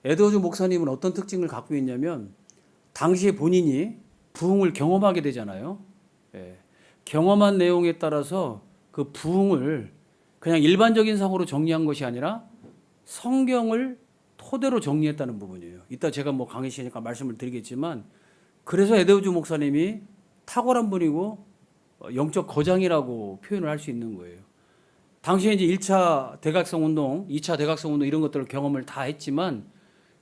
에드워즈 목사님은 어떤 특징을 갖고 있냐면 당시에 본인이 부흥을 경험하게 되잖아요. 예. 경험한 내용에 따라서 그 부흥을 그냥 일반적인 사고로 정리한 것이 아니라 성경을 토대로 정리했다는 부분이에요. 이따 제가 뭐 강의 시니까 말씀을 드리겠지만, 그래서 에드워즈 목사님이 탁월한 분이고 영적 거장이라고 표현을 할 수 있는 거예요. 당시에 이제 1차 대각성 운동, 2차 대각성 운동 이런 것들을 경험을 다 했지만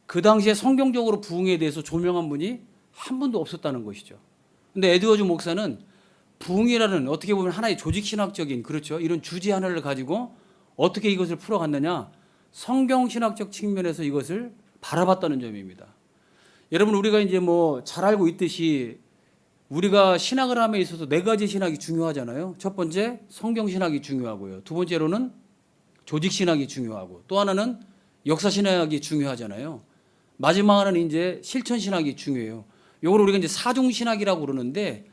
그 당시에 성경적으로 부흥에 대해서 조명한 분이 한 분도 없었다는 것이죠. 근데 에드워즈 목사는 부흥이라는 어떻게 보면 하나의 조직 신학적인, 그렇죠, 이런 주제 하나를 가지고 어떻게 이것을 풀어갔느냐, 성경 신학적 측면에서 이것을 바라봤다는 점입니다. 여러분, 우리가 이제 뭐 잘 알고 있듯이 우리가 신학을 함에 있어서 네 가지 신학이 중요하잖아요. 첫 번째 성경 신학이 중요하고요. 두 번째로는 조직 신학이 중요하고, 또 하나는 역사 신학이 중요하잖아요. 마지막 하나는 이제 실천 신학이 중요해요. 이걸 우리가 이제 사중 신학이라고 그러는데,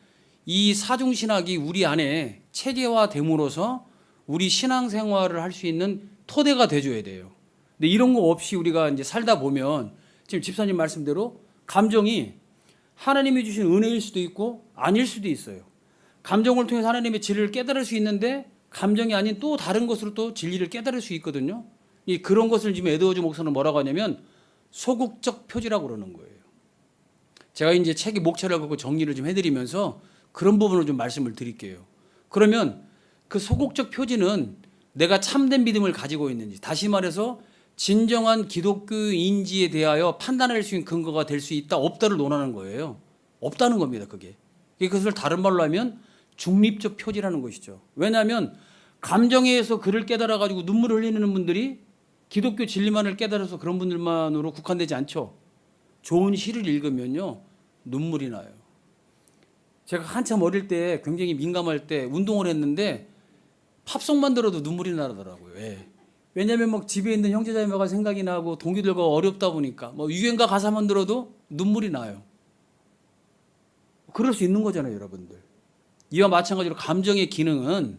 이 사중 신학이 우리 안에 체계화됨으로써 우리 신앙 생활을 할 수 있는 토대가 돼줘야 돼요. 근데 이런 거 없이 우리가 이제 살다 보면 지금 집사님 말씀대로 감정이 하나님이 주신 은혜일 수도 있고 아닐 수도 있어요. 감정을 통해서 하나님의 진리를 깨달을 수 있는데 감정이 아닌 또 다른 것으로 또 진리를 깨달을 수 있거든요. 그런 것을 지금 에드워즈 목사는 뭐라고 하냐면 소극적 표지라고 그러는 거예요. 제가 이제 책의 목차를 갖고 정리를 좀 해드리면서 그런 부분을 좀 말씀을 드릴게요. 그러면 그 소극적 표지는 내가 참된 믿음을 가지고 있는지, 다시 말해서 진정한 기독교인지에 대하여 판단할 수 있는 근거가 될 수 있다 없다를 논하는 거예요. 없다는 겁니다. 그게. 그것을 다른 말로 하면 중립적 표지라는 것이죠. 왜냐하면 감정에 의해서 그를 깨달아 가지고 눈물을 흘리는 분들이 기독교 진리만을 깨달아서 그런 분들만으로 국한되지 않죠. 좋은 시를 읽으면요 눈물이 나요. 제가 한참 어릴 때 굉장히 민감할 때 운동을 했는데 팝송만 들어도 눈물이 나더라고요. 예. 왜냐하면 막 집에 있는 형제자매가 생각이 나고 동기들과 어렵다 보니까 뭐 유행가 가사만 들어도 눈물이 나요. 그럴 수 있는 거잖아요, 여러분들. 이와 마찬가지로 감정의 기능은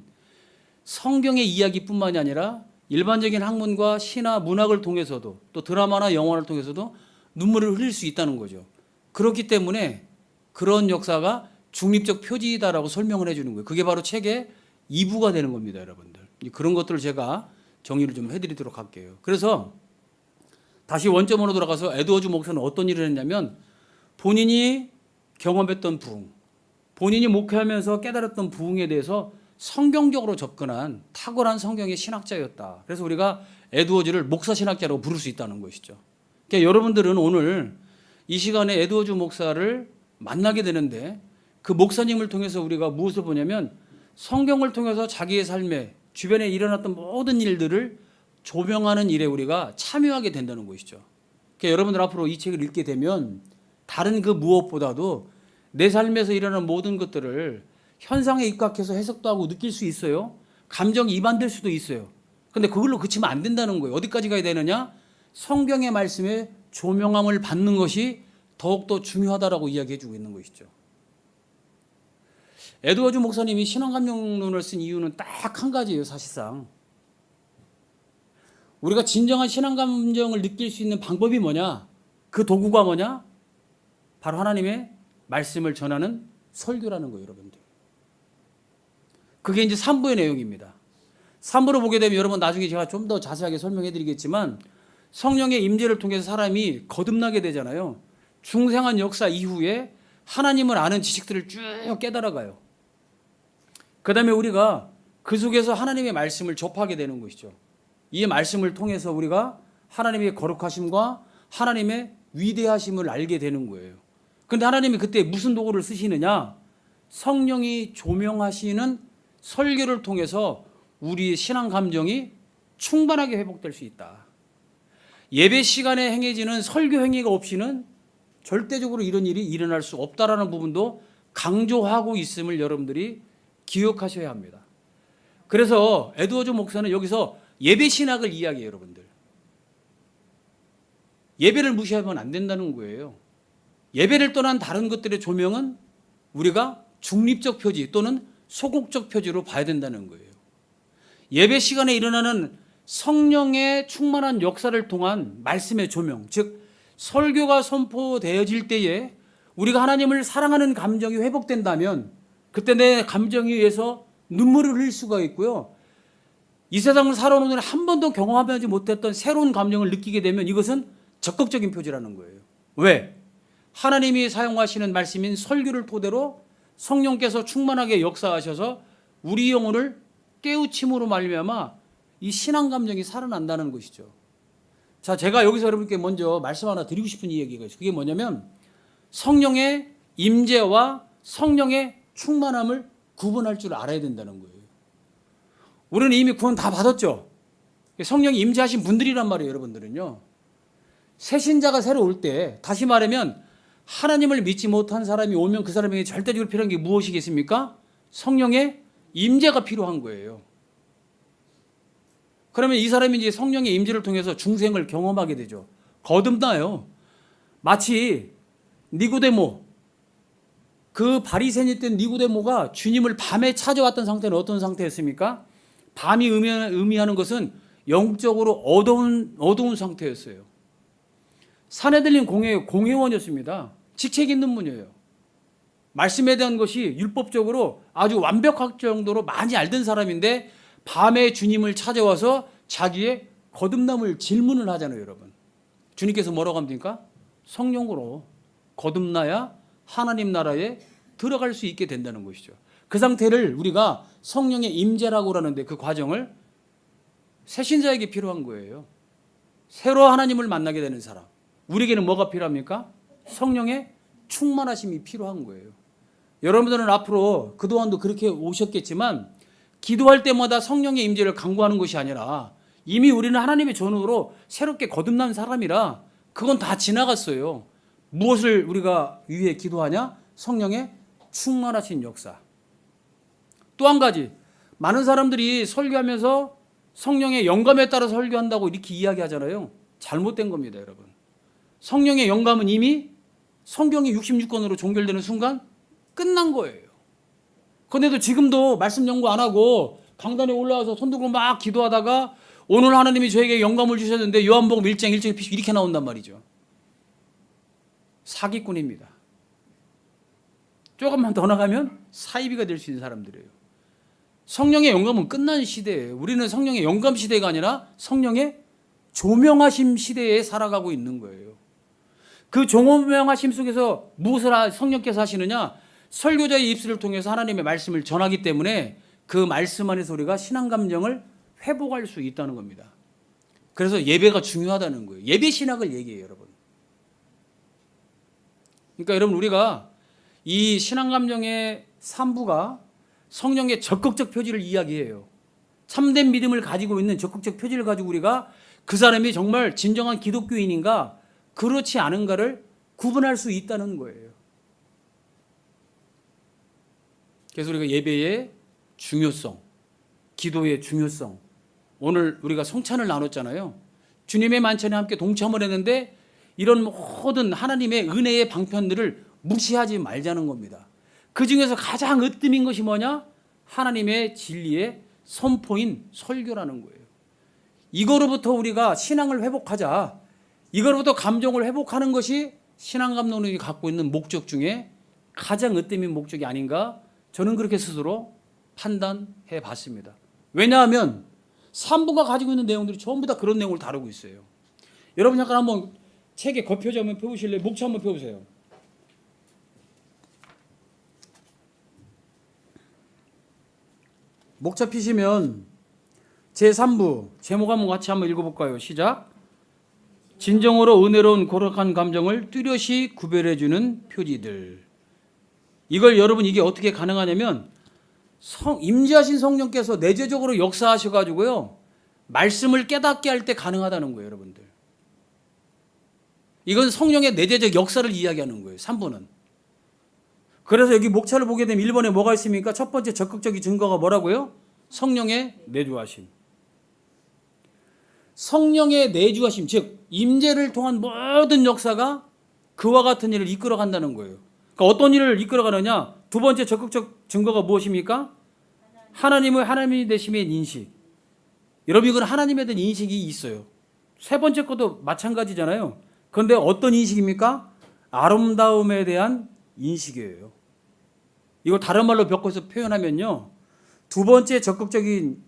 성경의 이야기뿐만이 아니라 일반적인 학문과 시나 문학을 통해서도, 또 드라마나 영화를 통해서도 눈물을 흘릴 수 있다는 거죠. 그렇기 때문에 그런 역사가 중립적 표지이다라고 설명을 해주는 거예요. 그게 바로 책의 2부가 되는 겁니다, 여러분들. 그런 것들을 제가 정리를 좀 해드리도록 할게요. 그래서 다시 원점으로 돌아가서 에드워즈 목사는 어떤 일을 했냐면 본인이 경험했던 부흥, 본인이 목회하면서 깨달았던 부흥에 대해서 성경적으로 접근한 탁월한 성경의 신학자였다. 그래서 우리가 에드워즈를 목사 신학자라고 부를 수 있다는 것이죠. 그러니까 여러분들은 오늘 이 시간에 에드워즈 목사를 만나게 되는데 그 목사님을 통해서 우리가 무엇을 보냐면 성경을 통해서 자기의 삶에 주변에 일어났던 모든 일들을 조명하는 일에 우리가 참여하게 된다는 것이죠. 그러니까 여러분들 앞으로 이 책을 읽게 되면 다른 그 무엇보다도 내 삶에서 일어나는 모든 것들을 현상에 입각해서 해석도 하고 느낄 수 있어요. 감정이 이반될 수도 있어요. 근데 그걸로 그치면 안 된다는 거예요. 어디까지 가야 되느냐? 성경의 말씀에 조명함을 받는 것이 더욱더 중요하다라고 이야기해 주고 있는 것이죠. 에드워즈 목사님이 신앙감정론을 쓴 이유는 딱 한 가지예요, 사실상. 우리가 진정한 신앙감정을 느낄 수 있는 방법이 뭐냐? 그 도구가 뭐냐? 바로 하나님의 말씀을 전하는 설교라는 거예요, 여러분들. 그게 이제 3부의 내용입니다. 3부로 보게 되면 여러분 나중에 제가 좀 더 자세하게 설명해 드리겠지만 성령의 임재를 통해서 사람이 거듭나게 되잖아요. 중생한 역사 이후에 하나님을 아는 지식들을 쭉 깨달아가요. 그 다음에 우리가 그 속에서 하나님의 말씀을 접하게 되는 것이죠. 이 말씀을 통해서 우리가 하나님의 거룩하심과 하나님의 위대하심을 알게 되는 거예요. 그런데 하나님이 그때 무슨 도구를 쓰시느냐? 성령이 조명하시는 설교를 통해서 우리의 신앙 감정이 충만하게 회복될 수 있다. 예배 시간에 행해지는 설교 행위가 없이는 절대적으로 이런 일이 일어날 수 없다라는 부분도 강조하고 있음을 여러분들이 기억하셔야 합니다. 그래서 에드워즈 목사는 여기서 예배 신학을 이야기해요, 여러분들. 예배를 무시하면 안 된다는 거예요. 예배를 떠난 다른 것들의 조명은 우리가 중립적 표지 또는 소극적 표지로 봐야 된다는 거예요. 예배 시간에 일어나는 성령의 충만한 역사를 통한 말씀의 조명, 즉 설교가 선포되어질 때에 우리가 하나님을 사랑하는 감정이 회복된다면 그때 내 감정에 의해서 눈물을 흘릴 수가 있고요. 이 세상을 살아오는 동안 한 번도 경험하지 못했던 새로운 감정을 느끼게 되면 이것은 적극적인 표지라는 거예요. 왜? 하나님이 사용하시는 말씀인 설교를 토대로 성령께서 충만하게 역사하셔서 우리 영혼을 깨우침으로 말미암아 이 신앙 감정이 살아난다는 것이죠. 자, 제가 여기서 여러분께 먼저 말씀 하나 드리고 싶은 이야기가 있어요. 그게 뭐냐면 성령의 임재와 성령의 충만함을 구분할 줄 알아야 된다는 거예요. 우리는 이미 구원 다 받았죠. 성령이 임재하신 분들이란 말이에요, 여러분들은요. 새 신자가 새로 올 때, 다시 말하면 하나님을 믿지 못한 사람이 오면 그 사람에게 절대적으로 필요한 게 무엇이겠습니까? 성령의 임재가 필요한 거예요. 그러면 이 사람이 이제 성령의 임재를 통해서 중생을 경험하게 되죠. 거듭나요. 마치 니고데모, 그 바리새인이었던 니고데모가 주님을 밤에 찾아왔던 상태는 어떤 상태였습니까? 밤이 의미하는 것은 영적으로 어두운 상태였어요. 산헤드린 공회원이었습니다. 직책 있는 분이에요. 말씀에 대한 것이 율법적으로 아주 완벽할 정도로 많이 알던 사람인데 밤에 주님을 찾아와서 자기의 거듭남을 질문을 하잖아요, 여러분. 주님께서 뭐라고 합니까? 성령으로 거듭나야 하나님 나라에 들어갈 수 있게 된다는 것이죠. 그 상태를 우리가 성령의 임재라고 하는데 그 과정을 새신자에게 필요한 거예요. 새로 하나님을 만나게 되는 사람. 우리에게는 뭐가 필요합니까? 성령의 충만하심이 필요한 거예요. 여러분들은 앞으로 그동안도 그렇게 오셨겠지만 기도할 때마다 성령의 임재를 간구하는 것이 아니라 이미 우리는 하나님의 전으로 새롭게 거듭난 사람이라 그건 다 지나갔어요. 무엇을 우리가 위해 기도하냐? 성령의 충만하신 역사. 또 한 가지, 많은 사람들이 설교하면서 성령의 영감에 따라 설교한다고 이렇게 이야기하잖아요. 잘못된 겁니다, 여러분. 성령의 영감은 이미 성경이 66권으로 종결되는 순간 끝난 거예요. 그런데도 지금도 말씀 연구 안 하고 강단에 올라와서 손 들고 막 기도하다가 오늘 하나님이 저에게 영감을 주셨는데 요한복음 1장 1절에 이렇게 나온단 말이죠. 사기꾼입니다. 조금만 더 나가면 사이비가 될 수 있는 사람들이에요. 성령의 영감은 끝난 시대예요. 우리는 성령의 영감 시대가 아니라 성령의 조명하심 시대에 살아가고 있는 거예요. 그 조명하심 속에서 무엇을 성령께서 하시느냐? 설교자의 입술을 통해서 하나님의 말씀을 전하기 때문에 그 말씀 안에서 우리가 신앙 감정을 회복할 수 있다는 겁니다. 그래서 예배가 중요하다는 거예요. 예배 신학을 얘기해요, 여러분. 그러니까 여러분, 우리가 이 신앙 감정의 3부가 성령의 적극적 표지를 이야기해요. 참된 믿음을 가지고 있는 적극적 표지를 가지고 우리가 그 사람이 정말 진정한 기독교인인가 그렇지 않은가를 구분할 수 있다는 거예요. 그래서 우리가 예배의 중요성, 기도의 중요성, 오늘 우리가 성찬을 나눴잖아요. 주님의 만찬에 함께 동참을 했는데 이런 모든 하나님의 은혜의 방편들을 무시하지 말자는 겁니다. 그 중에서 가장 으뜸인 것이 뭐냐? 하나님의 진리의 선포인 설교라는 거예요. 이거로부터 우리가 신앙을 회복하자. 이거로부터 감정을 회복하는 것이 신앙 감독력이 갖고 있는 목적 중에 가장 으뜸인 목적이 아닌가? 저는 그렇게 스스로 판단해 봤습니다. 왜냐하면 3부가 가지고 있는 내용들이 전부 다 그런 내용을 다루고 있어요. 여러분 잠깐 한번 책에 겉표지 한번 펴보실래요? 목차 한번 펴보세요. 목차 피시면 제3부 제목 한번 같이 한번 읽어볼까요? 시작. 진정으로 은혜로운 고락한 감정을 뚜렷이 구별해주는 표지들. 이걸 여러분 이게 어떻게 가능하냐면 임재하신 성령께서 내재적으로 역사하셔가지고요 말씀을 깨닫게 할 때 가능하다는 거예요, 여러분들. 이건 성령의 내재적 역사를 이야기하는 거예요, 3부는. 그래서 여기 목차를 보게 되면 1번에 뭐가 있습니까? 첫 번째 적극적인 증거가 뭐라고요? 성령의 내주하심. 성령의 내주하심, 즉 임재를 통한 모든 역사가 그와 같은 일을 이끌어간다는 거예요. 그러니까 어떤 일을 이끌어가느냐? 두 번째 적극적 증거가 무엇입니까? 하나님의 하나님이 되심의 인식. 여러분 이건 하나님에 대한 인식이 있어요. 세 번째 것도 마찬가지잖아요. 그런데 어떤 인식입니까? 아름다움에 대한 인식이에요. 이걸 다른 말로 바꿔서 표현하면요. 두 번째 적극적인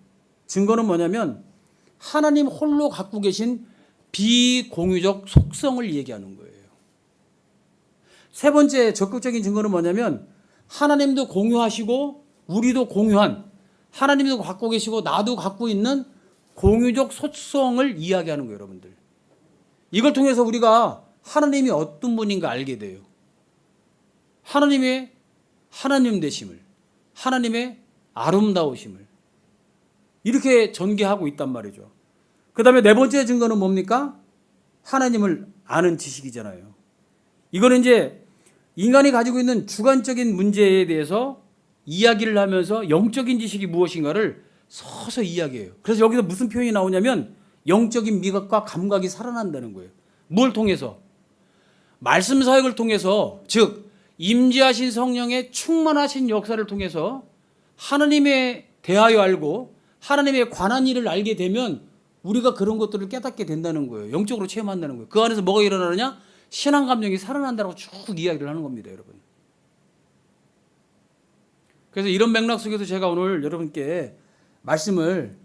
증거는 뭐냐면 하나님 홀로 갖고 계신 비공유적 속성을 얘기하는 거예요. 세 번째 적극적인 증거는 뭐냐면 하나님도 공유하시고 우리도 공유한, 하나님도 갖고 계시고 나도 갖고 있는 공유적 속성을 이야기하는 거예요, 여러분들. 이걸 통해서 우리가 하나님이 어떤 분인가 알게 돼요. 하나님의 하나님 되심을, 하나님의 아름다우심을 이렇게 전개하고 있단 말이죠. 그 다음에 네 번째 증거는 뭡니까? 하나님을 아는 지식이잖아요. 이거는 이제 인간이 가지고 있는 주관적인 문제에 대해서 이야기를 하면서 영적인 지식이 무엇인가를 서서 이야기해요. 그래서 여기서 무슨 표현이 나오냐면 영적인 미각과 감각이 살아난다는 거예요. 뭘 통해서? 말씀 사역을 통해서, 즉 임재하신 성령의 충만하신 역사를 통해서 하나님에 대하여 알고 하나님에 관한 일을 알게 되면 우리가 그런 것들을 깨닫게 된다는 거예요. 영적으로 체험한다는 거예요. 그 안에서 뭐가 일어나느냐? 신앙 감정이 살아난다고 쭉 이야기를 하는 겁니다, 여러분. 그래서 이런 맥락 속에서 제가 오늘 여러분께 말씀을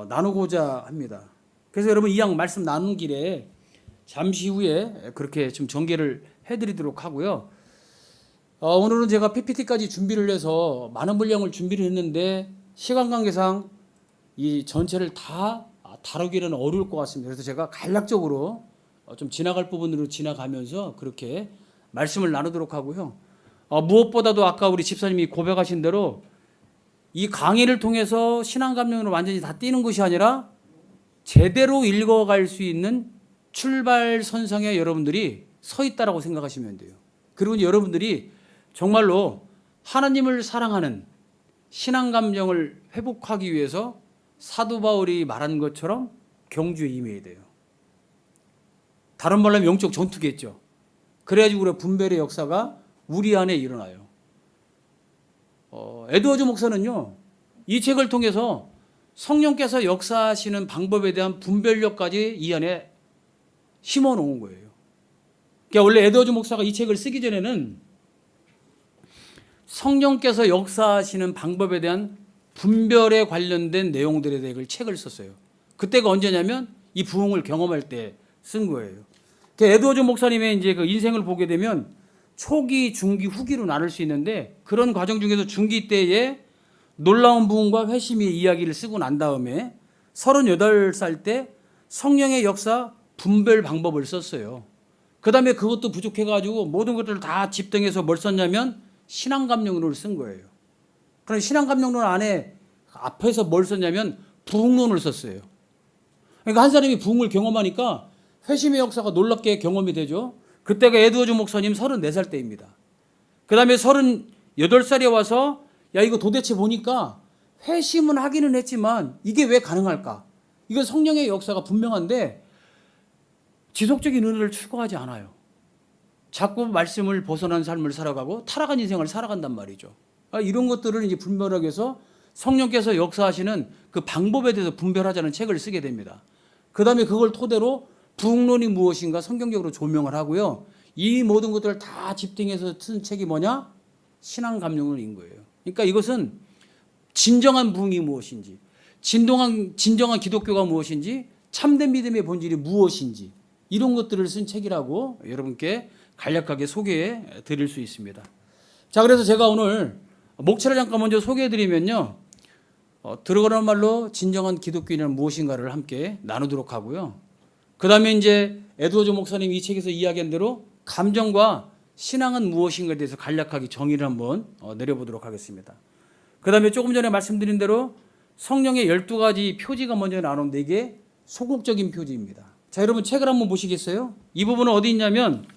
나누고자 합니다. 그래서 여러분 이 양 말씀 나누는 길에 잠시 후에 그렇게 좀 전개를 해드리도록 하고요. 오늘은 제가 PPT까지 준비를 해서 많은 분량을 준비를 했는데 시간 관계상 이 전체를 다 다루기는 어려울 것 같습니다. 그래서 제가 간략적으로 좀 지나갈 부분으로 지나가면서 그렇게 말씀을 나누도록 하고요. 무엇보다도 아까 우리 집사님이 고백하신 대로 이 강의를 통해서 신앙 감정으로 완전히 다 뛰는 것이 아니라 제대로 읽어갈 수 있는 출발선상에 여러분들이 서 있다라고 생각하시면 돼요. 그리고 여러분들이 정말로 하나님을 사랑하는 신앙 감정을 회복하기 위해서 사도 바울이 말한 것처럼 경주에 임해야 돼요. 다른 말로 하면 영적 전투겠죠. 그래야지 우리가 분별의 역사가 우리 안에 일어나요. 에드워즈 목사는요, 이 책을 통해서 성령께서 역사하시는 방법에 대한 분별력까지 이 안에 심어 놓은 거예요. 그러니까 원래 에드워즈 목사가 이 책을 쓰기 전에는 성령께서 역사하시는 방법에 대한 분별에 관련된 내용들에 대해 책을 썼어요. 그때가 언제냐면 이 부흥을 경험할 때 쓴 거예요. 그러니까 에드워즈 목사님의 이제 그 인생을 보게 되면 초기, 중기, 후기로 나눌 수 있는데 그런 과정 중에서 중기 때에 놀라운 부흥과 회심의 이야기를 쓰고 난 다음에 38살 때 성령의 역사 분별 방법을 썼어요. 그 다음에 그것도 부족해가지고 모든 것들을 다 집등해서 뭘 썼냐면 신앙감령론을 쓴 거예요. 그럼 신앙감령론 안에 앞에서 뭘 썼냐면 부흥론을 썼어요. 그러니까 한 사람이 부흥을 경험하니까 회심의 역사가 놀랍게 경험이 되죠. 그때가 에드워즈 목사님 34살 때입니다. 그 다음에 38살에 와서 야 이거 도대체 보니까 회심은 하기는 했지만 이게 왜 가능할까? 이건 성령의 역사가 분명한데 지속적인 은혜를 추구하지 않아요. 자꾸 말씀을 벗어난 삶을 살아가고 타락한 인생을 살아간단 말이죠. 이런 것들을 이제 분별하기 위해서 성령께서 역사하시는 그 방법에 대해서 분별하자는 책을 쓰게 됩니다. 그 다음에 그걸 토대로 부흥론이 무엇인가 성경적으로 조명을 하고요. 이 모든 것들을 다 집중해서 쓴 책이 뭐냐? 신앙감령론인 거예요. 그러니까 이것은 진정한 부흥이 무엇인지, 진정한 기독교가 무엇인지, 참된 믿음의 본질이 무엇인지 이런 것들을 쓴 책이라고 여러분께 간략하게 소개해 드릴 수 있습니다. 자, 그래서 제가 오늘 목차를 잠깐 먼저 소개해 드리면요. 들어가는 말로 진정한 기독교인은 무엇인가를 함께 나누도록 하고요. 그 다음에 이제 에드워즈 목사님이 이 책에서 이야기한 대로 감정과 신앙은 무엇인가에 대해서 간략하게 정의를 한번 내려보도록 하겠습니다. 그 다음에 조금 전에 말씀드린 대로 성령의 12가지 표지가 먼저 나오는데 이게 소극적인 표지입니다. 자, 여러분 책을 한번 보시겠어요? 이 부분은 어디 있냐면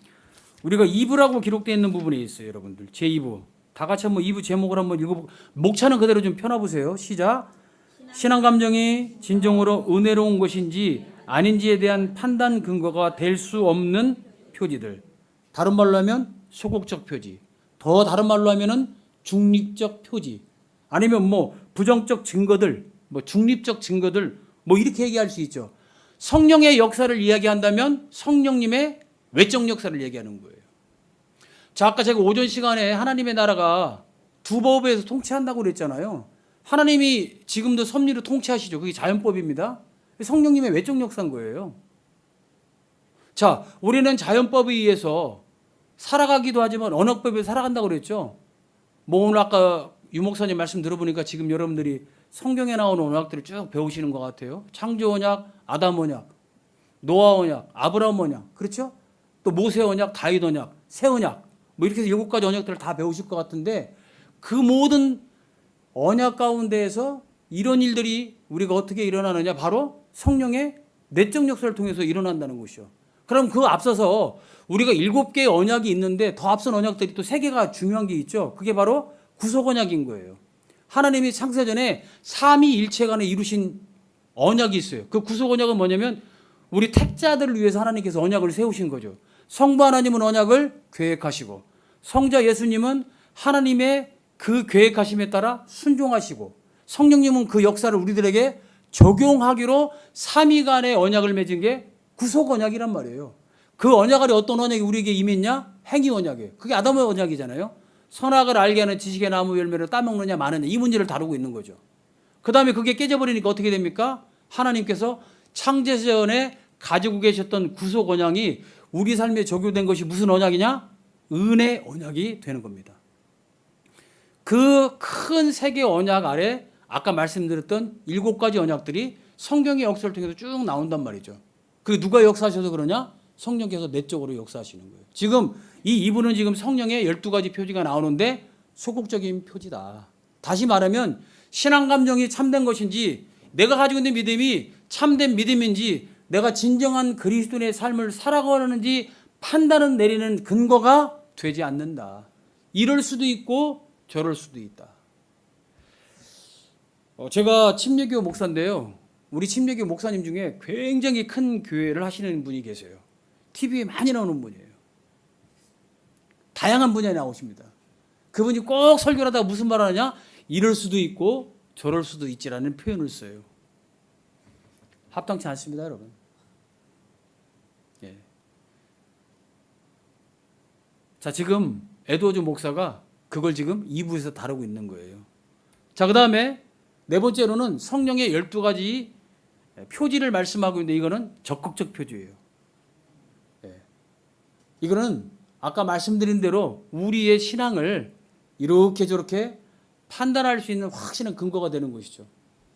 우리가 2부라고 기록되어 있는 부분에 있어요. 여러분들 제2부 다 같이 한번 2부 제목을 한번 읽어보고 목차는 그대로 좀 펴놔보세요. 시작. 신앙 감정이 진정으로 은혜로운 것인지 아닌지에 대한 판단 근거가 될 수 없는 표지들. 다른 말로 하면 소극적 표지. 더 다른 말로 하면은 중립적 표지. 아니면 뭐 부정적 증거들, 뭐 중립적 증거들 뭐 이렇게 얘기할 수 있죠. 성령의 역사를 이야기한다면 성령님의 외적 역사를 얘기하는 거예요. 자, 아까 제가 오전 시간에 하나님의 나라가 두 법에서 통치한다고 그랬잖아요. 하나님이 지금도 섭리로 통치하시죠. 그게 자연법입니다. 성령님의 외적 역사인 거예요. 자, 우리는 자연법에 의해서 살아가기도 하지만 언어법에 살아간다고 그랬죠. 뭐 오늘 아까 유 목사님 말씀 들어보니까 지금 여러분들이 성경에 나오는 언약들을 쭉 배우시는 것 같아요. 창조 언약, 아담 언약, 노아 언약, 아브라함 언약, 그렇죠? 또 모세 언약, 다윗 언약, 새 언약, 뭐 이렇게 해서 7가지 언약들을 다 배우실 것 같은데 그 모든 언약 가운데에서 이런 일들이 우리가 어떻게 일어나느냐? 바로 성령의 내적 역사를 통해서 일어난다는 것이요. 그럼 그 앞서서 우리가 7개의 언약이 있는데 더 앞선 언약들이 또 3개가 중요한 게 있죠. 그게 바로 구속 언약인 거예요. 하나님이 창세전에 삼위일체 간에 이루신 언약이 있어요. 그 구속 언약은 뭐냐면 우리 택자들을 위해서 하나님께서 언약을 세우신 거죠. 성부 하나님은 언약을 계획하시고 성자 예수님은 하나님의 그 계획하심에 따라 순종하시고 성령님은 그 역사를 우리들에게 적용하기로 삼위 간의 언약을 맺은 게 구속 언약이란 말이에요. 그 언약 아래 어떤 언약이 우리에게 임했냐? 행위 언약이에요. 그게 아담의 언약이잖아요. 선악을 알게 하는 지식의 나무 열매를 따먹느냐 마느냐 이 문제를 다루고 있는 거죠. 그 다음에 그게 깨져버리니까 어떻게 됩니까? 하나님께서 창세전에 가지고 계셨던 구속 언약이 우리 삶에 적용된 것이 무슨 언약이냐? 은혜 언약이 되는 겁니다. 그 큰 세계 언약 아래 아까 말씀드렸던 7가지 언약들이 성경의 역사를 통해서 쭉 나온단 말이죠. 그 누가 역사하셔서 그러냐? 성령께서 내적으로 역사하시는 거예요. 지금 이 이분은 지금 성령의 12가지 표지가 나오는데 소극적인 표지다. 다시 말하면 신앙 감정이 참된 것인지 내가 가지고 있는 믿음이 참된 믿음인지 내가 진정한 그리스도인의 삶을 살아가는지 판단을 내리는 근거가 되지 않는다. 이럴 수도 있고 저럴 수도 있다. 제가 침례교 목사인데요. 우리 침례교 목사님 중에 굉장히 큰 교회를 하시는 분이 계세요. TV에 많이 나오는 분이에요. 다양한 분야에 나오십니다. 그분이 꼭 설교를 하다가 무슨 말 하느냐? 이럴 수도 있고 저럴 수도 있지라는 표현을 써요. 합당치 않습니다, 여러분. 예. 자, 지금 에드워즈 목사가 그걸 지금 2부에서 다루고 있는 거예요. 자, 그 다음에 네 번째로는 성령의 12가지 표지를 말씀하고 있는데 이거는 적극적 표지예요. 예. 이거는 아까 말씀드린 대로 우리의 신앙을 이렇게 저렇게 판단할 수 있는 확실한 근거가 되는 것이죠.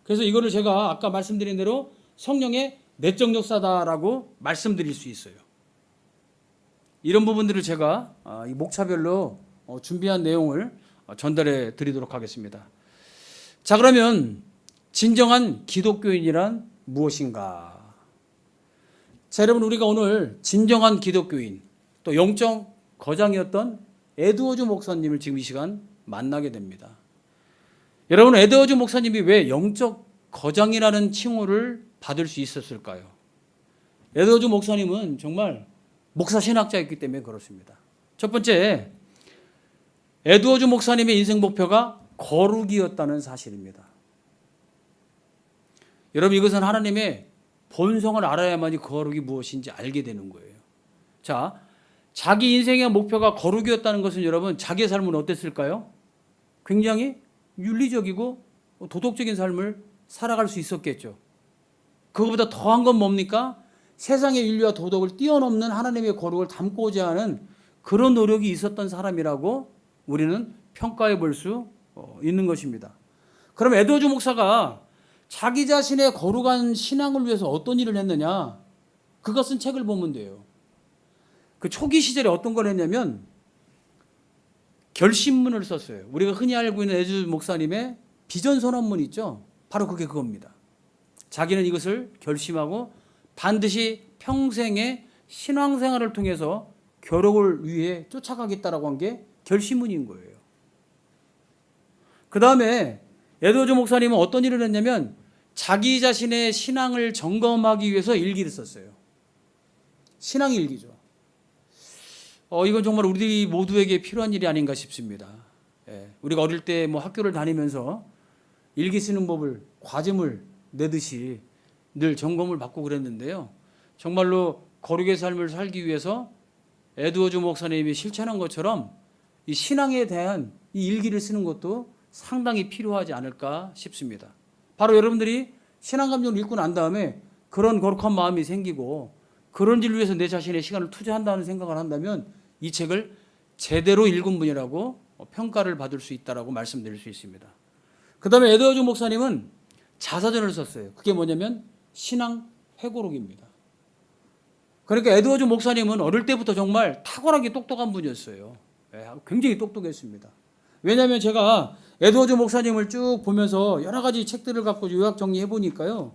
그래서 이거를 제가 아까 말씀드린 대로 성령의 내적 역사다라고 말씀드릴 수 있어요. 이런 부분들을 제가 이 목차별로 준비한 내용을 전달해 드리도록 하겠습니다. 자, 그러면 진정한 기독교인이란 무엇인가? 자, 여러분, 우리가 오늘 진정한 기독교인 또 영적 거장이었던 에드워즈 목사님을 지금 이 시간 만나게 됩니다. 여러분, 에드워즈 목사님이 왜 영적 거장이라는 칭호를 받을 수 있었을까요? 에드워즈 목사님은 정말 목사 신학자였기 때문에 그렇습니다. 첫 번째, 에드워즈 목사님의 인생 목표가 거룩이었다는 사실입니다. 여러분, 이것은 하나님의 본성을 알아야만이 거룩이 무엇인지 알게 되는 거예요. 자, 자기 인생의 목표가 거룩이었다는 것은 여러분, 자기의 삶은 어땠을까요? 굉장히 윤리적이고 도덕적인 삶을 살아갈 수 있었겠죠. 그것보다 더한 건 뭡니까? 세상의 윤리와 도덕을 뛰어넘는 하나님의 거룩을 담고자 하는 그런 노력이 있었던 사람이라고 우리는 평가해 볼 수 있는 것입니다. 그럼 에드워즈 목사가 자기 자신의 거룩한 신앙을 위해서 어떤 일을 했느냐? 그것은 책을 보면 돼요. 그 초기 시절에 어떤 걸 했냐면 결심문을 썼어요. 우리가 흔히 알고 있는 에드워즈 목사님의 비전 선언문 있죠? 바로 그겁니다. 자기는 이것을 결심하고 반드시 평생의 신앙생활을 통해서 겨룩을 위해 쫓아가겠다라고 한 게 결심문인 거예요. 그 다음에 에드워즈 목사님은 어떤 일을 했냐면 자기 자신의 신앙을 점검하기 위해서 일기를 썼어요. 신앙 일기죠. 이건 정말 우리 모두에게 필요한 일이 아닌가 싶습니다. 예, 우리가 어릴 때 뭐 학교를 다니면서 일기 쓰는 법을 과제물 내듯이 늘 점검을 받고 그랬는데요. 정말로 거룩의 삶을 살기 위해서 에드워즈 목사님이 실천한 것처럼 이 신앙에 대한 이 일기를 쓰는 것도 상당히 필요하지 않을까 싶습니다. 바로 여러분들이 신앙 감정을 읽고 난 다음에 그런 거룩한 마음이 생기고 그런 일을 위해서 내 자신의 시간을 투자한다는 생각을 한다면 이 책을 제대로 읽은 분이라고 평가를 받을 수 있다라고 말씀드릴 수 있습니다. 그 다음에 에드워즈 목사님은 자서전을 썼어요. 그게 뭐냐면 신앙 회고록입니다. 그러니까 에드워즈 목사님은 어릴 때부터 정말 탁월하게 똑똑한 분이었어요. 굉장히 똑똑했습니다. 왜냐하면 제가 에드워즈 목사님을 쭉 보면서 여러 가지 책들을 갖고 요약 정리해 보니까요.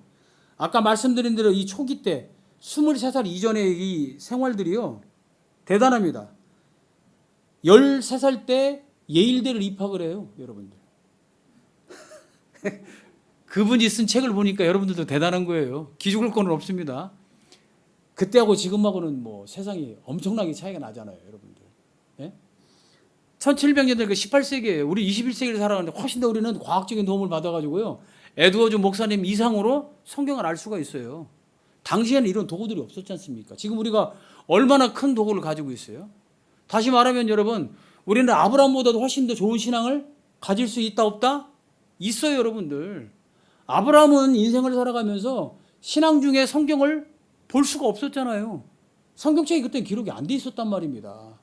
아까 말씀드린 대로 이 초기 때 23살 이전의 이 생활들이요. 대단합니다. 13살 때 예일대를 입학을 해요. 여러분들. 그분이 쓴 책을 보니까 여러분들도 대단한 거예요. 기죽을 거는 없습니다. 그때하고 지금하고는 뭐 세상이 엄청나게 차이가 나잖아요. 여러분들. 예? 1700년대 그 18세기에 우리 21세기를 살아가는데 훨씬 더 우리는 과학적인 도움을 받아가지고요. 에드워즈 목사님 이상으로 성경을 알 수가 있어요. 당시에는 이런 도구들이 없었지 않습니까? 지금 우리가 얼마나 큰 도구를 가지고 있어요. 다시 말하면 여러분, 우리는 아브라함보다도 훨씬 더 좋은 신앙을 가질 수 있다 없다? 있어요. 여러분들. 아브라함은 인생을 살아가면서 신앙 중에 성경을 볼 수가 없었잖아요. 성경책이 그때 기록이 안 돼 있었단 말입니다.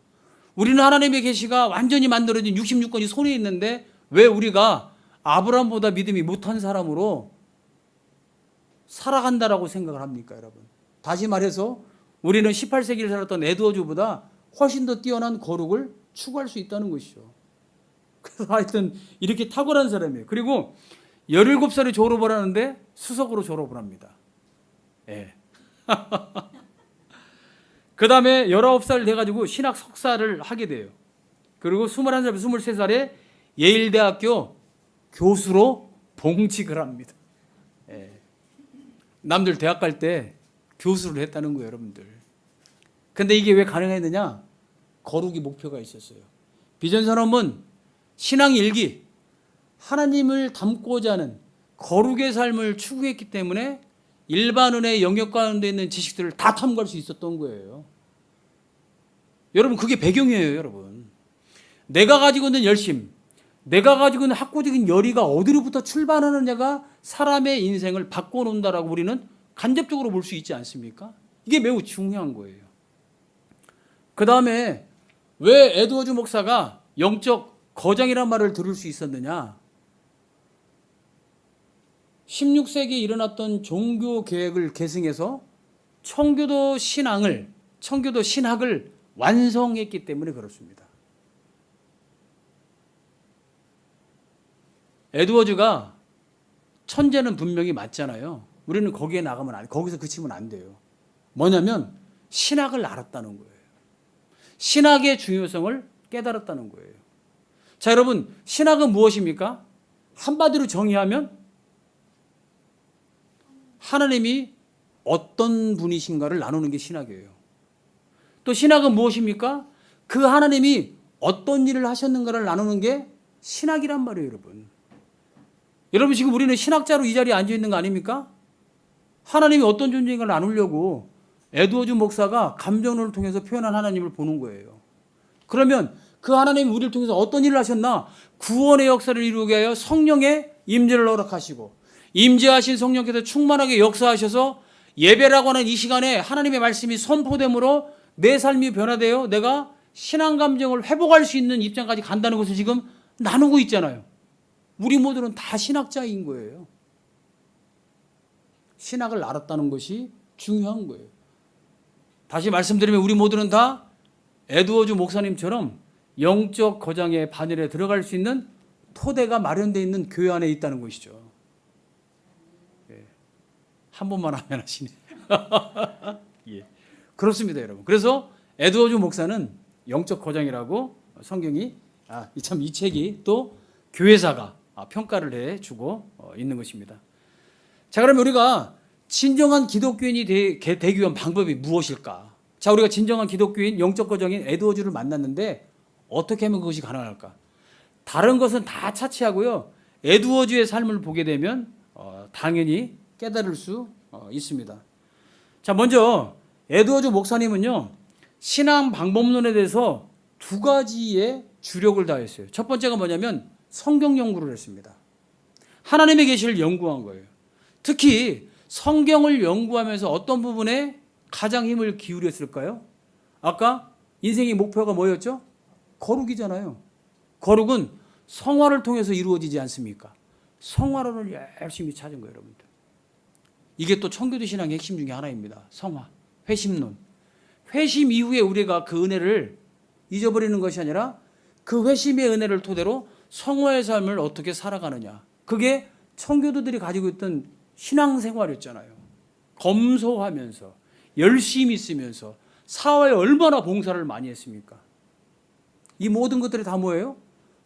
우리는 하나님의 계시가 완전히 만들어진 66권이 손에 있는데 왜 우리가 아브라함보다 믿음이 못한 사람으로 살아간다라고 생각을 합니까, 여러분? 다시 말해서 우리는 18세기를 살았던 에드워즈보다 훨씬 더 뛰어난 거룩을 추구할 수 있다는 것이죠. 그래서 하여튼 이렇게 탁월한 사람이에요. 그리고 17살에 졸업을 하는데 수석으로 졸업을 합니다. 예. 그 다음에 19살 돼가지고 신학 석사를 하게 돼요. 그리고 21살, 23살에 예일대학교 교수로 봉직을 합니다. 예. 남들 대학 갈 때 교수를 했다는 거예요, 여러분들. 근데 이게 왜 가능했느냐? 거룩이 목표가 있었어요. 비전선언문, 신앙 일기, 하나님을 닮고자 하는 거룩의 삶을 추구했기 때문에 일반인의 영역 가운데 있는 지식들을 다 탐구할 수 있었던 거예요. 여러분, 그게 배경이에요, 여러분. 내가 가지고 있는 열심, 내가 가지고 있는 학구적인 열의가 어디로부터 출발하느냐가 사람의 인생을 바꿔놓는다라고 우리는 간접적으로 볼 수 있지 않습니까? 이게 매우 중요한 거예요. 그 다음에 왜 에드워즈 목사가 영적 거장이란 말을 들을 수 있었느냐? 16세기에 일어났던 종교 계획을 계승해서 청교도 신학을 완성했기 때문에 그렇습니다. 에드워즈가 천재는 분명히 맞잖아요. 우리는 거기에 나가면 안 돼. 거기서 그치면 안 돼요. 뭐냐면 신학을 알았다는 거예요. 신학의 중요성을 깨달았다는 거예요. 자, 여러분, 신학은 무엇입니까? 한마디로 정의하면 하나님이 어떤 분이신가를 나누는 게 신학이에요. 또 신학은 무엇입니까? 그 하나님이 어떤 일을 하셨는가를 나누는 게 신학이란 말이에요, 여러분. 여러분, 지금 우리는 신학자로 이 자리에 앉아 있는 거 아닙니까? 하나님이 어떤 존재인가를 나누려고 에드워즈 목사가 감정론을 통해서 표현한 하나님을 보는 거예요. 그러면 그 하나님이 우리를 통해서 어떤 일을 하셨나? 구원의 역사를 이루게 하여 성령의 임재를 허락하시고 임재하신 성령께서 충만하게 역사하셔서 예배라고 하는 이 시간에 하나님의 말씀이 선포됨으로 내 삶이 변화되어 내가 신앙 감정을 회복할 수 있는 입장까지 간다는 것을 지금 나누고 있잖아요. 우리 모두는 다 신학자인 거예요. 신학을 알았다는 것이 중요한 거예요. 다시 말씀드리면 우리 모두는 다 에드워즈 목사님처럼 영적 거장의 반열에 들어갈 수 있는 토대가 마련되어 있는 교회 안에 있다는 것이죠. 예. 한 번만 하면 하시네. 예. 그렇습니다, 여러분. 그래서 에드워즈 목사는 영적 거장이라고 성경이 이 책이 또 교회사가 평가를 해주고 있는 것입니다. 자, 그러면 우리가 진정한 기독교인이 되기 위한 방법이 무엇일까? 자, 우리가 진정한 기독교인, 영적 거장인 에드워즈를 만났는데 어떻게 하면 그것이 가능할까? 다른 것은 다 차치하고요. 에드워즈의 삶을 보게 되면 당연히 깨달을 수 있습니다. 자, 먼저 에드워즈 목사님은요, 신앙 방법론에 대해서 두 가지의 주력을 다했어요. 첫 번째가 뭐냐면 성경 연구를 했습니다. 하나님의 계시를 연구한 거예요. 특히 성경을 연구하면서 어떤 부분에 가장 힘을 기울였을까요? 아까 인생의 목표가 뭐였죠? 거룩이잖아요. 거룩은 성화를 통해서 이루어지지 않습니까? 성화론을 열심히 찾은 거예요, 여러분들. 이게 또 청교도 신앙의 핵심 중에 하나입니다. 성화, 회심론. 회심 이후에 우리가 그 은혜를 잊어버리는 것이 아니라 그 회심의 은혜를 토대로 성화의 삶을 어떻게 살아가느냐. 그게 청교도들이 가지고 있던 신앙생활이었잖아요. 검소하면서 열심히 쓰면서 사회에 얼마나 봉사를 많이 했습니까? 이 모든 것들이 다 뭐예요?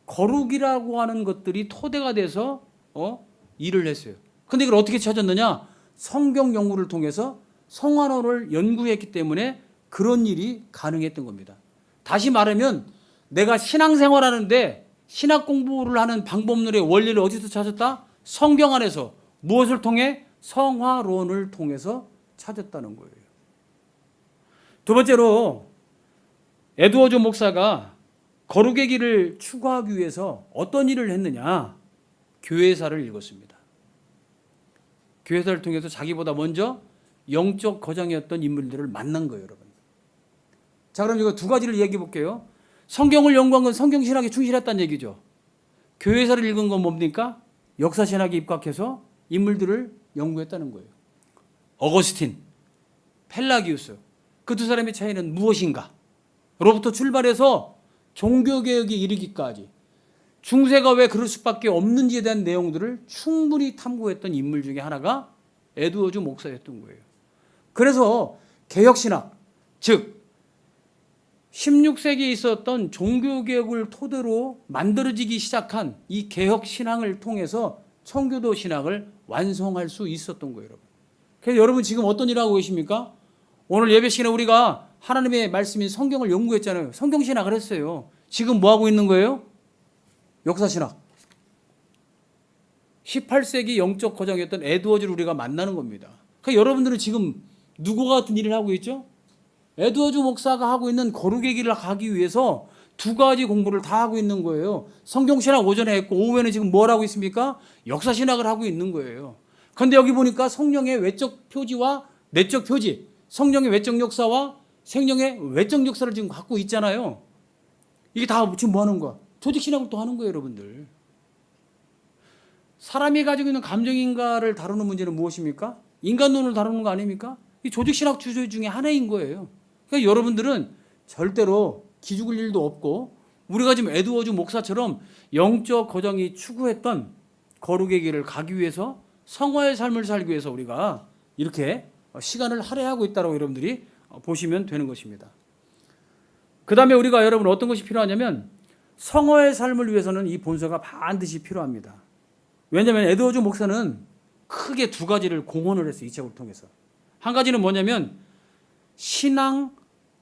거룩이라고 하는 것들이 토대가 돼서 일을 했어요. 근데 이걸 어떻게 찾았느냐? 성경 연구를 통해서 성화론을 연구했기 때문에 그런 일이 가능했던 겁니다. 다시 말하면 내가 신앙생활하는데 신학 공부를 하는 방법론의 원리를 어디서 찾았다? 성경 안에서. 무엇을 통해? 성화론을 통해서 찾았다는 거예요. 두 번째로 에드워즈 목사가 거룩의 길을 추구하기 위해서 어떤 일을 했느냐? 교회사를 읽었습니다. 교회사를 통해서 자기보다 먼저 영적 거장이었던 인물들을 만난 거예요, 여러분. 자, 그럼 이거 두 가지를 얘기해 볼게요. 성경을 연구한 건 성경신학에 충실했다는 얘기죠. 교회사를 읽은 건 뭡니까? 역사신학에 입각해서 인물들을 연구했다는 거예요. 어거스틴, 펠라기우스, 그 두 사람의 차이는 무엇인가? 로부터 출발해서 종교개혁에 이르기까지 중세가 왜 그럴 수밖에 없는지에 대한 내용들을 충분히 탐구했던 인물 중에 하나가 에드워즈 목사였던 거예요. 그래서 개혁신학, 즉 16세기에 있었던 종교개혁을 토대로 만들어지기 시작한 이 개혁신앙을 통해서 청교도 신앙을 완성할 수 있었던 거예요, 여러분. 그래서 여러분 지금 어떤 일을 하고 계십니까? 오늘 예배 시간에 우리가 하나님의 말씀인 성경을 연구했잖아요. 성경신학을 했어요. 지금 뭐 하고 있는 거예요? 역사신학. 18세기 영적 거장이었던 에드워즈를 우리가 만나는 겁니다. 그러니까 여러분들은 지금 누구와 같은 일을 하고 있죠? 에드워즈 목사가 하고 있는 거룩의 길을 가기 위해서 두 가지 공부를 다 하고 있는 거예요. 성경신학 오전에 했고 오후에는 지금 뭘 하고 있습니까? 역사신학을 하고 있는 거예요. 그런데 여기 보니까 성령의 외적 표지와 내적 표지, 성령의 외적 역사와 생명의 외적 역사를 지금 갖고 있잖아요. 이게 다 지금 뭐 하는 거야? 조직신학을 또 하는 거예요, 여러분들. 사람이 가지고 있는 감정인가를 다루는 문제는 무엇입니까? 인간론을 다루는 거 아닙니까? 이 조직신학 주제 중에 하나인 거예요. 그러니까 여러분들은 절대로 기죽을 일도 없고 우리가 지금 에드워즈 목사처럼 영적 거정이 추구했던 거룩의 길을 가기 위해서 성화의 삶을 살기 위해서 우리가 이렇게 시간을 할애하고 있다고 여러분들이 보시면 되는 것입니다. 그 다음에 우리가 여러분 어떤 것이 필요하냐면 성화의 삶을 위해서는 이 본서가 반드시 필요합니다. 왜냐하면 에드워즈 목사는 크게 두 가지를 공헌을 했어요. 이 책을 통해서. 한 가지는 뭐냐면 신앙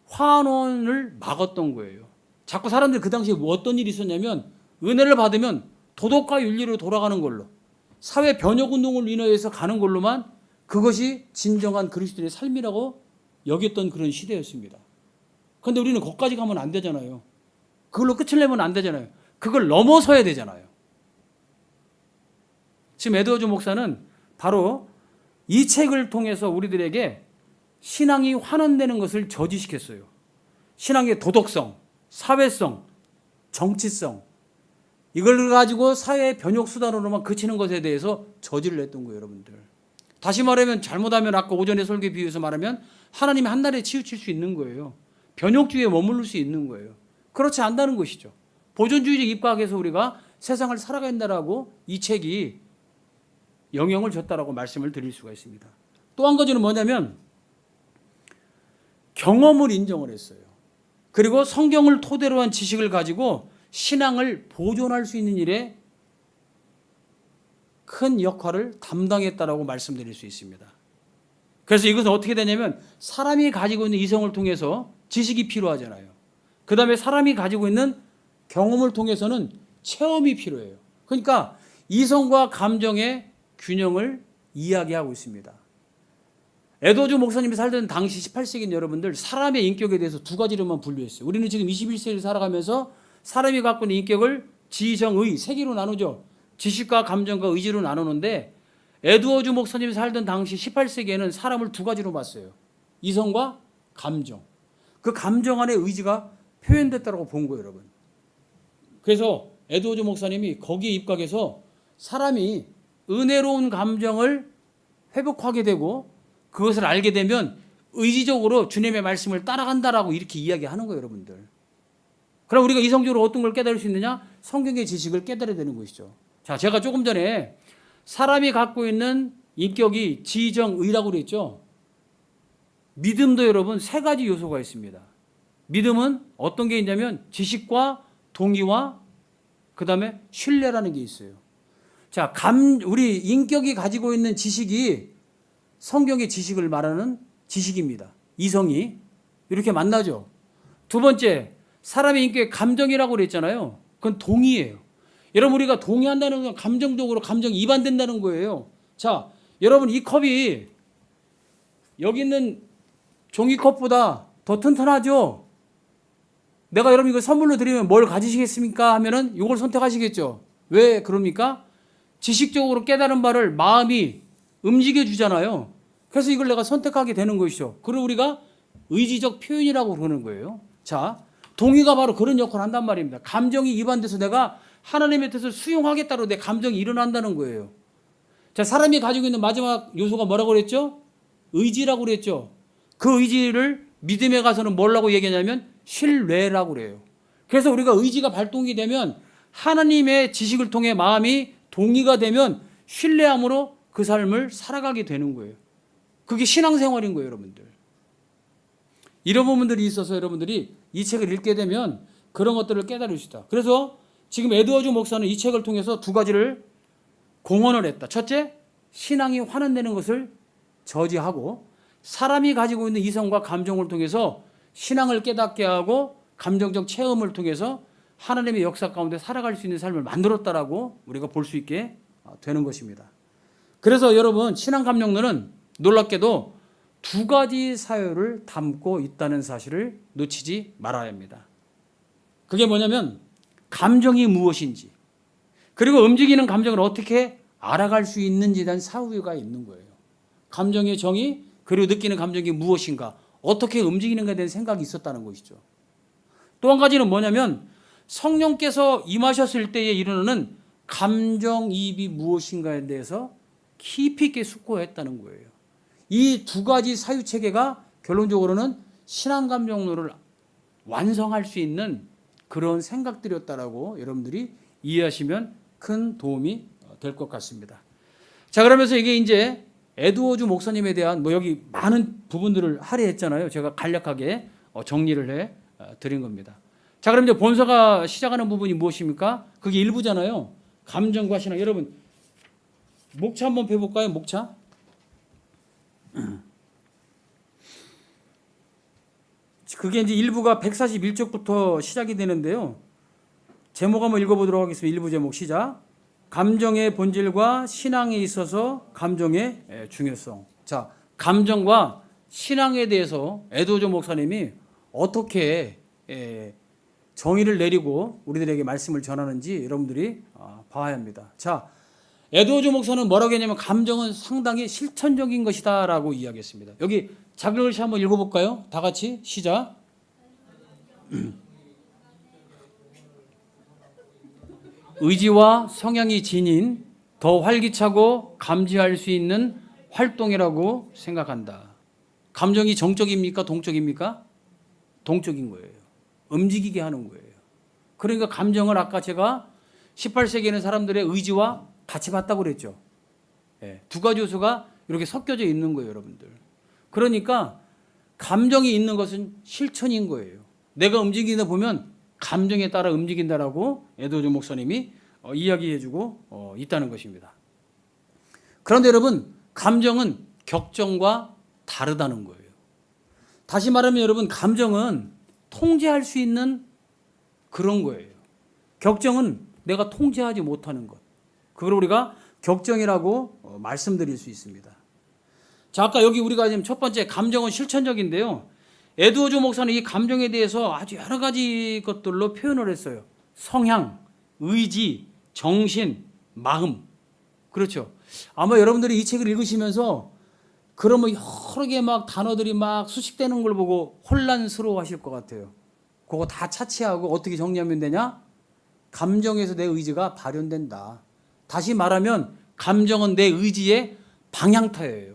환원을 막았던 거예요. 자꾸 사람들이 그 당시에 어떤 일이 있었냐면 은혜를 받으면 도덕과 윤리로 돌아가는 걸로 사회 변혁운동을 인하여서 가는 걸로만 그것이 진정한 그리스도인의 삶이라고 여겼던 그런 시대였습니다. 그런데 우리는 거기까지 가면 안 되잖아요. 그걸로 끝을 내면 안 되잖아요. 그걸 넘어서야 되잖아요. 지금 에드워즈 목사는 바로 이 책을 통해서 우리들에게 신앙이 환원되는 것을 저지시켰어요. 신앙의 도덕성, 사회성, 정치성 이걸 가지고 사회의 변혁 수단으로만 그치는 것에 대해서 저지를 했던 거예요, 여러분들. 다시 말하면 잘못하면 아까 오전에 설교에 비유해서 말하면 하나님이 한 날에 치우칠 수 있는 거예요. 변혁주의에 머무를 수 있는 거예요. 그렇지 않다는 것이죠. 보존주의적 입각해서 우리가 세상을 살아간다라고 이 책이 영향을 줬다라고 말씀을 드릴 수가 있습니다. 또 한 가지는 뭐냐면 경험을 인정을 했어요. 그리고 성경을 토대로 한 지식을 가지고 신앙을 보존할 수 있는 일에 큰 역할을 담당했다라고 말씀드릴 수 있습니다. 그래서 이것은 어떻게 되냐면 사람이 가지고 있는 이성을 통해서 지식이 필요하잖아요. 그 다음에 사람이 가지고 있는 경험을 통해서는 체험이 필요해요. 그러니까 이성과 감정의 균형을 이야기하고 있습니다. 에드워즈 목사님이 살던 당시 18세기는 여러분들 사람의 인격에 대해서 두 가지로만 분류했어요. 우리는 지금 21세기를 살아가면서 사람이 갖고 있는 인격을 지정의 세 개로 나누죠. 지식과 감정과 의지로 나누는데 에드워즈 목사님이 살던 당시 18세기에는 사람을 두 가지로 봤어요. 이성과 감정. 그 감정 안에 의지가 표현됐다고 본 거예요, 여러분. 그래서 에드워즈 목사님이 거기에 입각해서 사람이 은혜로운 감정을 회복하게 되고 그것을 알게 되면 의지적으로 주님의 말씀을 따라간다라고 이렇게 이야기하는 거예요, 여러분들. 그럼 우리가 이성적으로 어떤 걸 깨달을 수 있느냐? 성경의 지식을 깨달아야 되는 것이죠. 자, 제가 조금 전에 사람이 갖고 있는 인격이 지정의라고 그랬죠. 믿음도 여러분 세 가지 요소가 있습니다. 믿음은 어떤 게 있냐면 지식과 동의와 그 다음에 신뢰라는 게 있어요. 자, 우리 인격이 가지고 있는 지식이 성경의 지식을 말하는 지식입니다. 이성이 이렇게 만나죠. 두 번째, 사람의 인격의 감정이라고 그랬잖아요. 그건 동의예요. 여러분 우리가 동의한다는 건 감정적으로 감정이 이반된다는 거예요. 자, 여러분 이 컵이 여기 있는 종이컵보다 더 튼튼하죠? 내가 여러분 이거 선물로 드리면 뭘 가지시겠습니까? 하면은 이걸 선택하시겠죠? 왜 그럽니까? 지식적으로 깨달은 바를 마음이 움직여 주잖아요. 그래서 이걸 내가 선택하게 되는 것이죠. 그걸 우리가 의지적 표현이라고 그러는 거예요. 자, 동의가 바로 그런 역할을 한단 말입니다. 감정이 이반돼서 내가 하나님의 뜻을 수용하겠다로 내 감정이 일어난다는 거예요. 자, 사람이 가지고 있는 마지막 요소가 뭐라고 그랬죠? 의지라고 그랬죠. 그 의지를 믿음에 가서는 뭐라고 얘기하냐면 신뢰라고 그래요. 그래서 우리가 의지가 발동이 되면 하나님의 지식을 통해 마음이 동의가 되면 신뢰함으로 그 삶을 살아가게 되는 거예요. 그게 신앙생활인 거예요, 여러분들. 이런 부분들이 있어서 여러분들이 이 책을 읽게 되면 그런 것들을 깨달을 수 있다. 그래서 지금 에드워즈 목사는 이 책을 통해서 두 가지를 공언을 했다. 첫째, 신앙이 환원되는 것을 저지하고 사람이 가지고 있는 이성과 감정을 통해서 신앙을 깨닫게 하고 감정적 체험을 통해서 하나님의 역사 가운데 살아갈 수 있는 삶을 만들었다라고 우리가 볼 수 있게 되는 것입니다. 그래서 여러분 신앙 감정론은 놀랍게도 두 가지 사유를 담고 있다는 사실을 놓치지 말아야 합니다. 그게 뭐냐면 감정이 무엇인지 그리고 움직이는 감정을 어떻게 알아갈 수 있는지에 대한 사유가 있는 거예요. 감정의 정의 그리고 느끼는 감정이 무엇인가 어떻게 움직이는가에 대한 생각이 있었다는 것이죠. 또 한 가지는 뭐냐면 성령께서 임하셨을 때에 일어나는 감정이입이 무엇인가에 대해서 깊이 있게 숙고했다는 거예요. 이 두 가지 사유체계가 결론적으로는 신앙감정론을 완성할 수 있는 그런 생각들이었다라고 여러분들이 이해하시면 큰 도움이 될 것 같습니다. 자, 그러면서 이게 이제 에드워즈 목사님에 대한 여기 많은 부분들을 할애했잖아요. 제가 간략하게 정리를 해 드린 겁니다. 자, 그럼 이제 본서가 시작하는 부분이 무엇입니까? 그게 일부잖아요. 감정과 신앙. 여러분 목차 한번 펴볼까요? 목차. 그게 이제 일부가 141쪽부터 시작이 되는데요. 제목 한번 읽어보도록 하겠습니다. 일부 제목 시작. 감정의 본질과 신앙에 있어서 감정의 중요성. 자, 감정과 신앙에 대해서 에드워즈 목사님이 어떻게 정의를 내리고 우리들에게 말씀을 전하는지 여러분들이 봐야 합니다. 자, 에드워즈 목사는 뭐라고 했냐면 감정은 상당히 실천적인 것이다라고 이야기했습니다. 여기 자글씨 한번 읽어볼까요? 다 같이 시작. 의지와 성향이 지닌 더 활기차고 감지할 수 있는 활동이라고 생각한다. 감정이 정적입니까? 동적입니까? 동적인 거예요. 움직이게 하는 거예요. 그러니까 감정을 아까 제가 18세기에는 사람들의 의지와 같이 봤다고 그랬죠. 두 가지 요소가 이렇게 섞여져 있는 거예요, 여러분들. 그러니까 감정이 있는 것은 실천인 거예요. 내가 움직이다 보면 감정에 따라 움직인다라고 에드워즈 목사님이 이야기해주고 있다는 것입니다. 그런데 여러분, 감정은 격정과 다르다는 거예요. 다시 말하면 여러분, 감정은 통제할 수 있는 그런 거예요. 격정은 내가 통제하지 못하는 것. 그걸 우리가 격정이라고 말씀드릴 수 있습니다. 자, 아까 여기 우리가 지금 첫 번째 감정은 실천적인데요. 에드워즈 목사는 이 감정에 대해서 아주 여러 가지 것들로 표현을 했어요. 성향, 의지, 정신, 마음. 그렇죠. 아마 여러분들이 이 책을 읽으시면서 그러면 여러 개 막 단어들이 막 수식되는 걸 보고 혼란스러워 하실 것 같아요. 그거 다 차치하고 어떻게 정리하면 되냐? 감정에서 내 의지가 발현된다. 다시 말하면 감정은 내 의지의 방향타예요.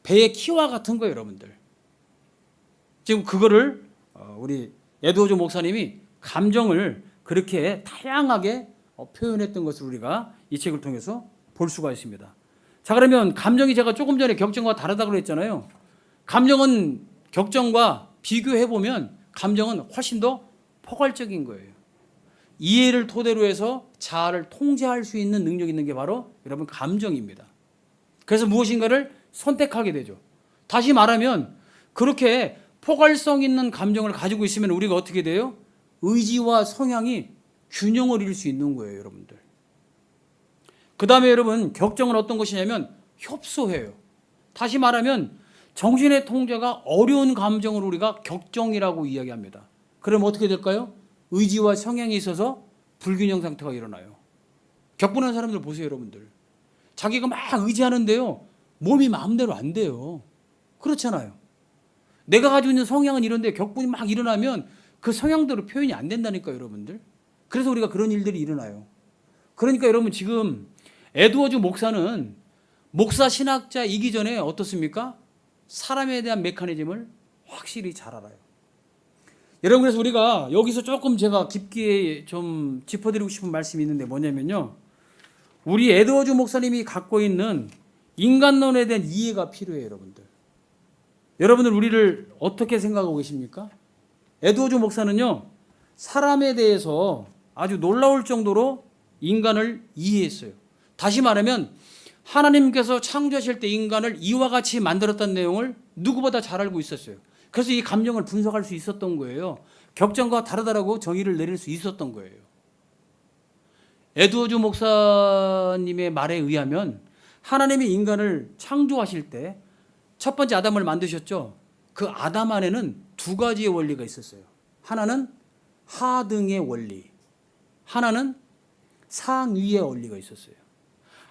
배의 키와 같은 거예요, 여러분들. 지금 그거를 우리 에드워즈 목사님이 감정을 그렇게 다양하게 표현했던 것을 우리가 이 책을 통해서 볼 수가 있습니다. 자, 그러면 감정이 제가 조금 전에 격정과 다르다고 그랬잖아요. 감정은 격정과 비교해 보면 감정은 훨씬 더 포괄적인 거예요. 이해를 토대로 해서 자아를 통제할 수 있는 능력이 있는 게 바로 여러분 감정입니다. 그래서 무엇인가를 선택하게 되죠. 다시 말하면 그렇게 포괄성 있는 감정을 가지고 있으면 우리가 어떻게 돼요? 의지와 성향이 균형을 이룰 수 있는 거예요, 여러분들. 그 다음에 여러분 격정은 어떤 것이냐면 협소해요. 다시 말하면 정신의 통제가 어려운 감정을 우리가 격정이라고 이야기합니다. 그럼 어떻게 될까요? 의지와 성향이 있어서 불균형 상태가 일어나요. 격분한 사람들 보세요, 여러분들. 자기가 막 의지하는데요, 몸이 마음대로 안 돼요. 그렇잖아요. 내가 가지고 있는 성향은 이런데 격분이 막 일어나면 그 성향대로 표현이 안 된다니까요, 여러분들. 그래서 우리가 그런 일들이 일어나요. 그러니까 여러분 지금 에드워즈 목사는 목사 신학자이기 전에 어떻습니까? 사람에 대한 메커니즘을 확실히 잘 알아요. 여러분, 그래서 우리가 여기서 조금 제가 깊게 좀 짚어드리고 싶은 말씀이 있는데 뭐냐면요, 우리 에드워즈 목사님이 갖고 있는 인간론에 대한 이해가 필요해요, 여러분들. 여러분들 우리를 어떻게 생각하고 계십니까? 에드워즈 목사는요, 사람에 대해서 아주 놀라울 정도로 인간을 이해했어요. 다시 말하면 하나님께서 창조하실 때 인간을 이와 같이 만들었다는 내용을 누구보다 잘 알고 있었어요. 그래서 이 감정을 분석할 수 있었던 거예요. 격정과 다르다라고 정의를 내릴 수 있었던 거예요. 에드워즈 목사님의 말에 의하면 하나님이 인간을 창조하실 때 첫 번째 아담을 만드셨죠. 그 아담 안에는 두 가지의 원리가 있었어요. 하나는 하등의 원리, 하나는 상위의 원리가 있었어요.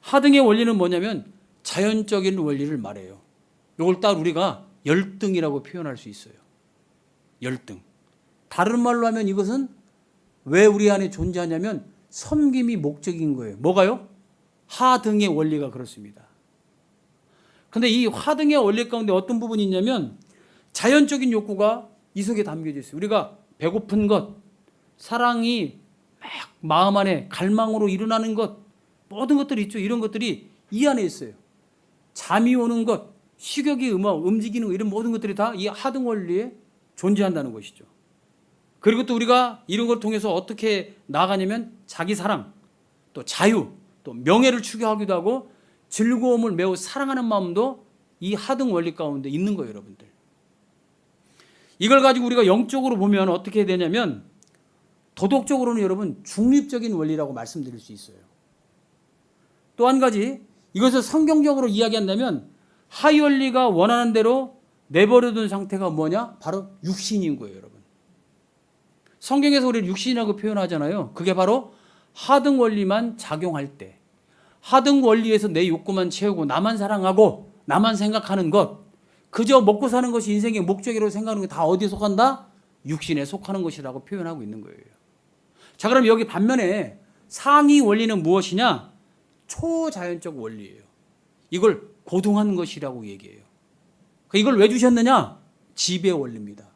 하등의 원리는 뭐냐면 자연적인 원리를 말해요. 이걸 딱 우리가 열등이라고 표현할 수 있어요. 열등. 다른 말로 하면 이것은 왜 우리 안에 존재하냐면 섬김이 목적인 거예요. 뭐가요? 하등의 원리가 그렇습니다. 근데 이 하등의 원리 가운데 어떤 부분이 있냐면 자연적인 욕구가 이 속에 담겨져 있어요. 우리가 배고픈 것, 사랑이 막 마음 안에 갈망으로 일어나는 것, 모든 것들이 있죠. 이런 것들이 이 안에 있어요. 잠이 오는 것, 식욕이 움직이는 것, 이런 모든 것들이 다 이 하등 원리에 존재한다는 것이죠. 그리고 또 우리가 이런 걸 통해서 어떻게 나아가냐면 자기 사랑, 또 자유, 또 명예를 추구하기도 하고 즐거움을 매우 사랑하는 마음도 이 하등 원리 가운데 있는 거예요, 여러분들. 이걸 가지고 우리가 영적으로 보면 어떻게 되냐면 도덕적으로는 여러분 중립적인 원리라고 말씀드릴 수 있어요. 또 한 가지, 이것을 성경적으로 이야기한다면 하위 원리가 원하는 대로 내버려둔 상태가 뭐냐? 바로 육신인 거예요, 여러분. 성경에서 우리를 육신이라고 표현하잖아요. 그게 바로 하등 원리만 작용할 때, 하등 원리에서 내 욕구만 채우고 나만 사랑하고 나만 생각하는 것, 그저 먹고 사는 것이 인생의 목적이라고 생각하는 게 다 어디에 속한다? 육신에 속하는 것이라고 표현하고 있는 거예요. 자, 그럼 여기 반면에 상위 원리는 무엇이냐? 초자연적 원리예요. 이걸 고등한 것이라고 얘기해요. 이걸 왜 주셨느냐? 지배 원리입니다.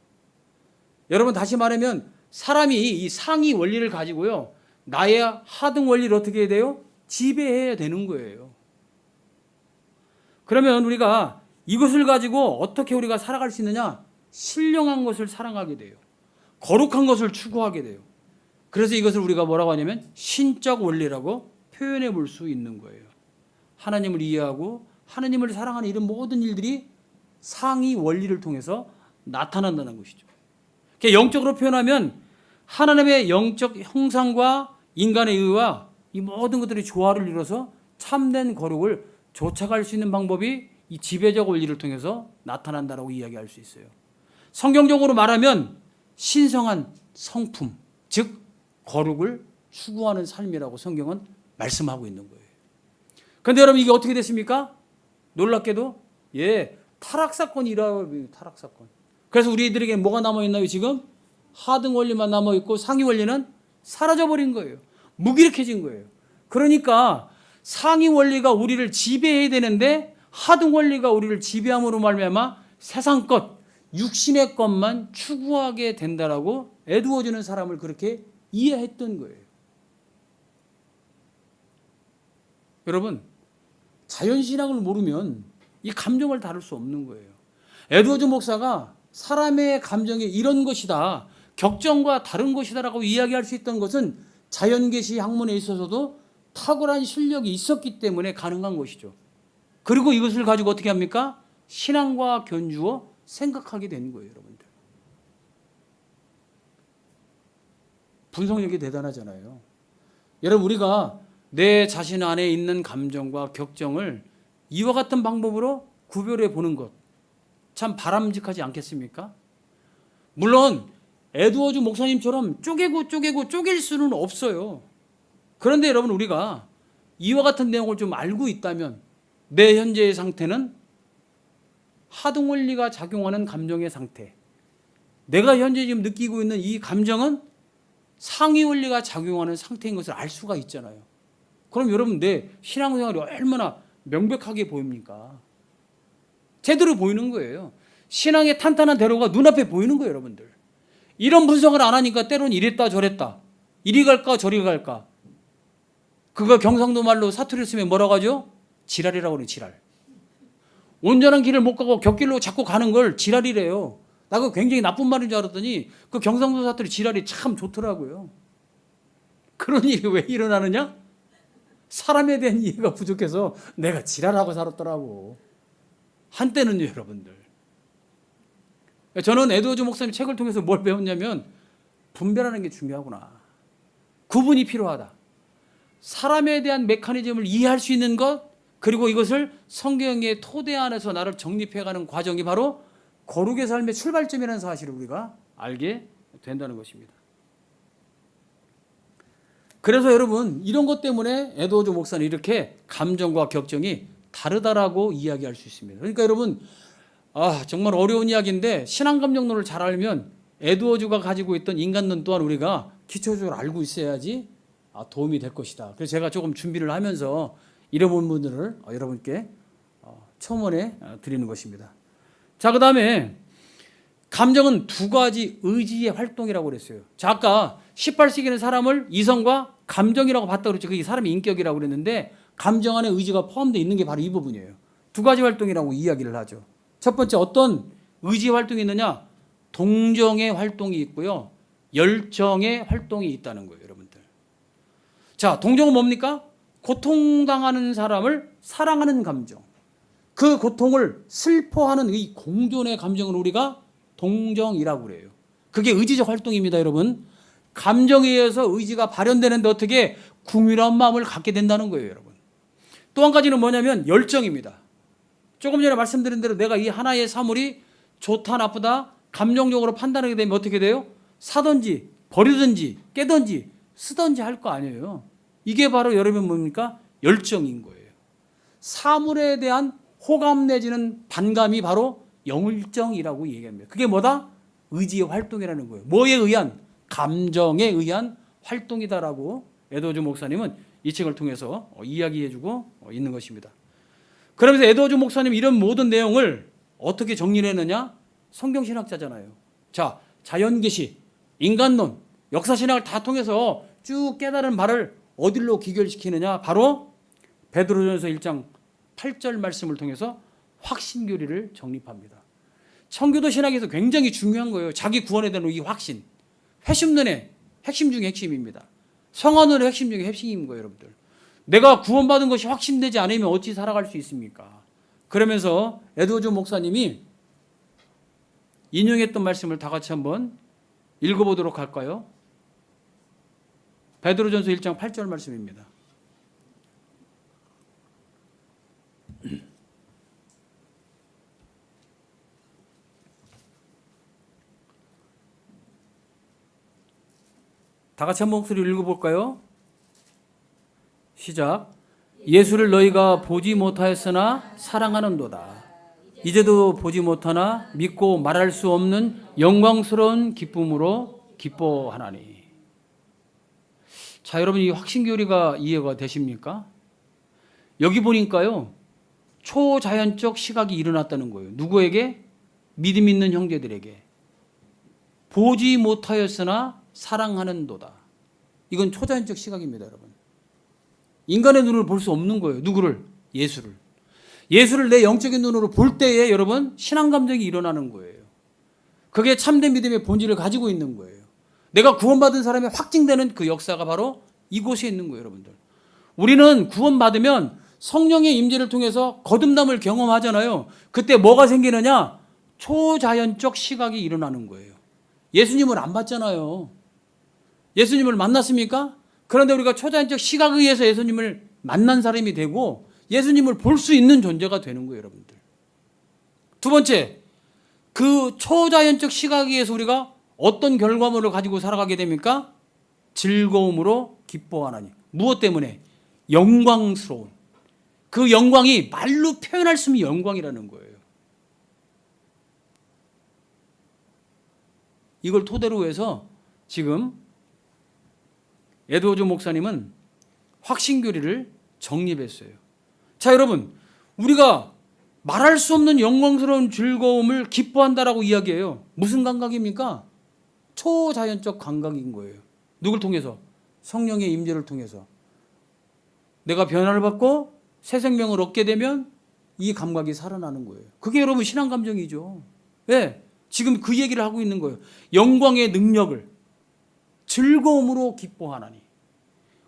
여러분, 다시 말하면 사람이 이 상위 원리를 가지고요, 나의 하등 원리를 어떻게 해야 돼요? 지배해야 되는 거예요. 그러면 우리가 이것을 가지고 어떻게 우리가 살아갈 수 있느냐? 신령한 것을 사랑하게 돼요. 거룩한 것을 추구하게 돼요. 그래서 이것을 우리가 뭐라고 하냐면 신적 원리라고 표현해 볼 수 있는 거예요. 하나님을 이해하고 하나님을 사랑하는 이런 모든 일들이 상위 원리를 통해서 나타난다는 것이죠. 영적으로 표현하면 하나님의 영적 형상과 인간의 의와 이 모든 것들이 조화를 이뤄서 참된 거룩을 쫓아갈 수 있는 방법이 이 지배적 원리를 통해서 나타난다라고 이야기할 수 있어요. 성경적으로 말하면 신성한 성품, 즉 거룩을 추구하는 삶이라고 성경은 말씀하고 있는 거예요. 그런데 여러분 이게 어떻게 됐습니까? 놀랍게도 타락사건이라고. 타락사건. 그래서 우리들에게 뭐가 남아있나요? 지금 하등 원리만 남아있고 상위 원리는 사라져버린 거예요. 무기력해진 거예요. 그러니까 상위 원리가 우리를 지배해야 되는데 하등 원리가 우리를 지배함으로 말미암아 세상 것, 육신의 것만 추구하게 된다라고 에드워즈는 사람을 그렇게 이해했던 거예요. 여러분, 자연신앙을 모르면 이 감정을 다룰 수 없는 거예요. 에드워즈 목사가 사람의 감정이 이런 것이다, 격정과 다른 것이다라고 이야기할 수 있던 것은 자연계시 학문에 있어서도 탁월한 실력이 있었기 때문에 가능한 것이죠. 그리고 이것을 가지고 어떻게 합니까? 신앙과 견주어 생각하게 된 거예요, 여러분들. 분석력이 대단하잖아요. 여러분, 우리가 내 자신 안에 있는 감정과 격정을 이와 같은 방법으로 구별해 보는 것 참 바람직하지 않겠습니까? 물론 에드워즈 목사님처럼 쪼개고 쪼갤 수는 없어요. 그런데 여러분, 우리가 이와 같은 내용을 좀 알고 있다면 내 현재의 상태는 하등 원리가 작용하는 감정의 상태, 내가 현재 지금 느끼고 있는 이 감정은 상위 원리가 작용하는 상태인 것을 알 수가 있잖아요. 그럼 여러분, 내 신앙생활이 얼마나 명백하게 보입니까? 제대로 보이는 거예요. 신앙의 탄탄한 대로가 눈앞에 보이는 거예요, 여러분들. 이런 분석을 안 하니까 때론 이랬다 저랬다, 이리 갈까 저리 갈까. 그거 경상도 말로 사투리를 쓰면 뭐라고 하죠? 지랄이라고 그래요, 지랄. 온전한 길을 못 가고 곁길로 자꾸 가는 걸 지랄이래요. 나 그거 굉장히 나쁜 말인 줄 알았더니 그 경상도 사투리 지랄이 참 좋더라고요. 그런 일이 왜 일어나느냐? 사람에 대한 이해가 부족해서 내가 지랄하고 살았더라고. 한때는요, 여러분들. 저는 에드워즈 목사님 책을 통해서 뭘 배웠냐면 분별하는 게 중요하구나. 구분이 필요하다. 사람에 대한 메커니즘을 이해할 수 있는 것, 그리고 이것을 성경의 토대 안에서 나를 정립해가는 과정이 바로 거룩의 삶의 출발점이라는 사실을 우리가 알게 된다는 것입니다. 그래서 여러분, 이런 것 때문에 에드워즈 목사는 이렇게 감정과 격정이 다르다라고 이야기할 수 있습니다. 그러니까 여러분, 정말 어려운 이야기인데 신앙 감정론을 잘 알면 에드워즈가 가지고 있던 인간론 또한 우리가 기초적으로 알고 있어야지 도움이 될 것이다. 그래서 제가 조금 준비를 하면서 이런 부분들을 여러분께 첨언해 드리는 것입니다. 자, 그 다음에 감정은 두 가지 의지의 활동이라고 그랬어요. 자, 아까 18세기는 사람을 이성과 감정이라고 봤다고 그랬죠. 그게 사람의 인격이라고 그랬는데 감정 안에 의지가 포함되어 있는 게 바로 이 부분이에요. 두 가지 활동이라고 이야기를 하죠. 첫 번째, 어떤 의지의 활동이 있느냐? 동정의 활동이 있고요, 열정의 활동이 있다는 거예요, 여러분들. 자, 동정은 뭡니까? 고통당하는 사람을 사랑하는 감정, 그 고통을 슬퍼하는 이 공존의 감정을 우리가 동정이라고 그래요. 그게 의지적 활동입니다, 여러분. 감정에 의해서 의지가 발현되는데 어떻게 궁밀한 마음을 갖게 된다는 거예요, 여러분. 또 한 가지는 뭐냐면 열정입니다. 조금 전에 말씀드린 대로 내가 이 하나의 사물이 좋다 나쁘다 감정적으로 판단하게 되면 어떻게 돼요? 사든지 버리든지 깨든지 쓰든지 할 거 아니에요. 이게 바로 여러분 뭡니까? 열정인 거예요. 사물에 대한 호감 내지는 반감이 바로 열정이라고 얘기합니다. 그게 뭐다? 의지의 활동이라는 거예요. 뭐에 의한? 감정에 의한 활동이다라고 에드워즈 목사님은 이 책을 통해서 이야기해주고 있는 것입니다. 그러면서 에드워즈 목사님이 이런 모든 내용을 어떻게 정리를 했느냐? 성경신학자잖아요. 자, 자연계시, 인간론, 역사신학을 다 통해서 쭉 깨달은 바를 어디로 기결시키느냐? 바로 베드로전서 1장 8절 말씀을 통해서 확신교리를 정립합니다. 청교도 신학에서 굉장히 중요한 거예요. 자기 구원에 대한 이 확신. 회심론의 핵심 중에 핵심입니다. 성화론의 핵심 중에 핵심인 거예요, 여러분들. 내가 구원받은 것이 확신되지 않으면 어찌 살아갈 수 있습니까? 그러면서 에드워즈 목사님이 인용했던 말씀을 다 같이 한번 읽어보도록 할까요? 베드로전서 1장 8절 말씀입니다. 다 같이 한 목소리로 읽어볼까요? 시작. 예수를 너희가 보지 못하였으나 사랑하는도다. 이제도 보지 못하나 믿고 말할 수 없는 영광스러운 기쁨으로 기뻐하나니. 자, 여러분, 이 확신교리가 이해가 되십니까? 여기 보니까요, 초자연적 시각이 일어났다는 거예요. 누구에게? 믿음 있는 형제들에게. 보지 못하였으나 사랑하는도다. 이건 초자연적 시각입니다, 여러분. 인간의 눈으로 볼 수 없는 거예요. 누구를? 예수를. 예수를 내 영적인 눈으로 볼 때에 여러분 신앙 감정이 일어나는 거예요. 그게 참된 믿음의 본질을 가지고 있는 거예요. 내가 구원받은 사람이 확증되는 그 역사가 바로 이곳에 있는 거예요, 여러분들. 우리는 구원받으면 성령의 임재를 통해서 거듭남을 경험하잖아요. 그때 뭐가 생기느냐? 초자연적 시각이 일어나는 거예요. 예수님을 안 봤잖아요. 예수님을 만났습니까? 그런데 우리가 초자연적 시각에 의해서 예수님을 만난 사람이 되고 예수님을 볼 수 있는 존재가 되는 거예요, 여러분들. 두 번째, 그 초자연적 시각에 의해서 우리가 어떤 결과물을 가지고 살아가게 됩니까? 즐거움으로 기뻐하나니. 무엇 때문에? 영광스러운. 그 영광이 말로 표현할 수 없는 영광이라는 거예요. 이걸 토대로 해서 지금 에드워즈 목사님은 확신교리를 정립했어요. 자, 여러분, 우리가 말할 수 없는 영광스러운 즐거움을 기뻐한다라고 이야기해요. 무슨 감각입니까? 초자연적 감각인 거예요. 누굴 통해서? 성령의 임재를 통해서. 내가 변화를 받고 새 생명을 얻게 되면 이 감각이 살아나는 거예요. 그게 여러분 신앙 감정이죠. 네, 지금 그 얘기를 하고 있는 거예요. 영광의 능력을 즐거움으로 기뻐하나니.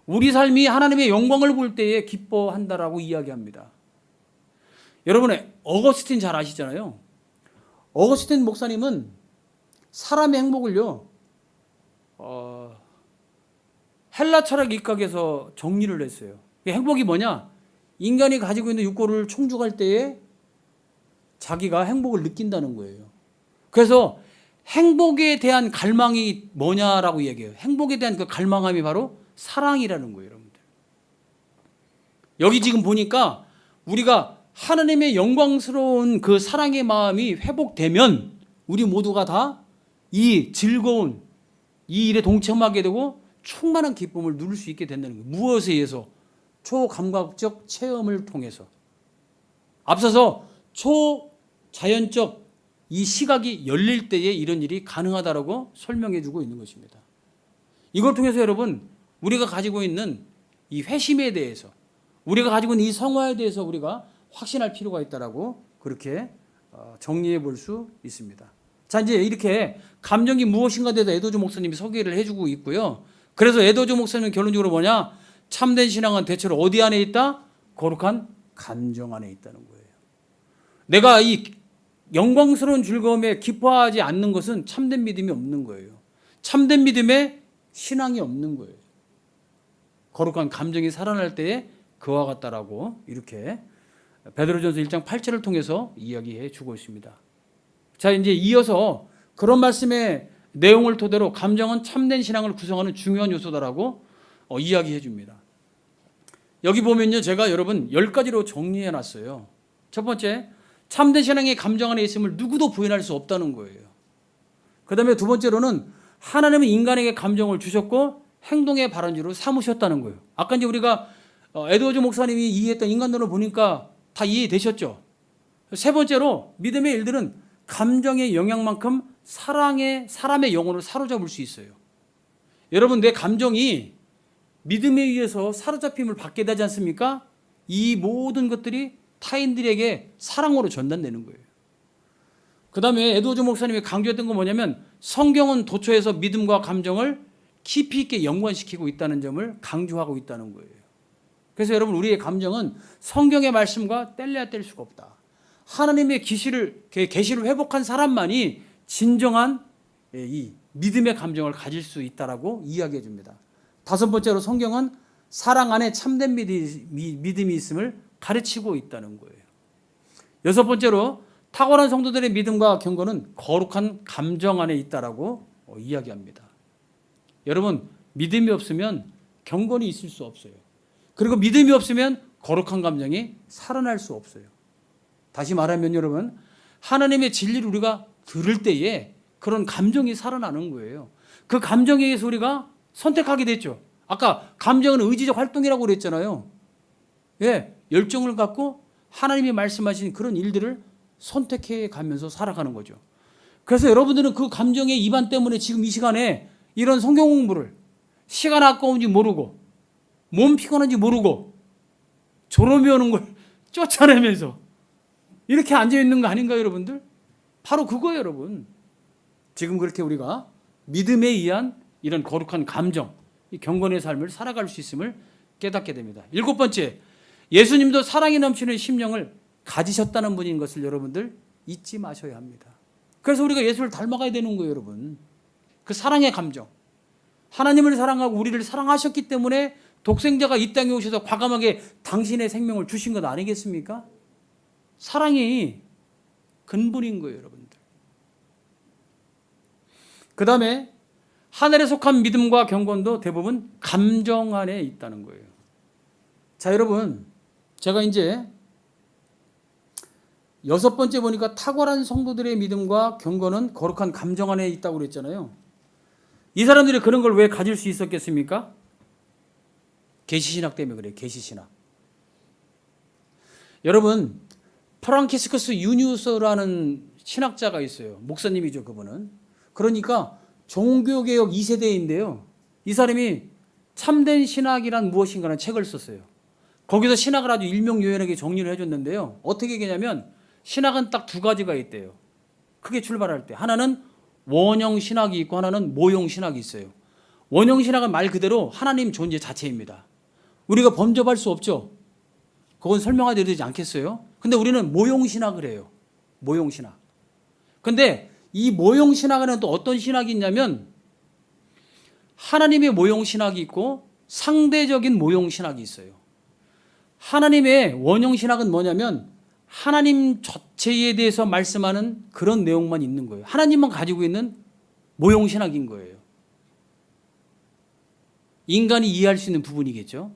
우리 삶이 하나님의 영광을 볼 때에 기뻐한다라고 이야기합니다. 여러분, 어거스틴 잘 아시잖아요. 어거스틴 목사님은 사람의 행복을요, 헬라 철학 입각에서 정리를 했어요. 행복이 뭐냐? 인간이 가지고 있는 육고를 충족할 때에 자기가 행복을 느낀다는 거예요. 그래서 행복에 대한 갈망이 뭐냐라고 얘기해요. 행복에 대한 그 갈망함이 바로 사랑이라는 거예요, 여러분들. 여기 지금 보니까 우리가 하나님의 영광스러운 그 사랑의 마음이 회복되면 우리 모두가 다 이 즐거운 이 일에 동참하게 되고 충만한 기쁨을 누릴 수 있게 된다는 거예요. 무엇에 의해서? 초감각적 체험을 통해서. 앞서서 초자연적 이 시각이 열릴 때에 이런 일이 가능하다라고 설명해 주고 있는 것입니다. 이걸 통해서 여러분, 우리가 가지고 있는 이 회심에 대해서, 우리가 가지고 있는 이 성화에 대해서 우리가 확신할 필요가 있다라고 그렇게 정리해 볼 수 있습니다. 자, 이제 이렇게 감정이 무엇인가에 대해서 에드워즈 목사님이 소개를 해주고 있고요. 그래서 에드워즈 목사님은 결론적으로 뭐냐? 참된 신앙은 대체로 어디 안에 있다? 거룩한 감정 안에 있다는 거예요. 내가 이 영광스러운 즐거움에 기뻐하지 않는 것은 참된 믿음이 없는 거예요. 참된 믿음에 신앙이 없는 거예요. 거룩한 감정이 살아날 때에 그와 같다라고 이렇게 베드로전서 1장 8절을 통해서 이야기해 주고 있습니다. 자, 이제 이어서 그런 말씀의 내용을 토대로 감정은 참된 신앙을 구성하는 중요한 요소다라고 이야기해 줍니다. 여기 보면요, 제가 여러분 10가지로 정리해 놨어요. 첫 번째, 참된 신앙의 감정 안에 있음을 누구도 부인할 수 없다는 거예요. 그 다음에 두 번째로는 하나님은 인간에게 감정을 주셨고 행동의 발원지로 삼으셨다는 거예요. 아까 이제 우리가 에드워즈 목사님이 이해했던 인간론을 보니까 다 이해되셨죠? 세 번째로 믿음의 일들은 감정의 영향만큼 사람의 영혼을 사로잡을 수 있어요. 여러분, 내 감정이 믿음에 의해서 사로잡힘을 받게 되지 않습니까? 이 모든 것들이 타인들에게 사랑으로 전달되는 거예요. 그 다음에 에드워즈 목사님이 강조했던 건 뭐냐면 성경은 도처에서 믿음과 감정을 깊이 있게 연관시키고 있다는 점을 강조하고 있다는 거예요. 그래서 여러분, 우리의 감정은 성경의 말씀과 뗄래야 뗄 수가 없다. 하나님의 계시를 회복한 사람만이 진정한 이 믿음의 감정을 가질 수 있다라고 이야기해 줍니다. 다섯 번째로 성경은 사랑 안에 참된 믿음이 있음을 가르치고 있다는 거예요. 여섯 번째로 탁월한 성도들의 믿음과 경건은 거룩한 감정 안에 있다라고 이야기합니다. 여러분, 믿음이 없으면 경건이 있을 수 없어요. 그리고 믿음이 없으면 거룩한 감정이 살아날 수 없어요. 다시 말하면 여러분, 하나님의 진리를 우리가 들을 때에 그런 감정이 살아나는 거예요. 그 감정에 의해서 우리가 선택하게 됐죠. 아까 감정은 의지적 활동이라고 그랬잖아요. 예, 열정을 갖고 하나님이 말씀하신 그런 일들을 선택해 가면서 살아가는 거죠. 그래서 여러분들은 그 감정의 이반 때문에 지금 이 시간에 이런 성경 공부를 시간 아까운지 모르고 몸 피곤한지 모르고 졸음이 오는 걸 쫓아내면서 이렇게 앉아있는 거 아닌가요, 여러분들? 바로 그거예요, 여러분. 지금 그렇게 우리가 믿음에 의한 이런 거룩한 감정, 이 경건의 삶을 살아갈 수 있음을 깨닫게 됩니다. 7번째, 예수님도 사랑이 넘치는 심령을 가지셨다는 분인 것을 여러분들 잊지 마셔야 합니다. 그래서 우리가 예수를 닮아가야 되는 거예요, 여러분. 그 사랑의 감정. 하나님을 사랑하고 우리를 사랑하셨기 때문에 독생자가 이 땅에 오셔서 과감하게 당신의 생명을 주신 것 아니겠습니까? 사랑이 근본인 거예요, 여러분들. 그 다음에 하늘에 속한 믿음과 경건도 대부분 감정 안에 있다는 거예요. 자, 여러분, 제가 이제 6번째 보니까 탁월한 성도들의 믿음과 경건은 거룩한 감정 안에 있다고 그랬잖아요. 이 사람들이 그런 걸 왜 가질 수 있었겠습니까? 계시신학 때문에 그래요. 계시신학. 여러분, 프랑키스커스 유니우스라는 신학자가 있어요. 목사님이죠, 그분은. 그러니까 종교개혁 2세대인데요. 이 사람이 참된 신학이란 무엇인가라는 책을 썼어요. 거기서 신학을 아주 일명요연하게 정리를 해줬는데요. 어떻게 얘기냐면 신학은 딱 두 가지가 있대요. 크게 출발할 때. 하나는 원형 신학이 있고 하나는 모형 신학이 있어요. 원형 신학은 말 그대로 하나님 존재 자체입니다. 우리가 범접할 수 없죠. 그건 설명해야 되지 않겠어요? 근데 우리는 모형 신학을 해요. 모형 신학. 근데 이 모형 신학에는 또 어떤 신학이 있냐면 하나님의 모형 신학이 있고 상대적인 모형 신학이 있어요. 하나님의 원형 신학은 뭐냐면 하나님 자체에 대해서 말씀하는 그런 내용만 있는 거예요. 하나님만 가지고 있는 모형 신학인 거예요. 인간이 이해할 수 있는 부분이겠죠.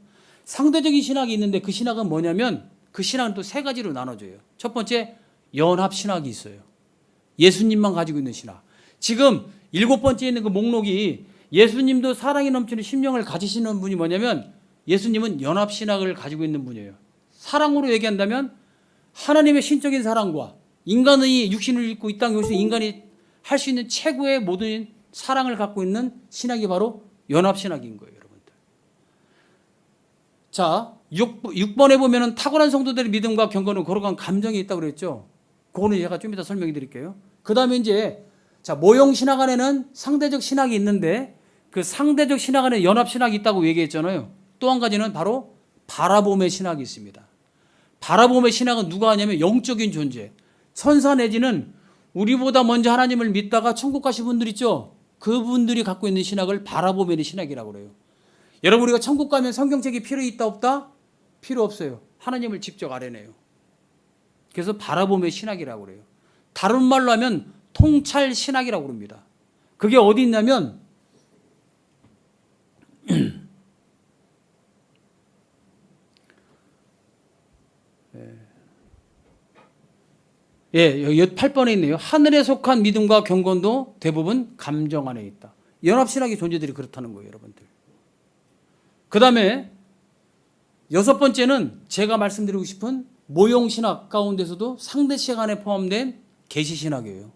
상대적인 신학이 있는데 그 신학은 뭐냐면 그 신학은 또 세 가지로 나눠져요. 첫 번째, 연합 신학이 있어요. 예수님만 가지고 있는 신학. 지금 7번째에 있는 그 목록이 예수님도 사랑이 넘치는 심령을 가지시는 분이 뭐냐면 예수님은 연합 신학을 가지고 있는 분이에요. 사랑으로 얘기한다면 하나님의 신적인 사랑과 인간의 육신을 입고 이 땅에 오신 인간이 할 수 있는 최고의 모든 사랑을 갖고 있는 신학이 바로 연합 신학인 거예요, 여러분들. 자, 6번에 보면은 탁월한 성도들의 믿음과 경건은 거룩한 감정이 있다고 그랬죠. 그거는 제가 좀 이따 설명해 드릴게요. 그 다음에 이제 자, 모형 신학 안에는 상대적 신학이 있는데 그 상대적 신학 안에 연합 신학이 있다고 얘기했잖아요. 또 한 가지는 바로 바라봄의 신학이 있습니다. 바라봄의 신학은 누가 하냐면 영적인 존재. 천사 내지는 우리보다 먼저 하나님을 믿다가 천국 가신 분들 있죠. 그분들이 갖고 있는 신학을 바라봄의 신학이라고 그래요. 여러분, 우리가 천국 가면 성경책이 필요 있다 없다? 필요 없어요. 하나님을 직접 알아내요. 그래서 바라봄의 신학이라고 그래요. 다른 말로 하면 통찰 신학이라고 그럽니다. 그게 어디 있냐면 예, 여기 8번에 있네요. 하늘에 속한 믿음과 경건도 대부분 감정 안에 있다. 연합신학의 존재들이 그렇다는 거예요, 여러분들. 그 다음에 6번째는 제가 말씀드리고 싶은 모형신학 가운데서도 상대시학 안에 포함된 계시신학이에요.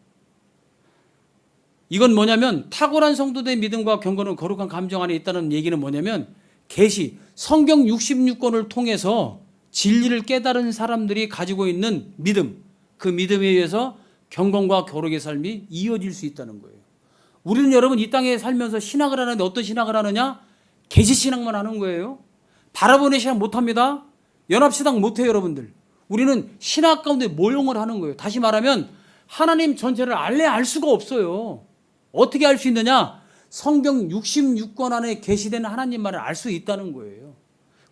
이건 뭐냐면 탁월한 성도들의 믿음과 경건은 거룩한 감정 안에 있다는 얘기는 뭐냐면 계시, 성경 66권을 통해서 진리를 깨달은 사람들이 가지고 있는 믿음, 그 믿음에 의해서 경건과 거룩의 삶이 이어질 수 있다는 거예요. 우리는 여러분 이 땅에 살면서 신학을 하는데 어떤 신학을 하느냐? 계시신학만 하는 거예요. 바라보는 신학 못합니다. 연합신학 못해요, 여러분들. 우리는 신학 가운데 모형을 하는 거예요. 다시 말하면 하나님 전체를 알 수가 없어요. 어떻게 알 수 있느냐? 성경 66권 안에 계시된 하나님만을 알 수 있다는 거예요.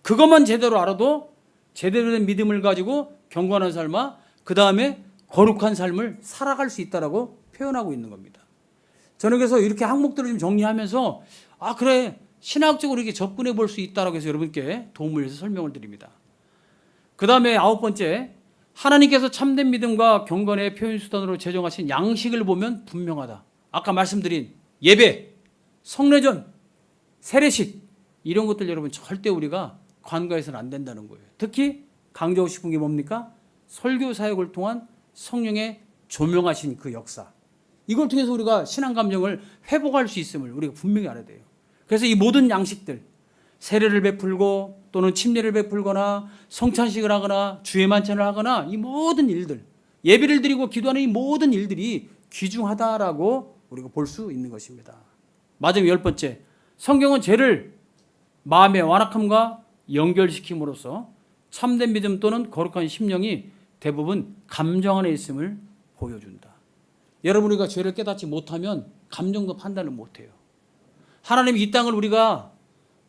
그것만 제대로 알아도 제대로 된 믿음을 가지고 경건한 삶과 그 다음에 거룩한 삶을 살아갈 수 있다라고 표현하고 있는 겁니다. 저는 그래서 이렇게 항목들을 좀 정리하면서 그래, 신학적으로 이렇게 접근해 볼 수 있다라고 해서 여러분께 도움을 위해서 설명을 드립니다. 그 다음에 9번째, 하나님께서 참된 믿음과 경건의 표현 수단으로 제정하신 양식을 보면 분명하다. 아까 말씀드린 예배, 성례전, 세례식 이런 것들 여러분 절대 우리가 간과해서는 안 된다는 거예요. 특히 강조하고 싶은 게 뭡니까? 설교 사역을 통한 성령의 조명하신 그 역사. 이걸 통해서 우리가 신앙 감정을 회복할 수 있음을 우리가 분명히 알아야 돼요. 그래서 이 모든 양식들, 세례를 베풀고 또는 침례를 베풀거나 성찬식을 하거나 주의 만찬을 하거나 이 모든 일들, 예배를 드리고 기도하는 이 모든 일들이 귀중하다라고 우리가 볼 수 있는 것입니다. 마지막 10번째, 성경은 죄를 마음의 완악함과 연결시킴으로써 참된 믿음 또는 거룩한 심령이 대부분 감정 안에 있음을 보여준다. 여러분, 우리가 죄를 깨닫지 못하면 감정도 판단을 못해요. 하나님이 이 땅을 우리가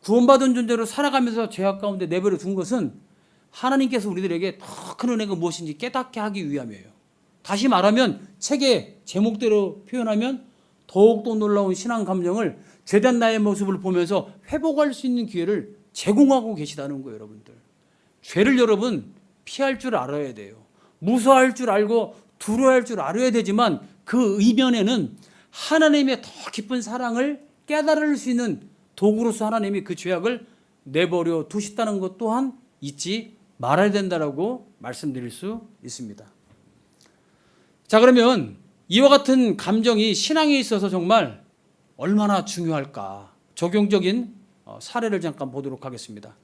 구원받은 존재로 살아가면서 죄악 가운데 내버려 둔 것은 하나님께서 우리들에게 더 큰 은혜가 무엇인지 깨닫게 하기 위함이에요. 다시 말하면 책의 제목대로 표현하면 더욱더 놀라운 신앙 감정을 죄된 나의 모습을 보면서 회복할 수 있는 기회를 제공하고 계시다는 거예요. 여러분들, 죄를 여러분 피할 줄 알아야 돼요. 무서워할 줄 알고 두려워할 줄 알아야 되지만 그 이면에는 하나님의 더 깊은 사랑을 깨달을 수 있는 도구로서 하나님이 그 죄악을 내버려 두셨다는 것 또한 잊지 말아야 된다라고 말씀드릴 수 있습니다. 자, 그러면 이와 같은 감정이 신앙에 있어서 정말 얼마나 중요할까? 적용적인 사례를 잠깐 보도록 하겠습니다.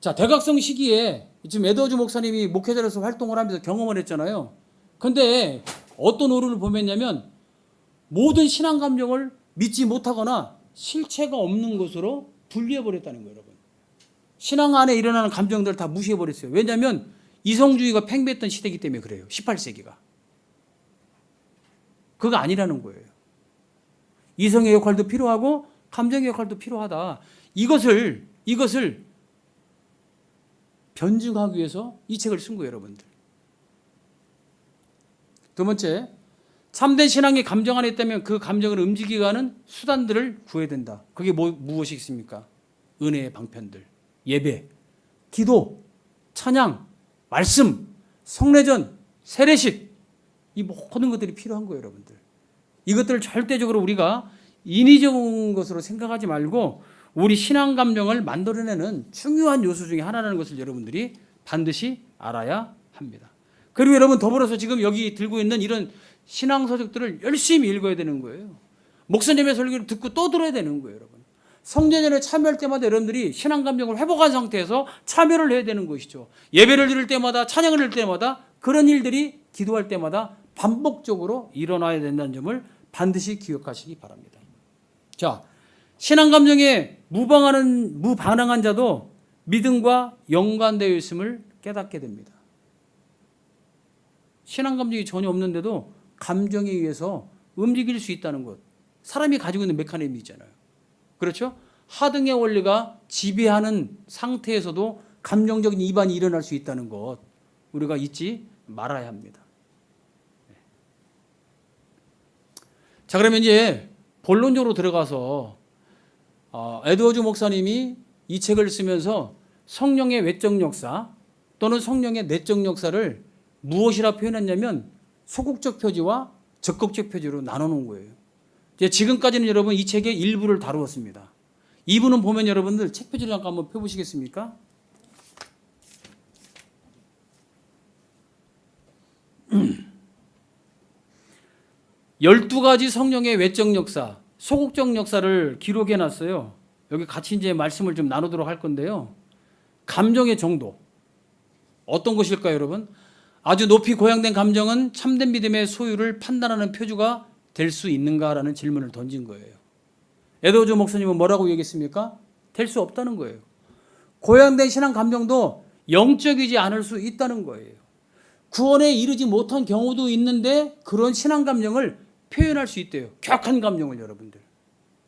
자, 대각성 시기에 지금 에드워즈 목사님이 목회자로서 활동을 하면서 경험을 했잖아요. 근데 어떤 오류를 보면냐면 모든 신앙 감정을 믿지 못하거나 실체가 없는 것으로 분리해버렸다는 거예요, 여러분. 신앙 안에 일어나는 감정들을 다 무시해버렸어요. 왜냐하면 이성주의가 팽배했던 시대이기 때문에 그래요. 18세기가. 그거 아니라는 거예요. 이성의 역할도 필요하고 감정의 역할도 필요하다. 이것을 변증하기 위해서 이 책을 쓴 거예요, 여러분들. 두 번째, 참된 신앙이 감정 안에 있다면 그 감정을 움직이게 하는 수단들을 구해야 된다. 그게 무엇이 있습니까? 은혜의 방편들, 예배, 기도, 찬양, 말씀, 성례전, 세례식, 이 모든 것들이 필요한 거예요, 여러분들. 이것들을 절대적으로 우리가 인위적인 것으로 생각하지 말고 우리 신앙 감정을 만들어내는 중요한 요소 중에 하나라는 것을 여러분들이 반드시 알아야 합니다. 그리고 여러분, 더불어서 지금 여기 들고 있는 이런 신앙 서적들을 열심히 읽어야 되는 거예요. 목사님의 설교를 듣고 또 들어야 되는 거예요, 여러분. 성전연에 참여할 때마다 여러분들이 신앙 감정을 회복한 상태에서 참여를 해야 되는 것이죠. 예배를 드릴 때마다, 찬양을 드릴 때마다 그런 일들이 기도할 때마다 반복적으로 일어나야 된다는 점을 반드시 기억하시기 바랍니다. 자, 신앙 감정에 무반응한 자도 믿음과 연관되어 있음을 깨닫게 됩니다. 신앙 감정이 전혀 없는데도 감정에 의해서 움직일 수 있다는 것. 사람이 가지고 있는 메커니즘이잖아요. 그렇죠? 하등의 원리가 지배하는 상태에서도 감정적인 이반이 일어날 수 있다는 것. 우리가 잊지 말아야 합니다. 자, 그러면 이제 본론적으로 들어가서 에드워즈 목사님이 이 책을 쓰면서 성령의 외적 역사 또는 성령의 내적 역사를 무엇이라 표현했냐면 소극적 표지와 적극적 표지로 나눠놓은 거예요. 이제 지금까지는 여러분 이 책의 일부를 다루었습니다. 2부는 보면 여러분들 책 표지를 잠깐 한번 펴보시겠습니까? 열두 가지 성령의 외적 역사, 소극적 역사를 기록해 놨어요. 여기 같이 이제 말씀을 좀 나누도록 할 건데요. 감정의 정도. 어떤 것일까요, 여러분? 아주 높이 고양된 감정은 참된 믿음의 소유를 판단하는 표주가 될 수 있는가라는 질문을 던진 거예요. 에드워즈 목사님은 뭐라고 얘기했습니까? 될 수 없다는 거예요. 고양된 신앙 감정도 영적이지 않을 수 있다는 거예요. 구원에 이르지 못한 경우도 있는데 그런 신앙 감정을 표현할 수 있대요. 격한 감정을 여러분들.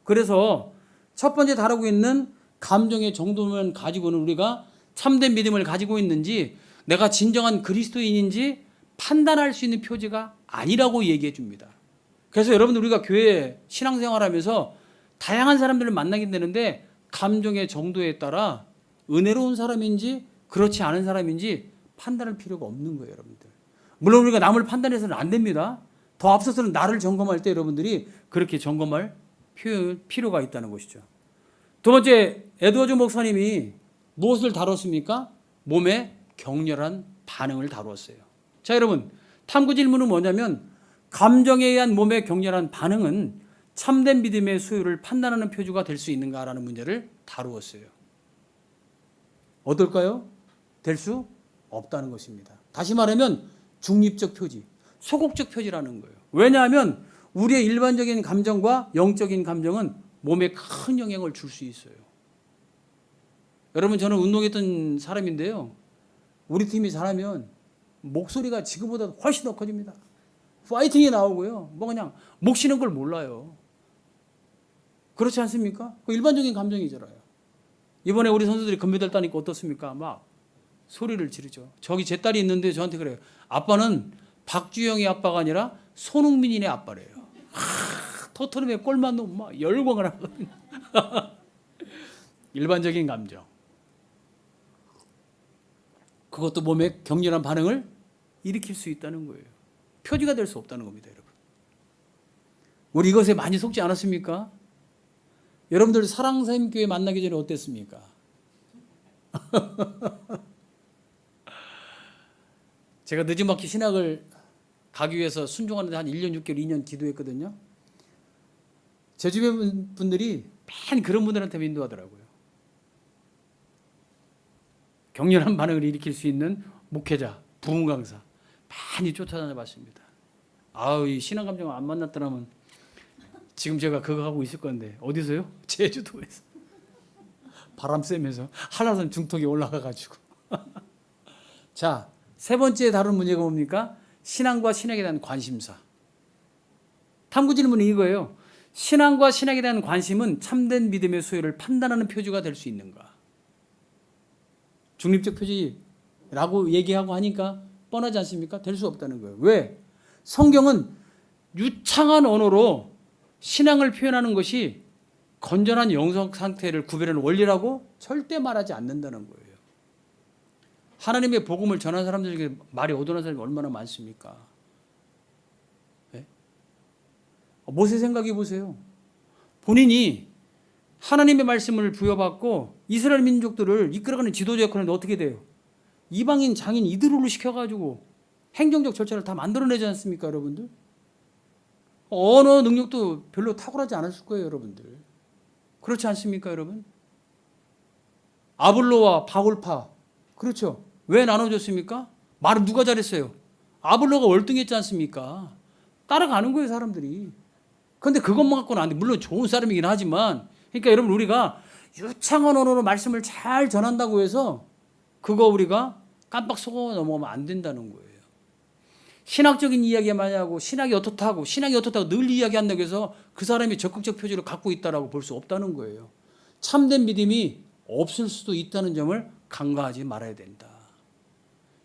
그래서 첫 번째 다루고 있는 감정의 정도면 가지고는 우리가 참된 믿음을 가지고 있는지 내가 진정한 그리스도인인지 판단할 수 있는 표지가 아니라고 얘기해 줍니다. 그래서 여러분들 우리가 교회 신앙생활하면서 다양한 사람들을 만나게 되는데 감정의 정도에 따라 은혜로운 사람인지 그렇지 않은 사람인지 판단할 필요가 없는 거예요, 여러분들. 물론 우리가 남을 판단해서는 안 됩니다. 더 앞서서는 나를 점검할 때 여러분들이 그렇게 점검할 필요가 있다는 것이죠. 두 번째, 에드워즈 목사님이 무엇을 다뤘습니까? 몸의 격렬한 반응을 다루었어요. 자, 여러분, 탐구 질문은 뭐냐면 감정에 의한 몸의 격렬한 반응은 참된 믿음의 소유를 판단하는 표주가 될 수 있는가라는 문제를 다루었어요. 어떨까요? 될 수 없다는 것입니다. 다시 말하면 중립적 표지, 소극적 표지라는 거예요. 왜냐하면 우리의 일반적인 감정과 영적인 감정은 몸에 큰 영향을 줄 수 있어요. 여러분, 저는 운동했던 사람인데요. 우리 팀이 잘하면 목소리가 지금보다 훨씬 더 커집니다. 파이팅이 나오고요. 뭐 그냥 목 쉬는 걸 몰라요. 그렇지 않습니까? 그 일반적인 감정이잖아요. 이번에 우리 선수들이 금메달 따니까 어떻습니까? 막 소리를 지르죠. 저기 제 딸이 있는데 저한테 그래요. 아빠는 박주영의 아빠가 아니라 손흥민이네 아빠래요. 토트넘에 골만 넣으면 막 열광을 하거든요. 일반적인 감정. 그것도 몸에 격렬한 반응을 일으킬 수 있다는 거예요. 표지가 될 수 없다는 겁니다, 여러분. 우리 이것에 많이 속지 않았습니까? 여러분들 사랑샘교회 만나기 전에 어땠습니까? 제가 늦지막히 신학을 가기 위해서 순종하는데 한 1년 6개월, 2년 기도했거든요. 제 주변 분들이 맨 그런 분들한테 인도하더라고요. 격렬한 반응을 일으킬 수 있는 목회자, 부흥 강사 많이 쫓아다녀 봤습니다. 아우, 이 신앙 감정 안 만났더라면 지금 제가 그거 하고 있을 건데. 어디서요? 제주도에서. 바람 쐬면서 한라산 중턱에 올라가가지고. 자, 세 번째 다룬 문제가 뭡니까? 신앙과 신학에 대한 관심사. 탐구 질문이 이거예요. 신앙과 신학에 대한 관심은 참된 믿음의 소유를 판단하는 표주가 될 수 있는가? 중립적 표지라고 얘기하고 하니까 뻔하지 않습니까? 될 수 없다는 거예요. 왜? 성경은 유창한 언어로 신앙을 표현하는 것이 건전한 영성 상태를 구별하는 원리라고 절대 말하지 않는다는 거예요. 하나님의 복음을 전한 사람들 중에 말이 어둔한 사람이 얼마나 많습니까? 네? 모세 생각해 보세요. 본인이 하나님의 말씀을 부여받고 이스라엘 민족들을 이끌어가는 지도자 역할을 했는데 어떻게 돼요? 이방인 장인 이들로 시켜가지고 행정적 절차를 다 만들어내지 않습니까, 여러분들? 언어 능력도 별로 탁월하지 않았을 거예요, 여러분들. 그렇지 않습니까, 여러분? 아볼로와 바울파, 그렇죠? 왜 나눠줬습니까? 말을 누가 잘했어요? 아볼로가 월등했지 않습니까? 따라가는 거예요, 사람들이. 그런데 그것만 갖고는 안 돼. 물론 좋은 사람이긴 하지만, 그러니까 여러분, 우리가 유창한 언어로 말씀을 잘 전한다고 해서 그거 우리가 깜빡 속아 넘어가면 안 된다는 거예요. 신학적인 이야기 많이 하고 신학이 어떻다고 늘 이야기한다고 해서 그 사람이 적극적 표지를 갖고 있다라고 볼 수 없다는 거예요. 참된 믿음이 없을 수도 있다는 점을 간과하지 말아야 된다.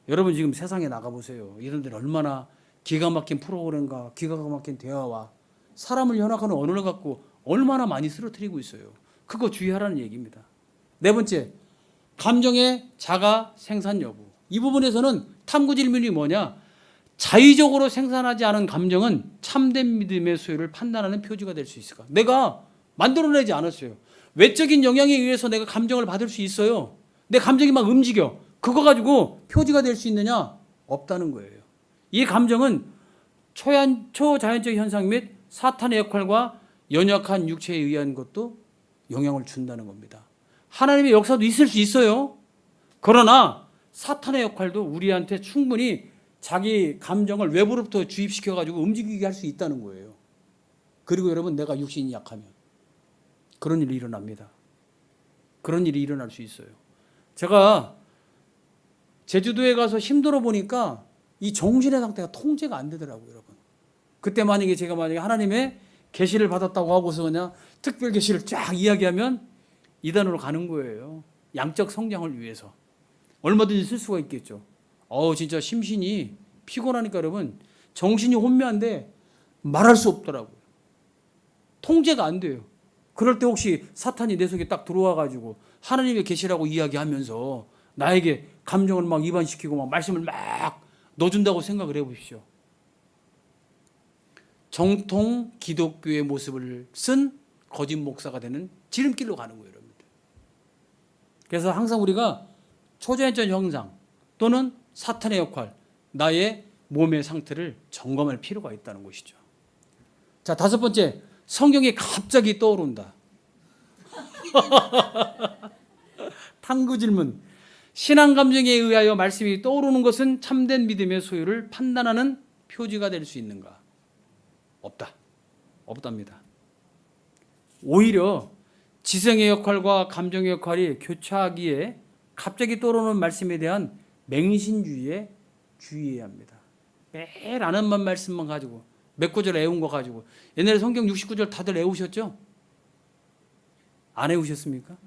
여러분, 지금 세상에 나가보세요. 이런들 얼마나 기가 막힌 프로그램과 기가 막힌 대화와 사람을 연합하는 언어를 갖고 얼마나 많이 쓰러뜨리고 있어요. 그거 주의하라는 얘기입니다. 네 번째, 감정의 자가 생산 여부. 이 부분에서는 탐구 질문이 뭐냐? 자의적으로 생산하지 않은 감정은 참된 믿음의 소유를 판단하는 표지가 될 수 있을까? 내가 만들어내지 않았어요. 외적인 영향에 의해서 내가 감정을 받을 수 있어요. 내 감정이 막 움직여. 그거 가지고 표지가 될 수 있느냐? 없다는 거예요. 이 감정은 초자연적 현상 및 사탄의 역할과 연약한 육체에 의한 것도 영향을 준다는 겁니다. 하나님의 역사도 있을 수 있어요. 그러나 사탄의 역할도 우리한테 충분히 자기 감정을 외부로부터 주입시켜가지고 움직이게 할 수 있다는 거예요. 그리고 여러분, 내가 육신이 약하면 그런 일이 일어납니다. 그런 일이 일어날 수 있어요. 제가 제주도에 가서 힘들어 보니까 이 정신의 상태가 통제가 안 되더라고요, 여러분. 그때 만약에 제가 하나님의 계시를 받았다고 하고서 그냥 특별 계시를 쫙 이야기하면 이단으로 가는 거예요. 양적 성장을 위해서. 얼마든지 쓸 수가 있겠죠. 진짜 심신이 피곤하니까 여러분, 정신이 혼미한데 말할 수 없더라고요. 통제가 안 돼요. 그럴 때 혹시 사탄이 내 속에 딱 들어와 가지고 하나님의 계시라고 이야기하면서 나에게 감정을 막 이반시키고 막 말씀을 막 넣어준다고 생각을 해보십시오. 정통 기독교의 모습을 쓴 거짓 목사가 되는 지름길로 가는 거예요, 여러분들. 그래서 항상 우리가 초자연적 형상 또는 사탄의 역할, 나의 몸의 상태를 점검할 필요가 있다는 것이죠. 자, 다섯 번째, 성경이 갑자기 떠오른다. 탐구 질문. 신앙 감정에 의하여 말씀이 떠오르는 것은 참된 믿음의 소유를 판단하는 표지가 될 수 있는가? 없다. 없답니다. 오히려 지성의 역할과 감정의 역할이 교차하기에 갑자기 떠오르는 말씀에 대한 맹신주의에 주의해야 합니다. 매일 아는 말씀만 가지고 몇 구절 외운 거 가지고 옛날에 성경 69절 다들 외우셨죠? 안 외우셨습니까?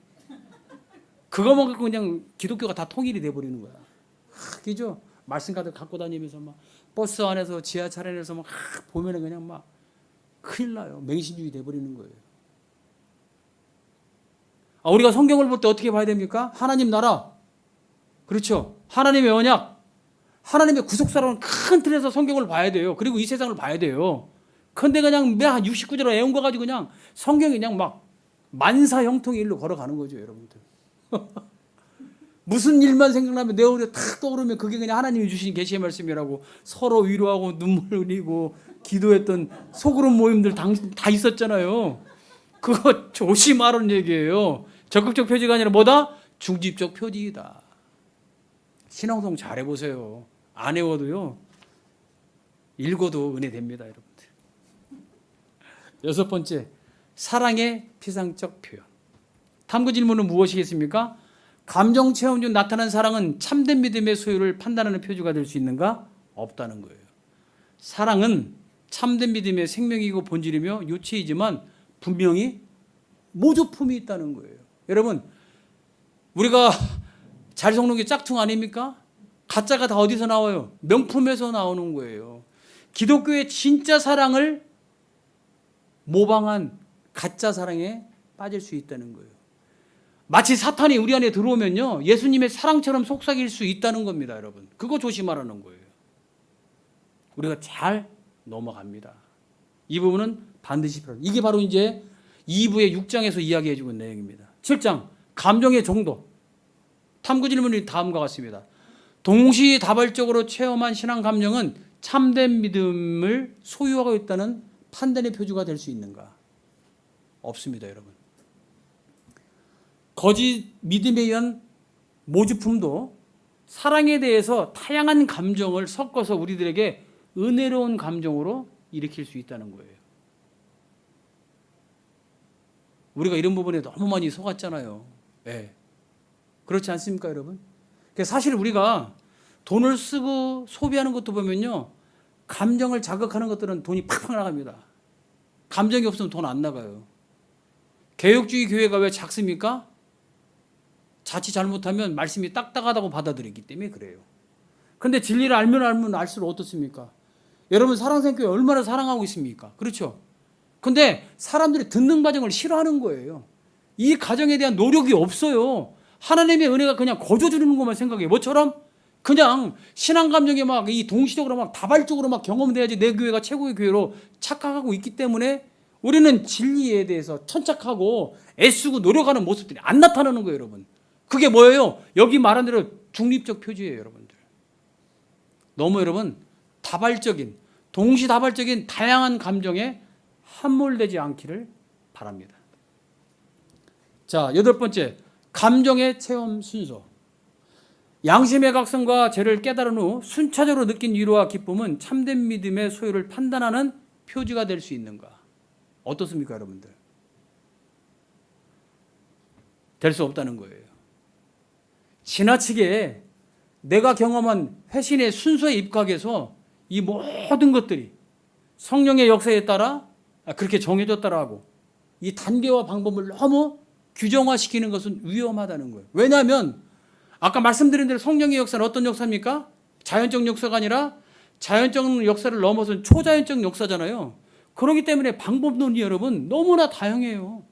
그거만 갖고 그냥 기독교가 다 통일이 돼버리는 거야. 그죠? 말씀 가득 갖고 다니면서 막 버스 안에서 지하철 안에서 막 보면은 그냥 막 큰일 나요. 맹신주의 돼버리는 거예요. 우리가 성경을 볼 때 어떻게 봐야 됩니까? 하나님 나라, 그렇죠? 하나님의 언약, 하나님의 구속사라는 큰 틀에서 성경을 봐야 돼요. 그리고 이 세상을 봐야 돼요. 근데 그냥 몇 69절 외운 거 가지고 그냥 성경이 그냥 막 만사 형통의 일로 걸어가는 거죠, 여러분들. 무슨 일만 생각나면 내 얼굴에 탁 떠오르면 그게 그냥 하나님이 주신 계시의 말씀이라고 서로 위로하고 눈물 흘리고 기도했던 소그룹 모임들 다 있었잖아요. 그거 조심하라는 얘기예요. 적극적 표지가 아니라 뭐다? 중립적 표지이다. 신앙송 잘 해보세요. 안 외워도요, 읽어도 은혜 됩니다, 여러분들. 여섯 번째, 사랑의 피상적 표현. 탐구 질문은 무엇이겠습니까? 감정 체험 중 나타난 사랑은 참된 믿음의 소유를 판단하는 표지가 될 수 있는가? 없다는 거예요. 사랑은 참된 믿음의 생명이고 본질이며 요체이지만 분명히 모조품이 있다는 거예요. 여러분, 우리가 잘 속는 게 짝퉁 아닙니까? 가짜가 다 어디서 나와요? 명품에서 나오는 거예요. 기독교의 진짜 사랑을 모방한 가짜 사랑에 빠질 수 있다는 거예요. 마치 사탄이 우리 안에 들어오면요, 예수님의 사랑처럼 속삭일 수 있다는 겁니다, 여러분. 그거 조심하라는 거예요. 우리가 잘 넘어갑니다. 이 부분은 반드시 필요합니다. 이게 바로 이제 2부의 6장에서 이야기해 주고 있는 내용입니다. 7장, 감정의 정도. 탐구 질문이 다음과 같습니다. 동시다발적으로 체험한 신앙 감정은 참된 믿음을 소유하고 있다는 판단의 표지가 될 수 있는가? 없습니다, 여러분. 거짓 믿음에 의한 모주품도 사랑에 대해서 다양한 감정을 섞어서 우리들에게 은혜로운 감정으로 일으킬 수 있다는 거예요. 우리가 이런 부분에 너무 많이 속았잖아요. 네. 그렇지 않습니까, 여러분? 사실 우리가 돈을 쓰고 소비하는 것도 보면요, 감정을 자극하는 것들은 돈이 팍팍 나갑니다. 감정이 없으면 돈 안 나가요. 개혁주의 교회가 왜 작습니까? 자칫 잘못하면 말씀이 딱딱하다고 받아들이기 때문에 그래요. 근데 진리를 알면 알수록 어떻습니까? 여러분, 사랑생교회 얼마나 사랑하고 있습니까? 그렇죠? 근데 사람들이 듣는 과정을 싫어하는 거예요. 이 과정에 대한 노력이 없어요. 하나님의 은혜가 그냥 거저주는 것만 생각해요. 뭐처럼? 그냥 신앙 감정에 막 이 동시적으로 막 다발적으로 막 경험돼야지 내 교회가 최고의 교회로 착각하고 있기 때문에 우리는 진리에 대해서 천착하고 애쓰고 노력하는 모습들이 안 나타나는 거예요, 여러분. 그게 뭐예요? 여기 말한 대로 중립적 표지예요, 여러분들. 너무 여러분 다발적인, 동시다발적인 다양한 감정에 함몰되지 않기를 바랍니다. 자, 여덟 번째, 감정의 체험 순서. 양심의 각성과 죄를 깨달은 후 순차적으로 느낀 위로와 기쁨은 참된 믿음의 소유를 판단하는 표지가 될 수 있는가? 어떻습니까, 여러분들? 될 수 없다는 거예요. 지나치게 내가 경험한 회신의 순서에 입각해서 이 모든 것들이 성령의 역사에 따라 그렇게 정해졌다라고 이 단계와 방법을 너무 규정화시키는 것은 위험하다는 거예요. 왜냐하면 아까 말씀드린 대로 성령의 역사는 어떤 역사입니까? 자연적 역사가 아니라 자연적 역사를 넘어선 초자연적 역사잖아요. 그렇기 때문에 방법론이 여러분 너무나 다양해요.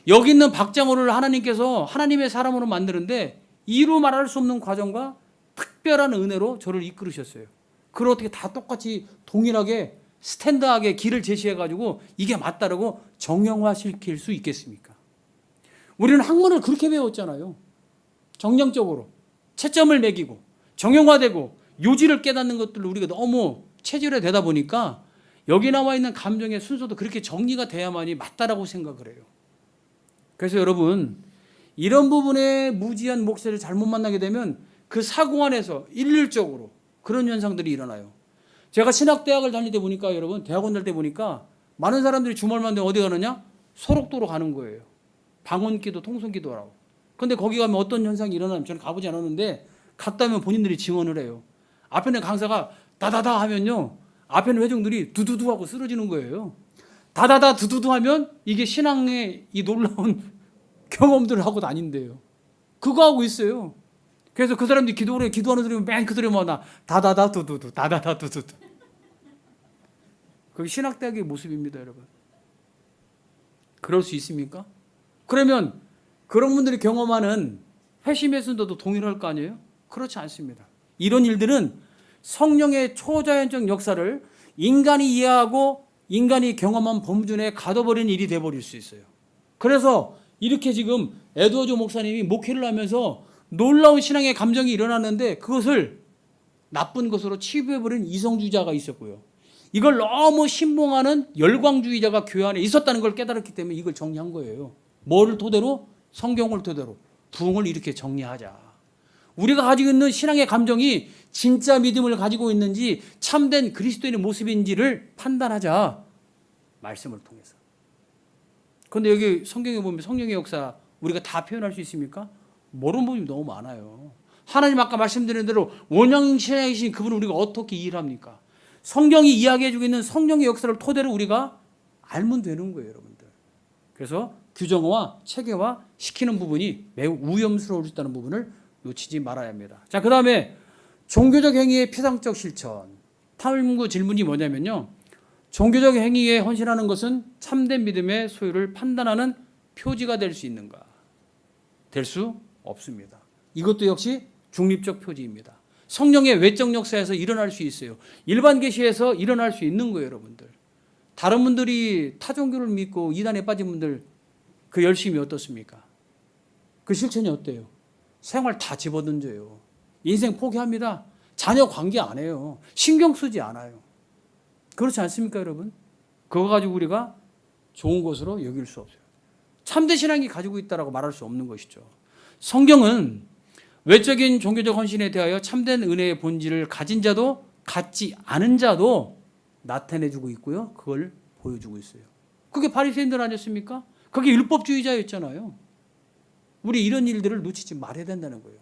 여기 있는 박장호를 하나님께서 하나님의 사람으로 만드는데 이루 말할 수 없는 과정과 특별한 은혜로 저를 이끌으셨어요. 그걸 어떻게 다 똑같이 동일하게 스탠드하게 길을 제시해가지고 이게 맞다라고 정형화시킬 수 있겠습니까? 우리는 학문을 그렇게 배웠잖아요. 정량적으로 채점을 매기고 정형화되고 요지를 깨닫는 것들로 우리가 너무 체질화되다 보니까 여기 나와 있는 감정의 순서도 그렇게 정리가 돼야만이 맞다라고 생각을 해요. 그래서 여러분, 이런 부분에 무지한 목사를 잘못 만나게 되면 그 사고 안에서 일률적으로 그런 현상들이 일어나요. 제가 신학대학을 다닐 때 보니까 여러분, 대학원 다닐 때 보니까 많은 사람들이 주말만 되면 어디 가느냐? 소록도로 가는 거예요. 방언기도 통성기도라고. 그런데 거기 가면 어떤 현상이 일어나면, 저는 가보지 않았는데 갔다면 본인들이 증언을 해요. 앞에 있는 강사가 다다다 하면요, 앞에 있는 회중들이 두두두 하고 쓰러지는 거예요. 다다다 두두두 하면 이게 신앙의 이 놀라운 경험들을 하고 다닌대요. 그거 하고 있어요. 그래서 그 사람들이 기도하는 소리면 맨 그 소리만 나. 다다다 두두두, 다다다 두두두. 그게 신학대학의 모습입니다, 여러분. 그럴 수 있습니까? 그러면 그런 분들이 경험하는 회심의 순도도 동일할 거 아니에요? 그렇지 않습니다. 이런 일들은 성령의 초자연적 역사를 인간이 이해하고 인간이 경험한 범준에 가둬버리는 일이 돼버릴 수 있어요. 그래서 이렇게 지금 에드워즈 목사님이 목회를 하면서 놀라운 신앙의 감정이 일어났는데 그것을 나쁜 것으로 치부해버린 이성주의자가 있었고요. 이걸 너무 신봉하는 열광주의자가 교회 안에 있었다는 걸 깨달았기 때문에 이걸 정리한 거예요. 뭐를 토대로? 성경을 토대로 부흥을 이렇게 정리하자. 우리가 가지고 있는 신앙의 감정이 진짜 믿음을 가지고 있는지 참된 그리스도인의 모습인지를 판단하자. 말씀을 통해서. 그런데 여기 성경에 보면 성령의 역사 우리가 다 표현할 수 있습니까? 모르는 부분이 너무 많아요. 하나님 아까 말씀드린 대로 원형신앙이신 그분을 우리가 어떻게 이해를 합니까? 성경이 이야기해주고 있는 성령의 역사를 토대로 우리가 알면 되는 거예요, 여러분들. 그래서 규정화, 체계화 시키는 부분이 매우 위험스러울 수 있다는 부분을 놓치지 말아야 합니다. 자, 그 다음에 종교적 행위의 피상적 실천. 탐구 질문이 뭐냐면요. 종교적 행위에 헌신하는 것은 참된 믿음의 소유를 판단하는 표지가 될 수 있는가? 될 수 없습니다. 이것도 역시 중립적 표지입니다. 성령의 외적 역사에서 일어날 수 있어요. 일반 계시에서 일어날 수 있는 거예요, 여러분들. 다른 분들이 타종교를 믿고 이단에 빠진 분들 그 열심이 어떻습니까? 그 실천이 어때요? 생활 다 집어던져요. 인생 포기합니다. 자녀 관계 안 해요. 신경 쓰지 않아요. 그렇지 않습니까, 여러분? 그거 가지고 우리가 좋은 것으로 여길 수 없어요. 참된 신앙이 가지고 있다라고 말할 수 없는 것이죠. 성경은 외적인 종교적 헌신에 대하여 참된 은혜의 본질을 가진 자도 갖지 않은 자도 나타내주고 있고요. 그걸 보여주고 있어요. 그게 바리새인들 아니었습니까? 그게 율법주의자였잖아요. 우리 이런 일들을 놓치지 말아야 된다는 거예요.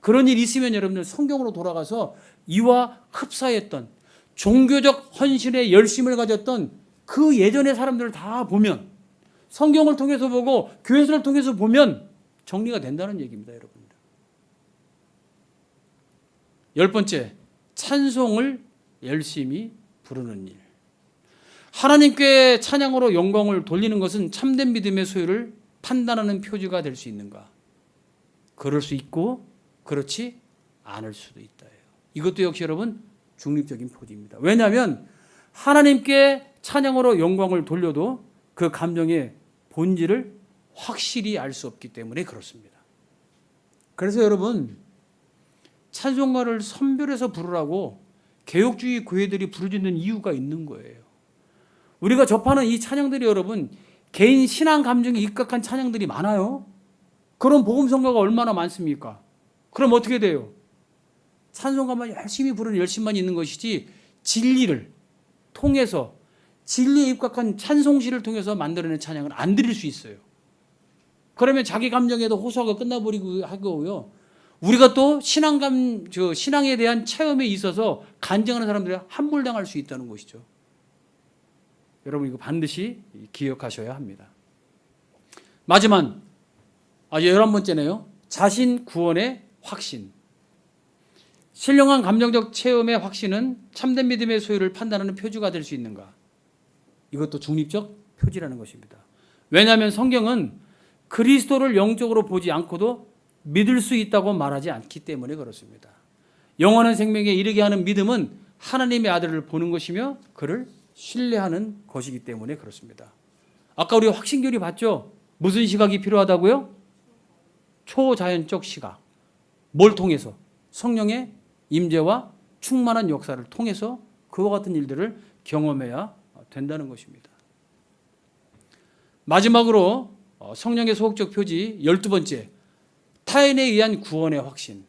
그런 일이 있으면 여러분들 성경으로 돌아가서 이와 흡사했던 종교적 헌신의 열심을 가졌던 그 예전의 사람들을 다 보면 성경을 통해서 보고 교회를 통해서 보면 정리가 된다는 얘기입니다, 여러분들. 10번째, 찬송을 열심히 부르는 일. 하나님께 찬양으로 영광을 돌리는 것은 참된 믿음의 소유를 판단하는 표지가 될 수 있는가? 그럴 수 있고 그렇지 않을 수도 있다. 이것도 역시 여러분 중립적인 표지입니다. 왜냐하면 하나님께 찬양으로 영광을 돌려도 그 감정의 본질을 확실히 알 수 없기 때문에 그렇습니다. 그래서 여러분 찬송가를 선별해서 부르라고 개혁주의 교회들이 부르짖는 이유가 있는 거예요. 우리가 접하는 이 찬양들이 여러분 개인 신앙 감정에 입각한 찬양들이 많아요. 그런 복음성가가 얼마나 많습니까? 그럼 어떻게 돼요? 찬송가만 열심히 부르는 열심만 있는 것이지 진리를 통해서 진리에 입각한 찬송시를 통해서 만들어낸 찬양을 안 드릴 수 있어요. 그러면 자기 감정에도 호소하고 끝나버리고 하고요. 우리가 또 신앙에 대한 체험에 있어서 간증하는 사람들이 함몰당할 수 있다는 것이죠. 여러분 이거 반드시 기억하셔야 합니다. 마지막 11번째네요. 자신 구원의 확신. 신령한 감정적 체험의 확신은 참된 믿음의 소유를 판단하는 표지가 될 수 있는가? 이것도 중립적 표지라는 것입니다. 왜냐하면 성경은 그리스도를 영적으로 보지 않고도 믿을 수 있다고 말하지 않기 때문에 그렇습니다. 영원한 생명에 이르게 하는 믿음은 하나님의 아들을 보는 것이며 그를 신뢰하는 것이기 때문에 그렇습니다. 아까 우리가 확신교리 봤죠? 무슨 시각이 필요하다고요? 초자연적 시각. 뭘 통해서? 성령의 임재와 충만한 역사를 통해서 그와 같은 일들을 경험해야 된다는 것입니다. 마지막으로 성령의 소극적 표지 12번째, 타인에 의한 구원의 확신.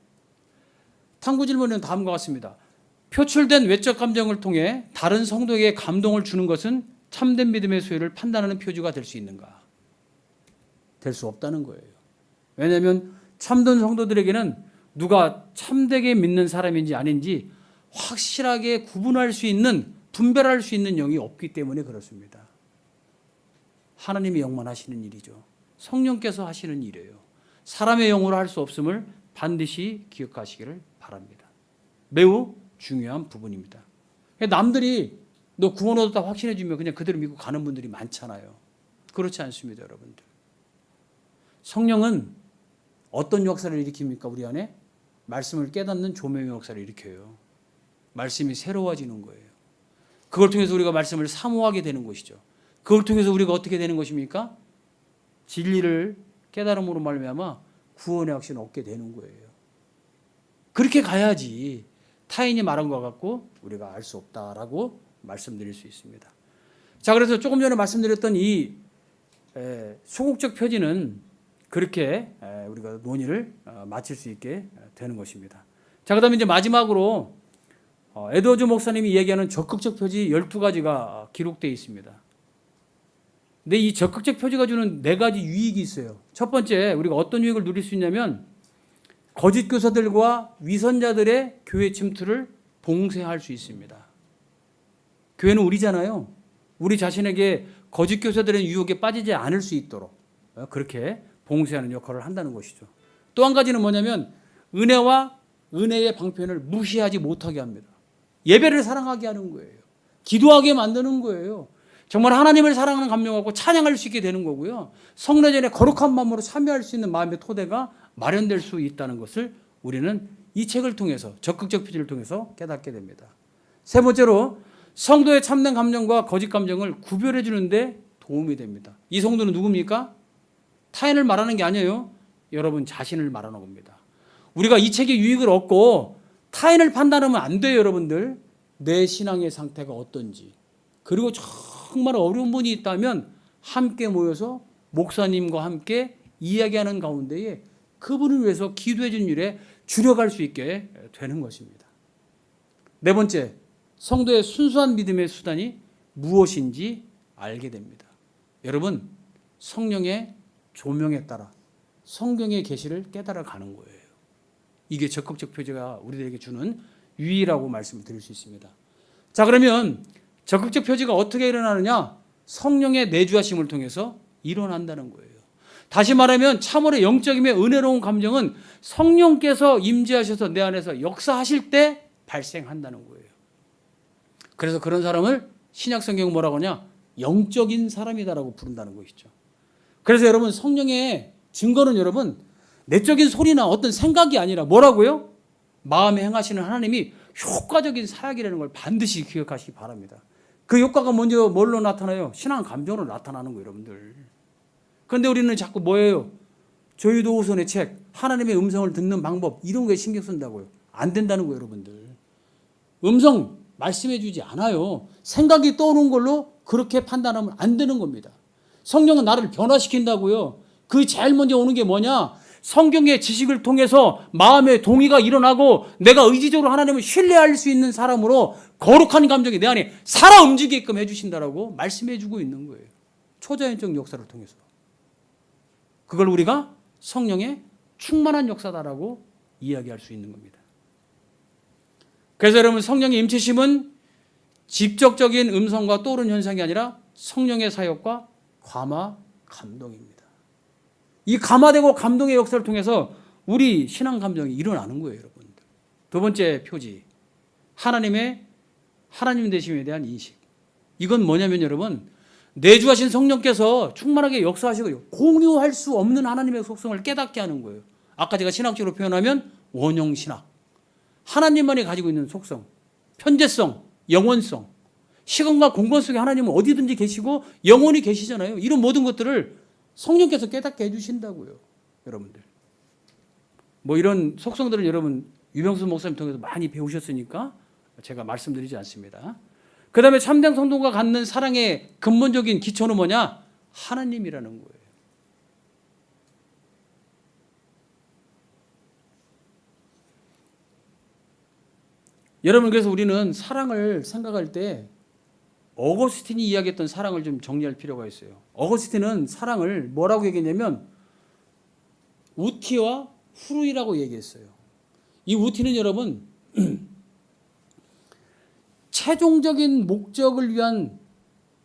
탐구 질문은 다음과 같습니다. 표출된 외적 감정을 통해 다른 성도에게 감동을 주는 것은 참된 믿음의 소유를 판단하는 표지가 될 수 있는가? 될 수 없다는 거예요. 왜냐하면 참된 성도들에게는 누가 참되게 믿는 사람인지 아닌지 확실하게 구분할 수 있는, 분별할 수 있는 영이 없기 때문에 그렇습니다. 하나님의 영만 하시는 일이죠. 성령께서 하시는 일이에요. 사람의 영으로 할 수 없음을 반드시 기억하시기를 바랍니다. 매우 중요한 부분입니다. 남들이 너 구원 얻었다 확신해 주면 그냥 그대로 믿고 가는 분들이 많잖아요. 그렇지 않습니다, 여러분들. 성령은 어떤 역사를 일으킵니까? 우리 안에 말씀을 깨닫는 조명의 역사를 일으켜요. 말씀이 새로워지는 거예요. 그걸 통해서 우리가 말씀을 사모하게 되는 것이죠. 그걸 통해서 우리가 어떻게 되는 것입니까? 진리를 깨달음으로 말미암아 구원의 확신을 얻게 되는 거예요. 그렇게 가야지 타인이 말한 것 같고 우리가 알 수 없다라고 말씀드릴 수 있습니다. 자, 그래서 조금 전에 말씀드렸던 이 소극적 표지는 그렇게 우리가 논의를 마칠 수 있게 되는 것입니다. 자, 그다음에 이제 마지막으로 에드워즈 목사님이 얘기하는 적극적 표지 12가지가 기록되어 있습니다. 근데 이 적극적 표지가 주는 4가지 유익이 있어요. 첫 번째, 우리가 어떤 유익을 누릴 수 있냐면 거짓 교사들과 위선자들의 교회 침투를 봉쇄할 수 있습니다. 교회는 우리잖아요. 우리 자신에게 거짓 교사들의 유혹에 빠지지 않을 수 있도록 그렇게 봉쇄하는 역할을 한다는 것이죠. 또 한 가지는 뭐냐면 은혜와 은혜의 방편을 무시하지 못하게 합니다. 예배를 사랑하게 하는 거예요. 기도하게 만드는 거예요. 정말 하나님을 사랑하는 감명하고 찬양할 수 있게 되는 거고요. 성례전에 거룩한 마음으로 참여할 수 있는 마음의 토대가 마련될 수 있다는 것을 우리는 이 책을 통해서, 적극적 표지를 통해서 깨닫게 됩니다. 세 번째로 성도의 참된 감정과 거짓 감정을 구별해 주는데 도움이 됩니다. 이 성도는 누굽니까? 타인을 말하는 게 아니에요. 여러분 자신을 말하는 겁니다. 우리가 이 책의 유익을 얻고 타인을 판단하면 안 돼요, 여러분들. 내 신앙의 상태가 어떤지. 그리고 정말 어려운 분이 있다면 함께 모여서 목사님과 함께 이야기하는 가운데에 그분을 위해서 기도해 준 일에 주력할 수 있게 되는 것입니다. 네 번째, 성도의 순수한 믿음의 수단이 무엇인지 알게 됩니다. 여러분, 성령의 조명에 따라 성경의 계시를 깨달아 가는 거예요. 이게 적극적 표지가 우리들에게 주는 유의라고 말씀을 드릴 수 있습니다. 자, 그러면 적극적 표지가 어떻게 일어나느냐? 성령의 내주하심을 통해서 일어난다는 거예요. 다시 말하면 참으로 영적임의 은혜로운 감정은 성령께서 임재하셔서 내 안에서 역사하실 때 발생한다는 거예요. 그래서 그런 사람을 신약성경은 뭐라고 하냐? 영적인 사람이다라고 부른다는 것이죠. 그래서 여러분, 성령의 증거는 여러분 내적인 소리나 어떤 생각이 아니라 뭐라고요? 마음에 행하시는 하나님이 효과적인 사역이라는 걸 반드시 기억하시기 바랍니다. 그 효과가 먼저 뭘로 나타나요? 신앙 감정으로 나타나는 거예요, 여러분들. 그런데 우리는 자꾸 뭐예요? 조유도 우선의 책, 하나님의 음성을 듣는 방법, 이런 거에 신경 쓴다고요. 안 된다는 거예요, 여러분들. 음성 말씀해 주지 않아요. 생각이 떠오르는 걸로 그렇게 판단하면 안 되는 겁니다. 성령은 나를 변화시킨다고요. 그 제일 먼저 오는 게 뭐냐? 성경의 지식을 통해서 마음의 동의가 일어나고 내가 의지적으로 하나님을 신뢰할 수 있는 사람으로 거룩한 감정이 내 안에 살아 움직이게끔 해주신다라고 말씀해 주고 있는 거예요. 초자연적 역사를 통해서. 그걸 우리가 성령의 충만한 역사다라고 이야기할 수 있는 겁니다. 그래서 여러분, 성령의 임재심은 직접적인 음성과 떠오르는 현상이 아니라 성령의 사역과 감화, 감동입니다. 이 감화되고 감동의 역사를 통해서 우리 신앙 감정이 일어나는 거예요, 여러분들. 두 번째 표지, 하나님 되심에 대한 인식. 이건 뭐냐면 여러분, 내주하신 성령께서 충만하게 역사하시고 공유할 수 없는 하나님의 속성을 깨닫게 하는 거예요. 아까 제가 신학적으로 표현하면 원형신학. 하나님만이 가지고 있는 속성, 편재성, 영원성, 시간과 공간 속에 하나님은 어디든지 계시고 영원히 계시잖아요. 이런 모든 것들을 성령께서 깨닫게 해주신다고요. 여러분들. 뭐 이런 속성들을 여러분 유병수 목사님 통해서 많이 배우셨으니까 제가 말씀드리지 않습니다. 그 다음에 참된 성도가 갖는 사랑의 근본적인 기초는 뭐냐? 하나님이라는 거예요. 여러분, 그래서 우리는 사랑을 생각할 때 어거스틴이 이야기했던 사랑을 좀 정리할 필요가 있어요. 어거스틴은 사랑을 뭐라고 얘기했냐면 우티와 후루이라고 얘기했어요. 이 우티는 여러분 최종적인 목적을 위한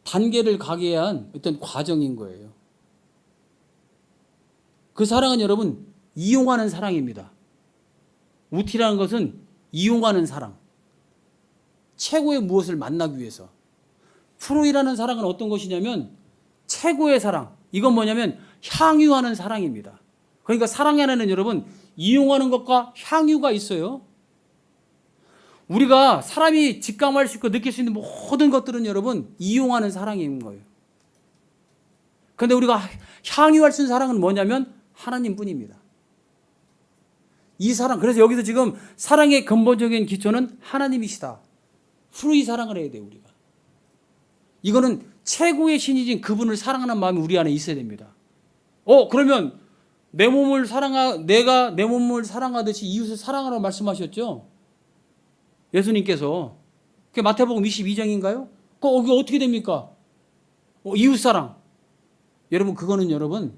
단계를 가게 한 어떤 과정인 거예요. 그 사랑은 여러분 이용하는 사랑입니다. 우티라는 것은 이용하는 사랑. 최고의 무엇을 만나기 위해서. 프로이라는 사랑은 어떤 것이냐면 최고의 사랑. 이건 뭐냐면 향유하는 사랑입니다. 그러니까 사랑 안에는 여러분 이용하는 것과 향유가 있어요. 우리가 사람이 직감할 수 있고 느낄 수 있는 모든 것들은 여러분 이용하는 사랑인 거예요. 그런데 우리가 향유할 수 있는 사랑은 뭐냐면 하나님뿐입니다. 이 사랑, 그래서 여기서 지금 사랑의 근본적인 기초는 하나님이시다. 프루이 사랑을 해야 돼요, 우리가. 이거는 최고의 신이신 그분을 사랑하는 마음이 우리 안에 있어야 됩니다. 그러면 내가 내 몸을 사랑하듯이 이웃을 사랑하라고 말씀하셨죠? 예수님께서. 그게 마태복음 22장인가요? 거기 어떻게 됩니까? 이웃 사랑. 여러분, 그거는 여러분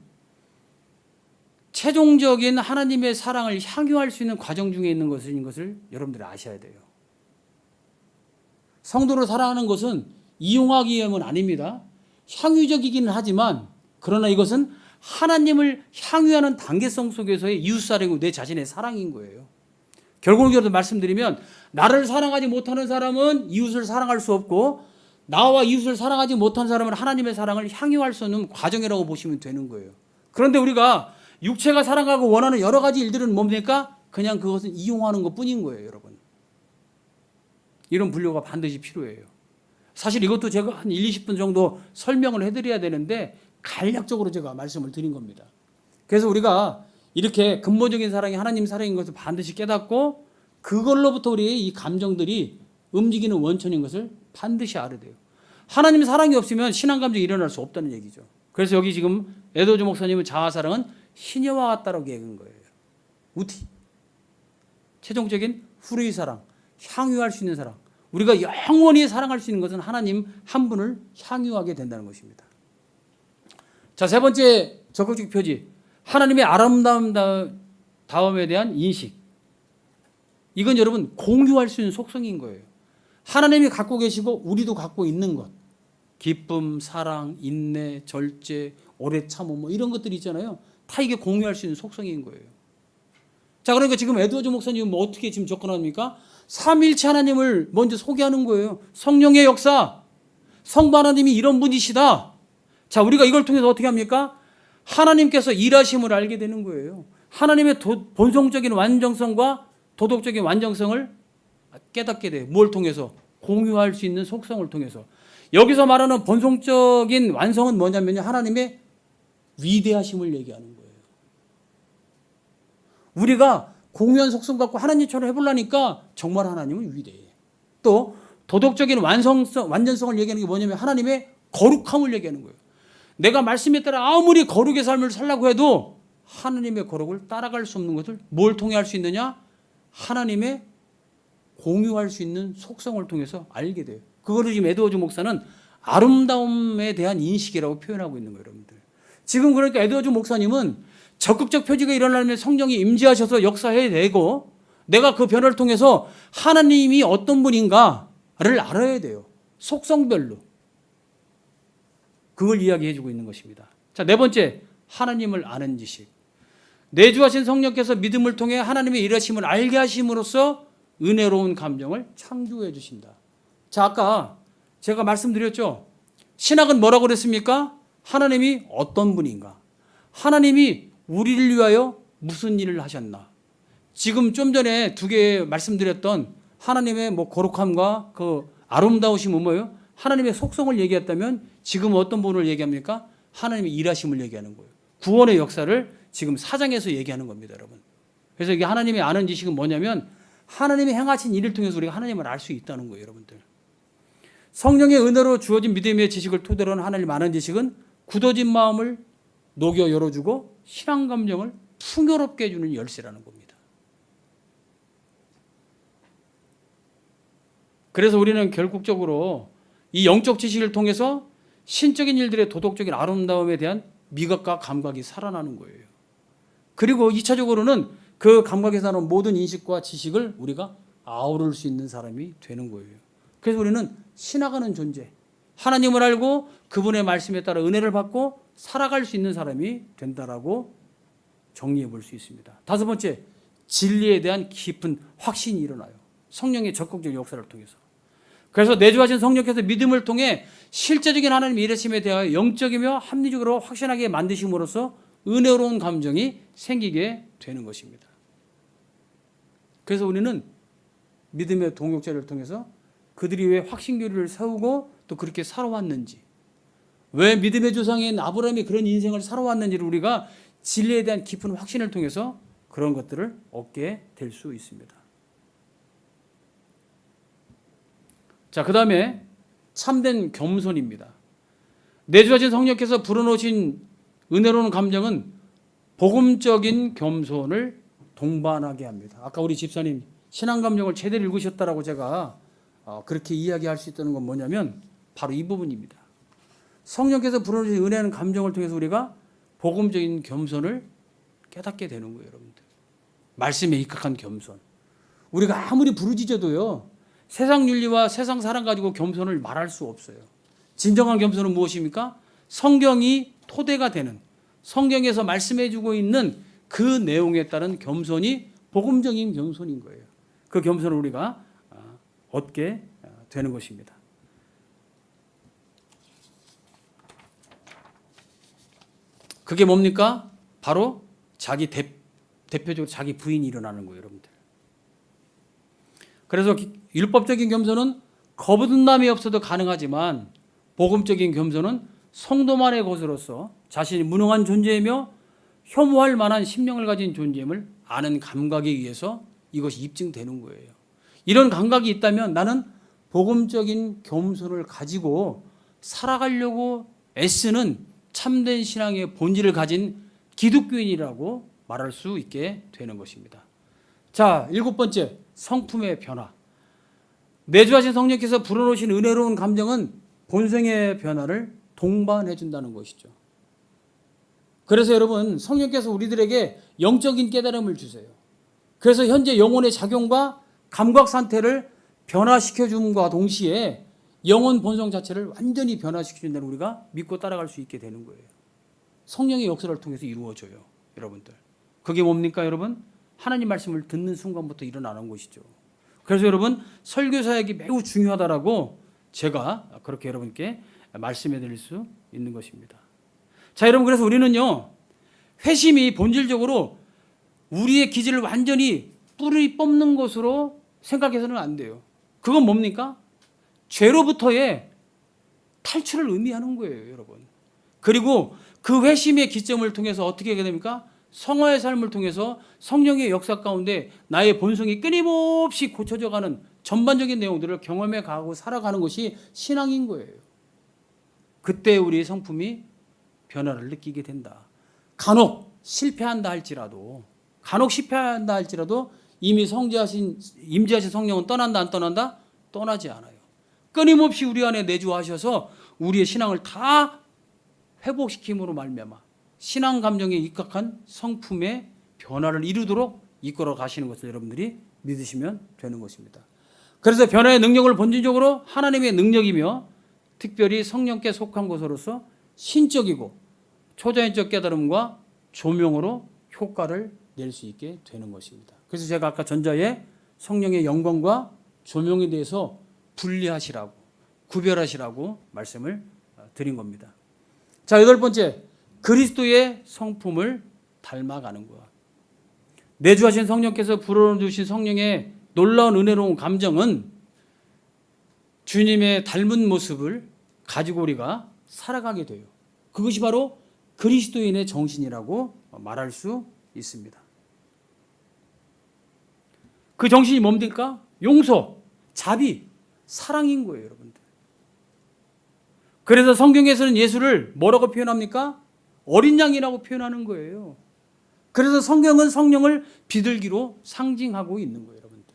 최종적인 하나님의 사랑을 향유할 수 있는 과정 중에 있는 것을 여러분들이 아셔야 돼요. 성도를 사랑하는 것은 이용하기 위함은 아닙니다. 향유적이기는 하지만 그러나 이것은 하나님을 향유하는 단계성 속에서의 이웃사랑이고 내 자신의 사랑인 거예요. 결국은 말씀드리면 나를 사랑하지 못하는 사람은 이웃을 사랑할 수 없고 나와 이웃을 사랑하지 못하는 사람은 하나님의 사랑을 향유할 수 없는 과정이라고 보시면 되는 거예요. 그런데 우리가 육체가 사랑하고 원하는 여러 가지 일들은 뭡니까? 그냥 그것은 이용하는 것뿐인 거예요, 여러분. 이런 분류가 반드시 필요해요. 사실 이것도 제가 한 20분 정도 설명을 해드려야 되는데 간략적으로 제가 말씀을 드린 겁니다. 그래서 우리가 이렇게 근본적인 사랑이 하나님 사랑인 것을 반드시 깨닫고 그걸로부터 우리의 이 감정들이 움직이는 원천인 것을 반드시 알아야 돼요. 하나님 사랑이 없으면 신앙 감정이 일어날 수 없다는 얘기죠. 그래서 여기 지금 에드워즈 목사님은 자아사랑은 시녀와 같다라고 얘기한 거예요. 우티. 최종적인 후르의 사랑, 향유할 수 있는 사랑. 우리가 영원히 사랑할 수 있는 것은 하나님 한 분을 향유하게 된다는 것입니다. 자, 세 번째 적극적 표지. 하나님의 아름다움에 대한 인식. 이건 여러분 공유할 수 있는 속성인 거예요. 하나님이 갖고 계시고 우리도 갖고 있는 것. 기쁨, 사랑, 인내, 절제, 오래 참음 뭐 이런 것들이 있잖아요. 다 이게 공유할 수 있는 속성인 거예요. 자, 그러니까 지금 에드워즈 목사님은 뭐 어떻게 지금 접근합니까? 삼위일체 하나님을 먼저 소개하는 거예요. 성령의 역사, 성부 하나님이 이런 분이시다. 자, 우리가 이걸 통해서 어떻게 합니까? 하나님께서 일하심을 알게 되는 거예요. 하나님의 본성적인 완전성과 도덕적인 완전성을 깨닫게 돼요. 뭘 통해서? 공유할 수 있는 속성을 통해서. 여기서 말하는 본성적인 완성은 뭐냐면요, 하나님의 위대하심을 얘기하는 거예요. 우리가 공유한 속성 갖고 하나님처럼 해보려니까 정말 하나님은 위대해. 또 도덕적인 완전성을 얘기하는 게 뭐냐면 하나님의 거룩함을 얘기하는 거예요. 내가 말씀에 따라 아무리 거룩의 삶을 살라고 해도 하나님의 거룩을 따라갈 수 없는 것을 뭘 통해 할 수 있느냐? 하나님의 공유할 수 있는 속성을 통해서 알게 돼요. 그거를 지금 에드워즈 목사는 아름다움에 대한 인식이라고 표현하고 있는 거예요, 여러분들. 지금 그러니까 에드워즈 목사님은 적극적 표지가 일어나면 성령이 임재하셔서 역사해내고 내가 그 변화를 통해서 하나님이 어떤 분인가를 알아야 돼요. 속성별로. 그걸 이야기해주고 있는 것입니다. 자, 네 번째, 하나님을 아는 지식. 내주하신 성령께서 믿음을 통해 하나님의 일하심을 알게 하심으로써 은혜로운 감정을 창조해 주신다. 자, 아까 제가 말씀드렸죠. 신학은 뭐라고 그랬습니까? 하나님이 어떤 분인가? 하나님이 우리를 위하여 무슨 일을 하셨나? 지금 좀 전에 두 개 말씀드렸던 하나님의 뭐 거룩함과 그 아름다우심은 뭐예요? 하나님의 속성을 얘기했다면 지금 어떤 분을 얘기합니까? 하나님의 일하심을 얘기하는 거예요. 구원의 역사를 지금 4장에서 얘기하는 겁니다, 여러분. 그래서 이게 하나님이 아는 지식은 뭐냐면 하나님이 행하신 일을 통해서 우리가 하나님을 알 수 있다는 거예요, 여러분들. 성령의 은혜로 주어진 믿음의 지식을 토대로 한 하나님 아는 지식은 굳어진 마음을 녹여 열어주고 신앙 감정을 풍요롭게 해주는 열쇠라는 겁니다. 그래서 우리는 결국적으로 이 영적 지식을 통해서 신적인 일들의 도덕적인 아름다움에 대한 미각과 감각이 살아나는 거예요. 그리고 2차적으로는 그 감각에서 나오는 모든 인식과 지식을 우리가 아우를 수 있는 사람이 되는 거예요. 그래서 우리는 신학하는 존재, 하나님을 알고 그분의 말씀에 따라 은혜를 받고 살아갈 수 있는 사람이 된다라고 정리해 볼 수 있습니다. 다섯 번째, 진리에 대한 깊은 확신이 일어나요. 성령의 적극적 역사를 통해서. 그래서 내주하신 성령께서 믿음을 통해 실제적인 하나님의 일하심에 대하여 영적이며 합리적으로 확신하게 만드심으로써 은혜로운 감정이 생기게 되는 것입니다. 그래서 우리는 믿음의 동역자를 통해서 그들이 왜 확신교리를 세우고 또 그렇게 살아왔는지, 왜 믿음의 조상인 아브라함이 그런 인생을 살아왔는지를 우리가 진리에 대한 깊은 확신을 통해서 그런 것들을 얻게 될 수 있습니다. 자, 그 다음에 참된 겸손입니다. 내주하신 성령께서 불어넣으신 은혜로운 감정은 복음적인 겸손을 동반하게 합니다. 아까 우리 집사님 신앙 감정을 제대로 읽으셨다라고 제가 그렇게 이야기할 수 있다는 건 뭐냐면 바로 이 부분입니다. 성령께서 불어넣으신 은혜하는 감정을 통해서 우리가 복음적인 겸손을 깨닫게 되는 거예요, 여러분들. 말씀에 입각한 겸손. 우리가 아무리 부르짖어도요, 세상 윤리와 세상 사랑 가지고 겸손을 말할 수 없어요. 진정한 겸손은 무엇입니까? 성경이 토대가 되는, 성경에서 말씀해주고 있는 그 내용에 따른 겸손이 복음적인 겸손인 거예요. 그 겸손을 우리가 얻게 되는 것입니다. 그게 뭡니까? 바로 자기 대표적으로 자기 부인이 일어나는 거예요, 여러분들. 그래서 율법적인 겸손은 거부둔남이 없어도 가능하지만 복음적인 겸손은 성도만의 것으로서 자신이 무능한 존재이며 혐오할 만한 심령을 가진 존재임을 아는 감각에 의해서 이것이 입증되는 거예요. 이런 감각이 있다면 나는 복음적인 겸손을 가지고 살아가려고 애쓰는 참된 신앙의 본질을 가진 기독교인이라고 말할 수 있게 되는 것입니다. 자, 7번째, 성품의 변화. 내주하신 성령께서 불어넣으신 은혜로운 감정은 본성의 변화를 동반해 준다는 것이죠. 그래서 여러분, 성령께서 우리들에게 영적인 깨달음을 주세요. 그래서 현재 영혼의 작용과 감각 상태를 변화시켜 줌과 동시에 영혼 본성 자체를 완전히 변화시켜 준다는 우리가 믿고 따라갈 수 있게 되는 거예요. 성령의 역사를 통해서 이루어져요, 여러분들. 그게 뭡니까, 여러분? 하나님 말씀을 듣는 순간부터 일어나는 것이죠. 그래서 여러분, 설교 사역이 매우 중요하다라고 제가 그렇게 여러분께 말씀해 드릴 수 있는 것입니다. 자, 여러분, 그래서 우리는요, 회심이 본질적으로 우리의 기질을 완전히 뿌리 뽑는 것으로 생각해서는 안 돼요. 그건 뭡니까? 죄로부터의 탈출을 의미하는 거예요, 여러분. 그리고 그 회심의 기점을 통해서 어떻게 하게 됩니까? 성화의 삶을 통해서 성령의 역사 가운데 나의 본성이 끊임없이 고쳐져가는 전반적인 내용들을 경험해 가고 살아가는 것이 신앙인 거예요. 그때 우리의 성품이 변화를 느끼게 된다. 간혹 실패한다 할지라도 이미 임재하신 성령은 떠난다 안 떠난다? 떠나지 않아요. 끊임없이 우리 안에 내주하셔서 우리의 신앙을 다 회복시킴으로 말미암아 신앙 감정에 입각한 성품의 변화를 이루도록 이끌어 가시는 것을 여러분들이 믿으시면 되는 것입니다. 그래서 변화의 능력을 본질적으로 하나님의 능력이며 특별히 성령께 속한 것으로서 신적이고 초자연적 깨달음과 조명으로 효과를 낼 수 있게 되는 것입니다. 그래서 제가 아까 전자에 성령의 영광과 조명에 대해서 분리하시라고, 구별하시라고 말씀을 드린 겁니다. 자, 8번째, 그리스도의 성품을 닮아가는 거야. 내주하신 성령께서 불어넣으신 성령의 놀라운 은혜로운 감정은 주님의 닮은 모습을 가지고 우리가 살아가게 돼요. 그것이 바로 그리스도인의 정신이라고 말할 수 있습니다. 그 정신이 뭡니까? 용서, 자비, 사랑인 거예요, 여러분들. 그래서 성경에서는 예수를 뭐라고 표현합니까? 어린 양이라고 표현하는 거예요. 그래서 성경은 성령을 비둘기로 상징하고 있는 거예요, 여러분들.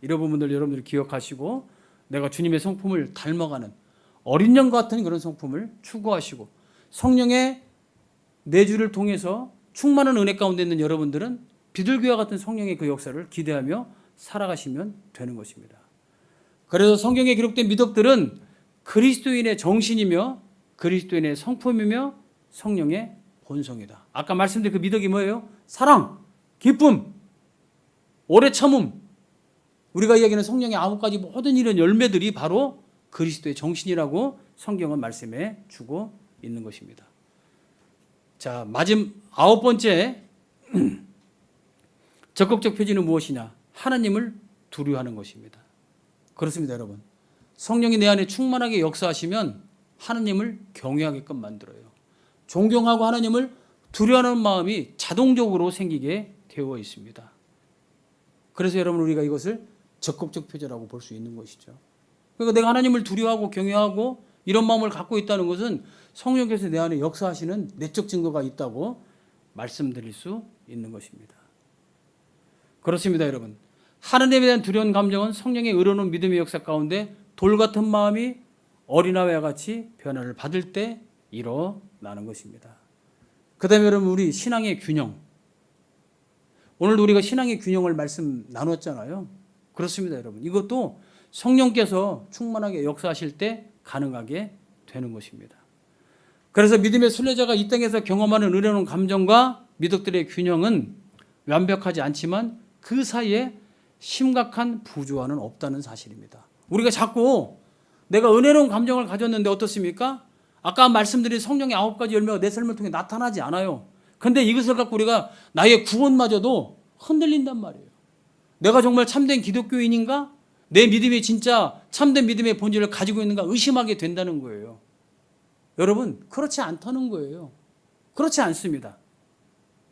이런 부분들 여러분들이 기억하시고 내가 주님의 성품을 닮아가는 어린 양 같은 그런 성품을 추구하시고 성령의 내주를 통해서 충만한 은혜 가운데 있는 여러분들은 비둘기와 같은 성령의 그 역사를 기대하며 살아가시면 되는 것입니다. 그래서 성경에 기록된 미덕들은 그리스도인의 정신이며 그리스도인의 성품이며 성령의 본성이다. 아까 말씀드린 그 미덕이 뭐예요? 사랑, 기쁨, 오래 참음. 우리가 이야기하는 성령의 9가지 모든 이런 열매들이 바로 그리스도의 정신이라고 성경은 말씀해 주고 있는 것입니다. 자, 9번째 적극적 표지는 무엇이냐? 하나님을 두려워하는 것입니다. 그렇습니다, 여러분. 성령이 내 안에 충만하게 역사하시면 하나님을 경외하게끔 만들어요. 존경하고 하나님을 두려워하는 마음이 자동적으로 생기게 되어 있습니다. 그래서 여러분 우리가 이것을 적극적 표제라고 볼 수 있는 것이죠. 그러니까 내가 하나님을 두려워하고 경외하고 이런 마음을 갖고 있다는 것은 성령께서 내 안에 역사하시는 내적 증거가 있다고 말씀드릴 수 있는 것입니다. 그렇습니다, 여러분. 하나님에 대한 두려운 감정은 성령의 의로운 믿음의 역사 가운데 돌 같은 마음이 어린아이와 같이 변화를 받을 때 일어나는 것입니다. 그 다음에 여러분 우리 신앙의 균형. 오늘도 우리가 신앙의 균형을 말씀 나눴잖아요. 그렇습니다, 여러분. 이것도 성령께서 충만하게 역사하실 때 가능하게 되는 것입니다. 그래서 믿음의 순례자가 이 땅에서 경험하는 은혜로운 감정과 미덕들의 균형은 완벽하지 않지만 그 사이에 심각한 부조화는 없다는 사실입니다. 우리가 자꾸 내가 은혜로운 감정을 가졌는데 어떻습니까? 아까 말씀드린 성령의 9가지 열매가 내 삶을 통해 나타나지 않아요. 그런데 이것을 갖고 우리가 나의 구원마저도 흔들린단 말이에요. 내가 정말 참된 기독교인인가? 내 믿음이 진짜 참된 믿음의 본질을 가지고 있는가 의심하게 된다는 거예요. 여러분, 그렇지 않다는 거예요. 그렇지 않습니다.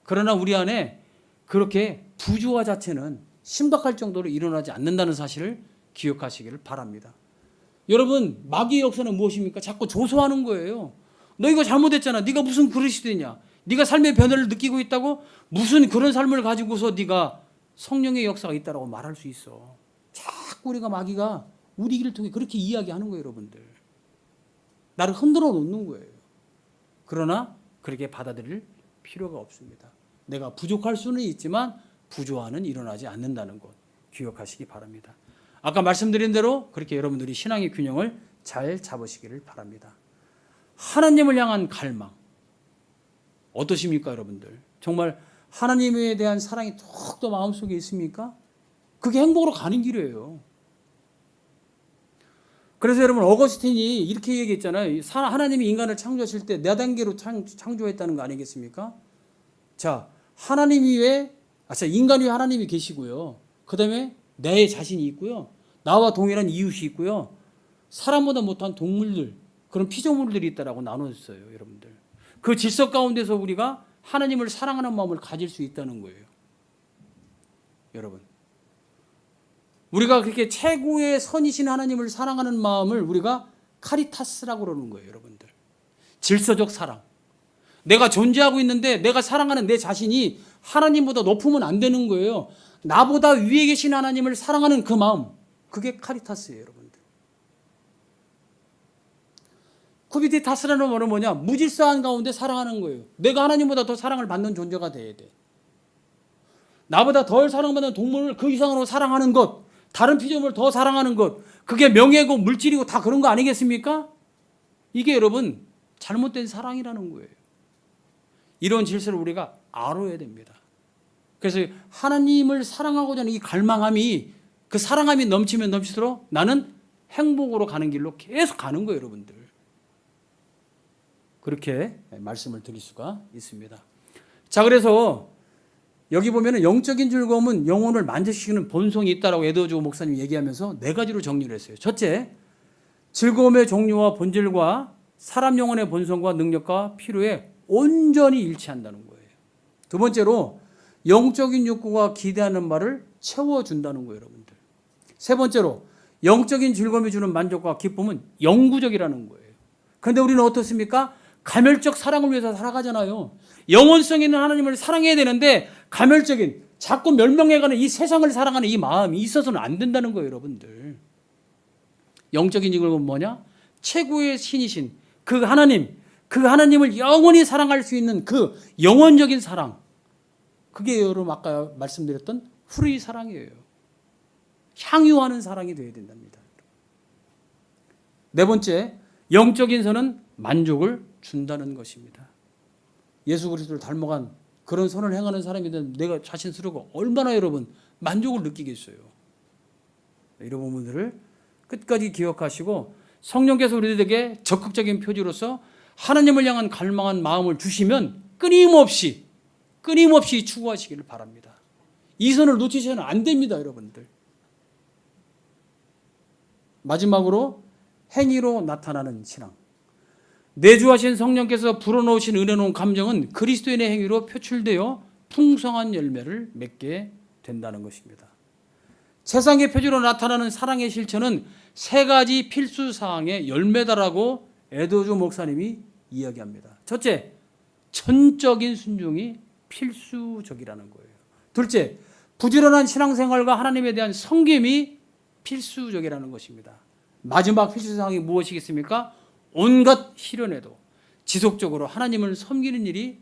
그러나 우리 안에 그렇게 부조화 자체는 심각할 정도로 일어나지 않는다는 사실을 기억하시기를 바랍니다. 여러분, 마귀의 역사는 무엇입니까? 자꾸 조소하는 거예요. 너 이거 잘못했잖아. 네가 무슨 그리스도냐? 네가 삶의 변화를 느끼고 있다고? 무슨 그런 삶을 가지고서 네가 성령의 역사가 있다라고 말할 수 있어. 자꾸 우리가 마귀가 우리 길을 통해 그렇게 이야기하는 거예요, 여러분들. 나를 흔들어 놓는 거예요. 그러나 그렇게 받아들일 필요가 없습니다. 내가 부족할 수는 있지만 부조화는 일어나지 않는다는 것 기억하시기 바랍니다. 아까 말씀드린 대로 그렇게 여러분들이 신앙의 균형을 잘 잡으시기를 바랍니다. 하나님을 향한 갈망 어떠십니까, 여러분들? 정말 하나님에 대한 사랑이 톡 더 마음속에 있습니까? 그게 행복으로 가는 길이에요. 그래서 여러분 어거스틴이 이렇게 얘기했잖아요. 하나님이 인간을 창조하실 때 4단계로 창조했다는 거 아니겠습니까? 자, 인간 위에 하나님이 계시고요. 그 다음에 내 자신이 있고요. 나와 동일한 이웃이 있고요. 사람보다 못한 동물들, 그런 피조물들이 있다라고 나눴어요, 여러분들. 그 질서 가운데서 우리가 하나님을 사랑하는 마음을 가질 수 있다는 거예요. 여러분. 우리가 그렇게 최고의 선이신 하나님을 사랑하는 마음을 우리가 카리타스라고 그러는 거예요, 여러분들. 질서적 사랑. 내가 존재하고 있는데 내가 사랑하는 내 자신이 하나님보다 높으면 안 되는 거예요. 나보다 위에 계신 하나님을 사랑하는 그 마음, 그게 카리타스예요, 여러분들. 쿠비티타스라는 말은 뭐냐? 무질서한 가운데 사랑하는 거예요. 내가 하나님보다 더 사랑을 받는 존재가 돼야 돼. 나보다 덜 사랑받는 동물을 그 이상으로 사랑하는 것, 다른 피조물을 더 사랑하는 것, 그게 명예고 물질이고 다 그런 거 아니겠습니까? 이게 여러분 잘못된 사랑이라는 거예요. 이런 질서를 우리가 알아야 됩니다. 그래서 하나님을 사랑하고자 하는 이 갈망함이, 그 사랑함이 넘치면 넘칠수록 나는 행복으로 가는 길로 계속 가는 거예요, 여러분들. 그렇게 말씀을 드릴 수가 있습니다. 자, 그래서 여기 보면은 영적인 즐거움은 영혼을 만족시키는 본성이 있다라고 에드워즈 목사님이 얘기하면서 네 가지로 정리를 했어요. 첫째, 즐거움의 종류와 본질과 사람 영혼의 본성과 능력과 필요에 온전히 일치한다는 거예요. 두 번째로 영적인 욕구가 기대하는 바를 채워준다는 거예요, 여러분들. 세 번째로 영적인 즐거움이 주는 만족과 기쁨은 영구적이라는 거예요. 그런데 우리는 어떻습니까? 가멸적 사랑을 위해서 살아가잖아요. 영원성 있는 하나님을 사랑해야 되는데 가멸적인 자꾸 멸망해가는 이 세상을 사랑하는 이 마음이 있어서는 안 된다는 거예요, 여러분들. 영적인 즐거움은 뭐냐? 최고의 신이신 그 하나님을 영원히 사랑할 수 있는 그 영원적인 사랑. 그게 여러분 아까 말씀드렸던 후르이 사랑이에요. 향유하는 사랑이 되어야 된답니다. 네 번째, 영적인 선은 만족을 준다는 것입니다. 예수 그리스도를 닮아간 그런 선을 행하는 사람이든 내가 자신스러고 얼마나 여러분 만족을 느끼겠어요. 이런 부분들을 끝까지 기억하시고 성령께서 우리들에게 적극적인 표지로서 하나님을 향한 갈망한 마음을 주시면 끊임없이 추구하시기를 바랍니다. 이 선을 놓치셔는 안 됩니다, 여러분들. 마지막으로 행위로 나타나는 신앙. 내주하신 성령께서 불어넣으신 은혜로운 감정은 그리스도인의 행위로 표출되어 풍성한 열매를 맺게 된다는 것입니다. 세상의 표지로 나타나는 사랑의 실천은 세 가지 필수 사항의 열매다라고 에드워즈 목사님이 이야기합니다. 첫째, 전적인 순종이 필수적이라는 거예요. 둘째, 부지런한 신앙생활과 하나님에 대한 섬김이 필수적이라는 것입니다. 마지막 필수 사항이 무엇이겠습니까? 온갖 시련에도 지속적으로 하나님을 섬기는 일이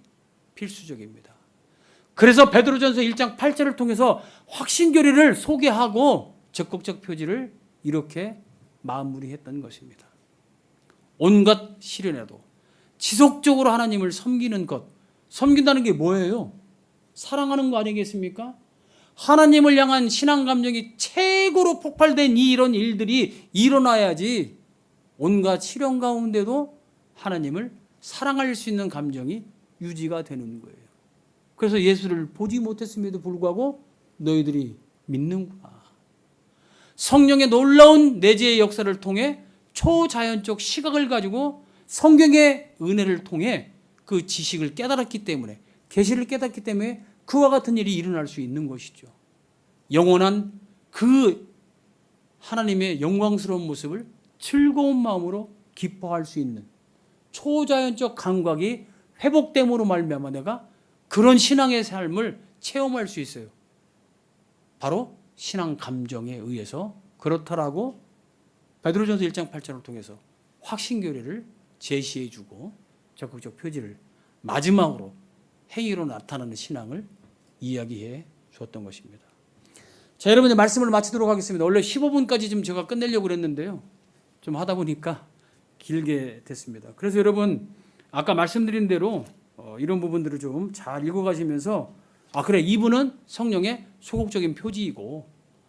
필수적입니다. 그래서 베드로전서 1장 8절을 통해서 확신교리를 소개하고 적극적 표지를 이렇게 마무리했던 것입니다. 온갖 시련에도 지속적으로 하나님을 섬기는 것. 섬긴다는 게 뭐예요? 사랑하는 거 아니겠습니까? 하나님을 향한 신앙 감정이 최고로 폭발된 이런 일들이 일어나야지 온갖 시련 가운데도 하나님을 사랑할 수 있는 감정이 유지가 되는 거예요. 그래서 예수를 보지 못했음에도 불구하고 너희들이 믿는구나. 성령의 놀라운 내재의 역사를 통해 초자연적 시각을 가지고 성경의 은혜를 통해 그 지식을 깨달았기 때문에, 계시를 깨닫기 때문에 그와 같은 일이 일어날 수 있는 것이죠. 영원한 그 하나님의 영광스러운 모습을 즐거운 마음으로 기뻐할 수 있는 초자연적 감각이 회복됨으로 말미암아 내가 그런 신앙의 삶을 체험할 수 있어요. 바로 신앙 감정에 의해서 그렇다라고 베드로전서 1장 8절을 통해서 확신교리를 제시해주고 적극적 표지를 마지막으로 행위로 나타나는 신앙을 이야기해 주었던 것입니다. 자, 여러분, 말씀을 마치도록 하겠습니다. 원래 15분까지 좀 제가 끝내려고 그랬는데요. 좀 하다 보니까 길게 됐습니다. 그래서 여러분, 아까 말씀드린 대로 이런 부분들을 좀 잘 읽어가시면서 그래, 2부는 성령의 소극적인 표지이고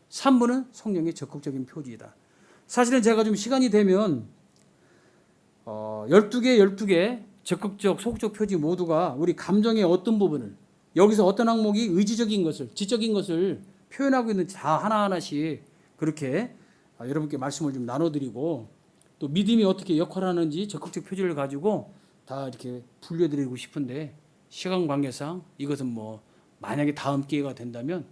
3부는 성령의 적극적인 표지이다. 사실은 제가 좀 시간이 되면 12개 적극적, 소극적 표지 모두가 우리 감정의 어떤 부분을, 여기서 어떤 항목이 의지적인 것을, 지적인 것을 표현하고 있는지 다 하나하나씩 그렇게 여러분께 말씀을 좀 나눠드리고, 또 믿음이 어떻게 역할을 하는지 적극적 표지를 가지고 다 이렇게 분류해드리고 싶은데, 시간 관계상 이것은 만약에 다음 기회가 된다면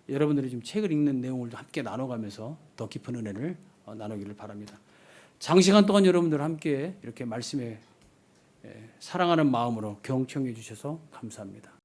여러분들이 좀 책을 읽는 내용을 함께 나눠가면서 더 깊은 은혜를 나누기를 바랍니다. 장시간 동안 여러분들 함께 이렇게 말씀에 사랑하는 마음으로 경청해 주셔서 감사합니다.